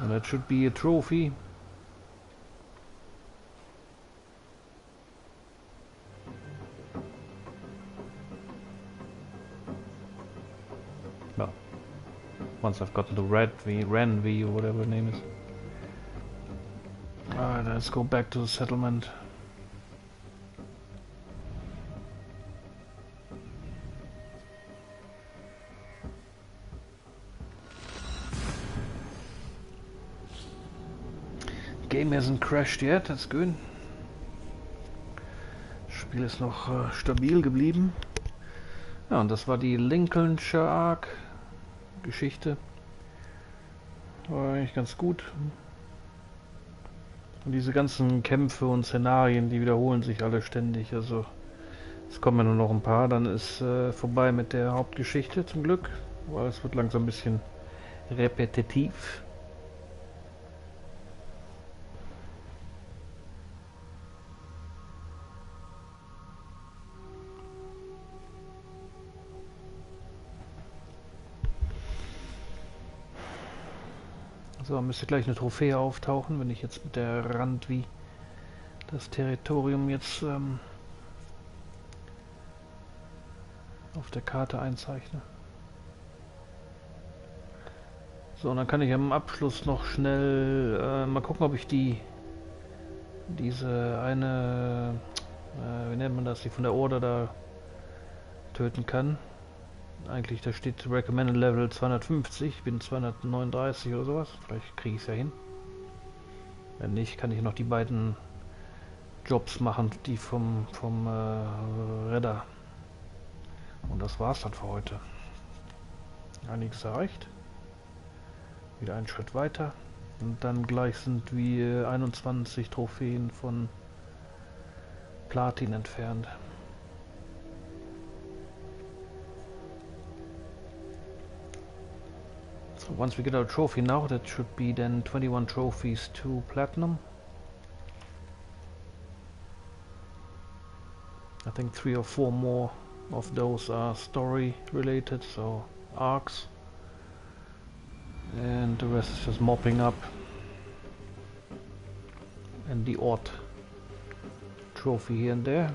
And that should be a trophy. Well, once I've got the red V, Ren V, or whatever the name is. Alright, let's go back to the settlement. Game hasn't crashed yet, that's good. Das Spiel ist noch stabil geblieben. Ja, und das war die Lincolnshire Arc Geschichte. War eigentlich ganz gut. Und diese ganzen Kämpfe und Szenarien, die wiederholen sich alle ständig. Also es kommen ja nur noch ein paar, dann ist vorbei mit der Hauptgeschichte zum Glück. Weil es wird langsam ein bisschen repetitiv. So, müsste gleich eine Trophäe auftauchen, wenn ich jetzt mit der Randvi das Territorium jetzt auf der Karte einzeichne. So, und dann kann ich am Abschluss noch schnell mal gucken, ob ich diese eine, wie nennt man das, die von der Order da töten kann. Eigentlich, da steht Recommended Level 250, ich bin 239 oder sowas. Vielleicht kriege ich es ja hin. Wenn nicht, kann ich noch die beiden Jobs machen, die vom Redder. Und das war's dann für heute. Einiges erreicht. Wieder einen Schritt weiter. Und dann gleich sind wir 21 Trophäen von Platin entfernt. So once we get our trophy now, that should be then 21 trophies to platinum. I think 3 or 4 more of those are story related, so arcs, and the rest is just mopping up and the odd trophy here and there.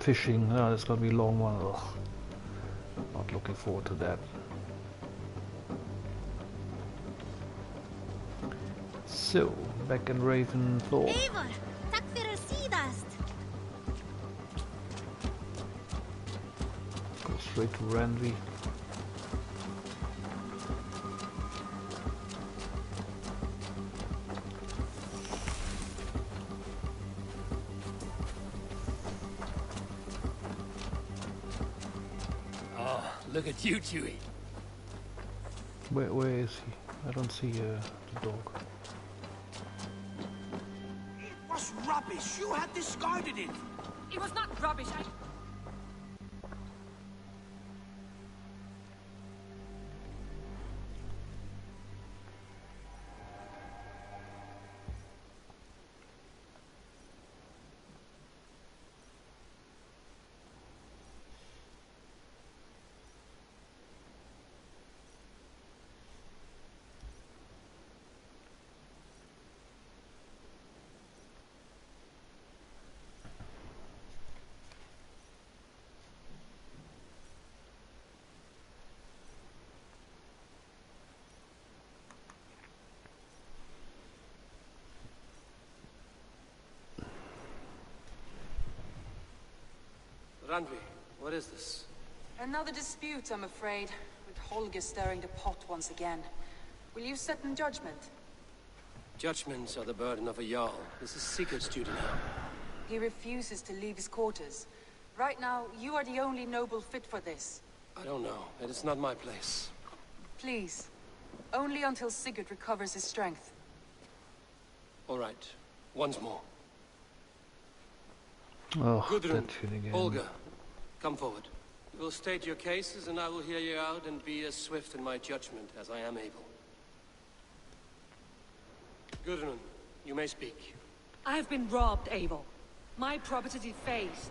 Fishing, that's gonna be a long one. Ugh. Not looking forward to that. So, back in Ravenfall. Eivor, tack för sidast. Go straight to Randvi. Look at you, Chewie. Where is he? I don't see the dog. It was rubbish. You had discarded it. It was not rubbish. Randvi, what is this? Another dispute, I'm afraid, with Holger stirring the pot once again. Will you sit in judgment? Judgments are the burden of a Jarl. This is Sigurd's duty now. He refuses to leave his quarters. Right now, you are the only noble fit for this. I don't know. It is not my place. Please. Only until Sigurd recovers his strength. All right. Once more. Oh, Gudrun, that shit again. Olga, come forward. You will state your cases, and I will hear you out and be as swift in my judgment as I am able. Gudrun, you may speak. I have been robbed, Eivor. My property defaced.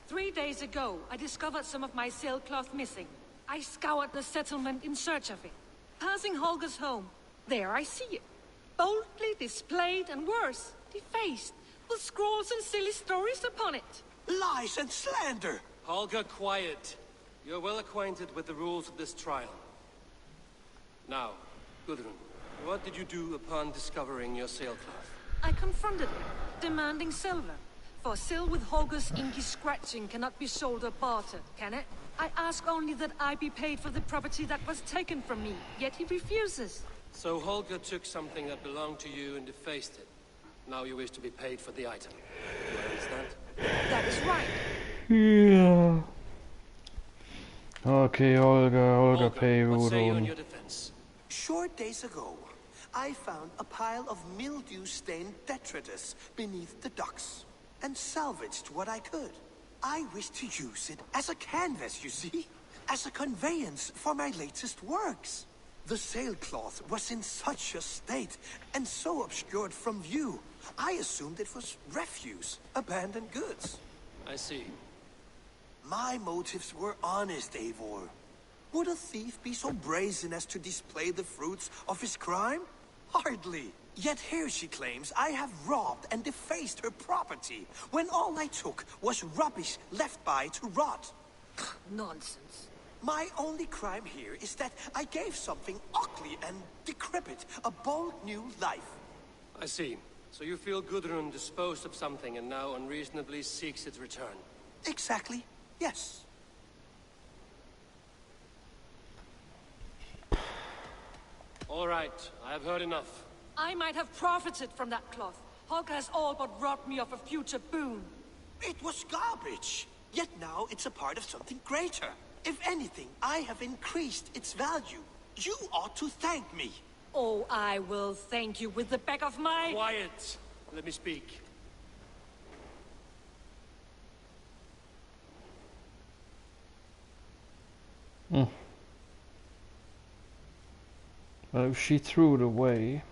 3 days ago, I discovered some of my sailcloth missing. I scoured the settlement in search of it. Passing Holger's home, there I see it. Boldly displayed and worse, defaced, with scrawls and silly stories upon it. Lies and slander! Holger, quiet. You're well acquainted with the rules of this trial. Now, Gudrun, what did you do upon discovering your sailcloth? I confronted him, demanding silver. For sil with Holger's inky scratching cannot be sold or bartered, can it? I ask only that I be paid for the property that was taken from me, yet he refuses. So Holger took something that belonged to you and defaced it. Now you wish to be paid for the item. Do I understand? That is right. Yeah. Okay, Holger, pay what say you in Rudolph. your defense? Short days ago, I found a pile of mildew-stained detritus beneath the docks, and salvaged what I could. I wish to use it as a canvas, you see? As a conveyance for my latest works. The sailcloth was in such a state, and so obscured from view, I assumed it was refuse, abandoned goods. I see. My motives were honest, Eivor. Would a thief be so brazen as to display the fruits of his crime? Hardly. Yet here she claims I have robbed and defaced her property, when all I took was rubbish left by to rot. Nonsense. My only crime here is that I gave something ugly and decrepit a bold new life. I see. So you feel Gudrun disposed of something and now unreasonably seeks its return? Exactly, yes. All right, I have heard enough. I might have profited from that cloth. Holger has all but robbed me of a future boon. It was garbage. Yet now it's a part of something greater. If anything, I have increased its value. You ought to thank me. Oh, I will thank you with the back of my... Quiet! Let me speak. Well, if she threw it away...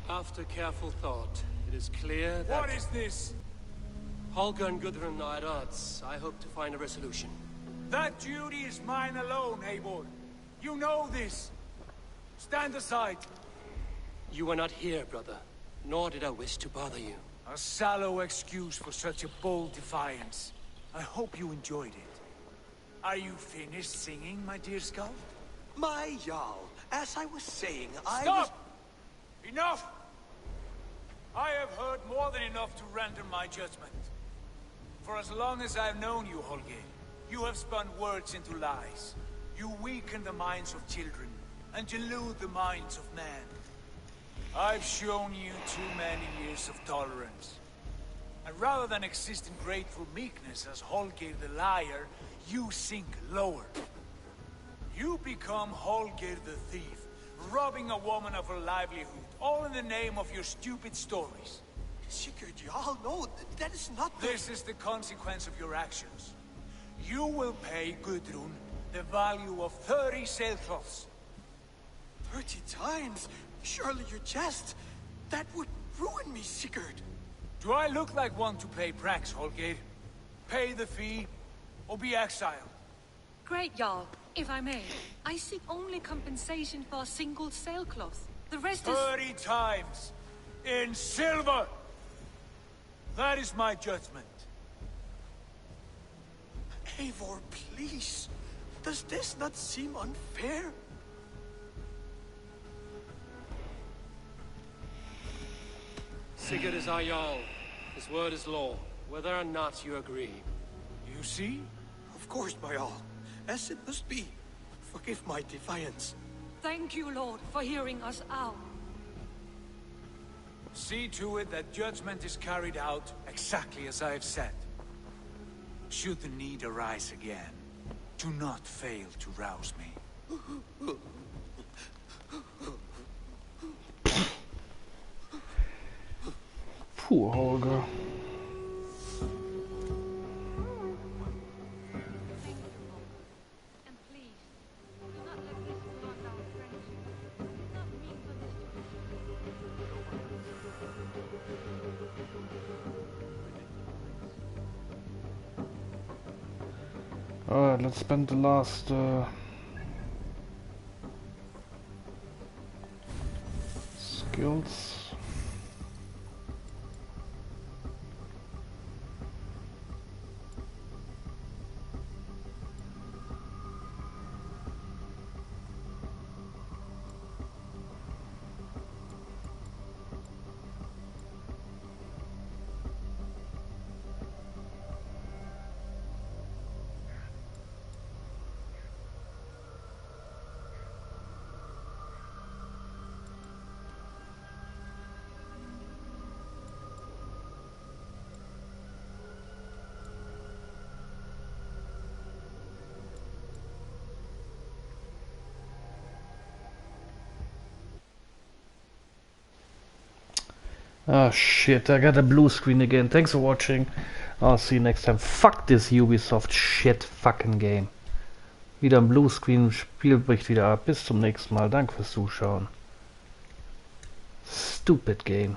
After careful thought, it is clear that... What is this? Holger and Gudrun are at odds. I hope to find a resolution. That duty is mine alone, Eivor. You know this. Stand aside. You were not here, brother. Nor did I wish to bother you. A sallow excuse for such a bold defiance. I hope you enjoyed it. Are you finished singing, my dear Skald? My Jarl, as I was saying, Stop! Enough! I have heard more than enough to render my judgment. For as long as I've known you, Holger, you have spun words into lies. You weaken the minds of children, and delude the minds of men. I've shown you too many years of tolerance. And rather than exist in grateful meekness as Holger the liar, you sink lower. You become Holger the thief, robbing a woman of her livelihood, all in the name of your stupid stories. Sigurd, Jarl, no, that is not the... This is the consequence of your actions. You will pay Gudrun the value of 30 sailcloths. 30 times? Surely you jest. That would ruin me, Sigurd. Do I look like one to pay pranks, Holger? Pay the fee, or be exiled. Great, Jarl. If I may, I seek only compensation for a single sailcloth. The rest is... 30 times! In silver! That is my judgment. Eivor, please. Does this not seem unfair? Sigurd is our Jarl. His word is law, whether or not you agree. You see? Of course, my Jarl. As it must be. Forgive my defiance. Thank you, Lord, for hearing us out. See to it that judgment is carried out exactly as I have said. Should the need arise again, do not fail to rouse me. Poor Holger. Alright, let's spend the last skills. Ah shit, I got a blue screen again. Thanks for watching. I'll see you next time. Fuck this Ubisoft shit fucking game. Wieder ein Blue Screen, Spiel bricht wieder ab. Bis zum nächsten Mal. Danke fürs Zuschauen. Stupid game.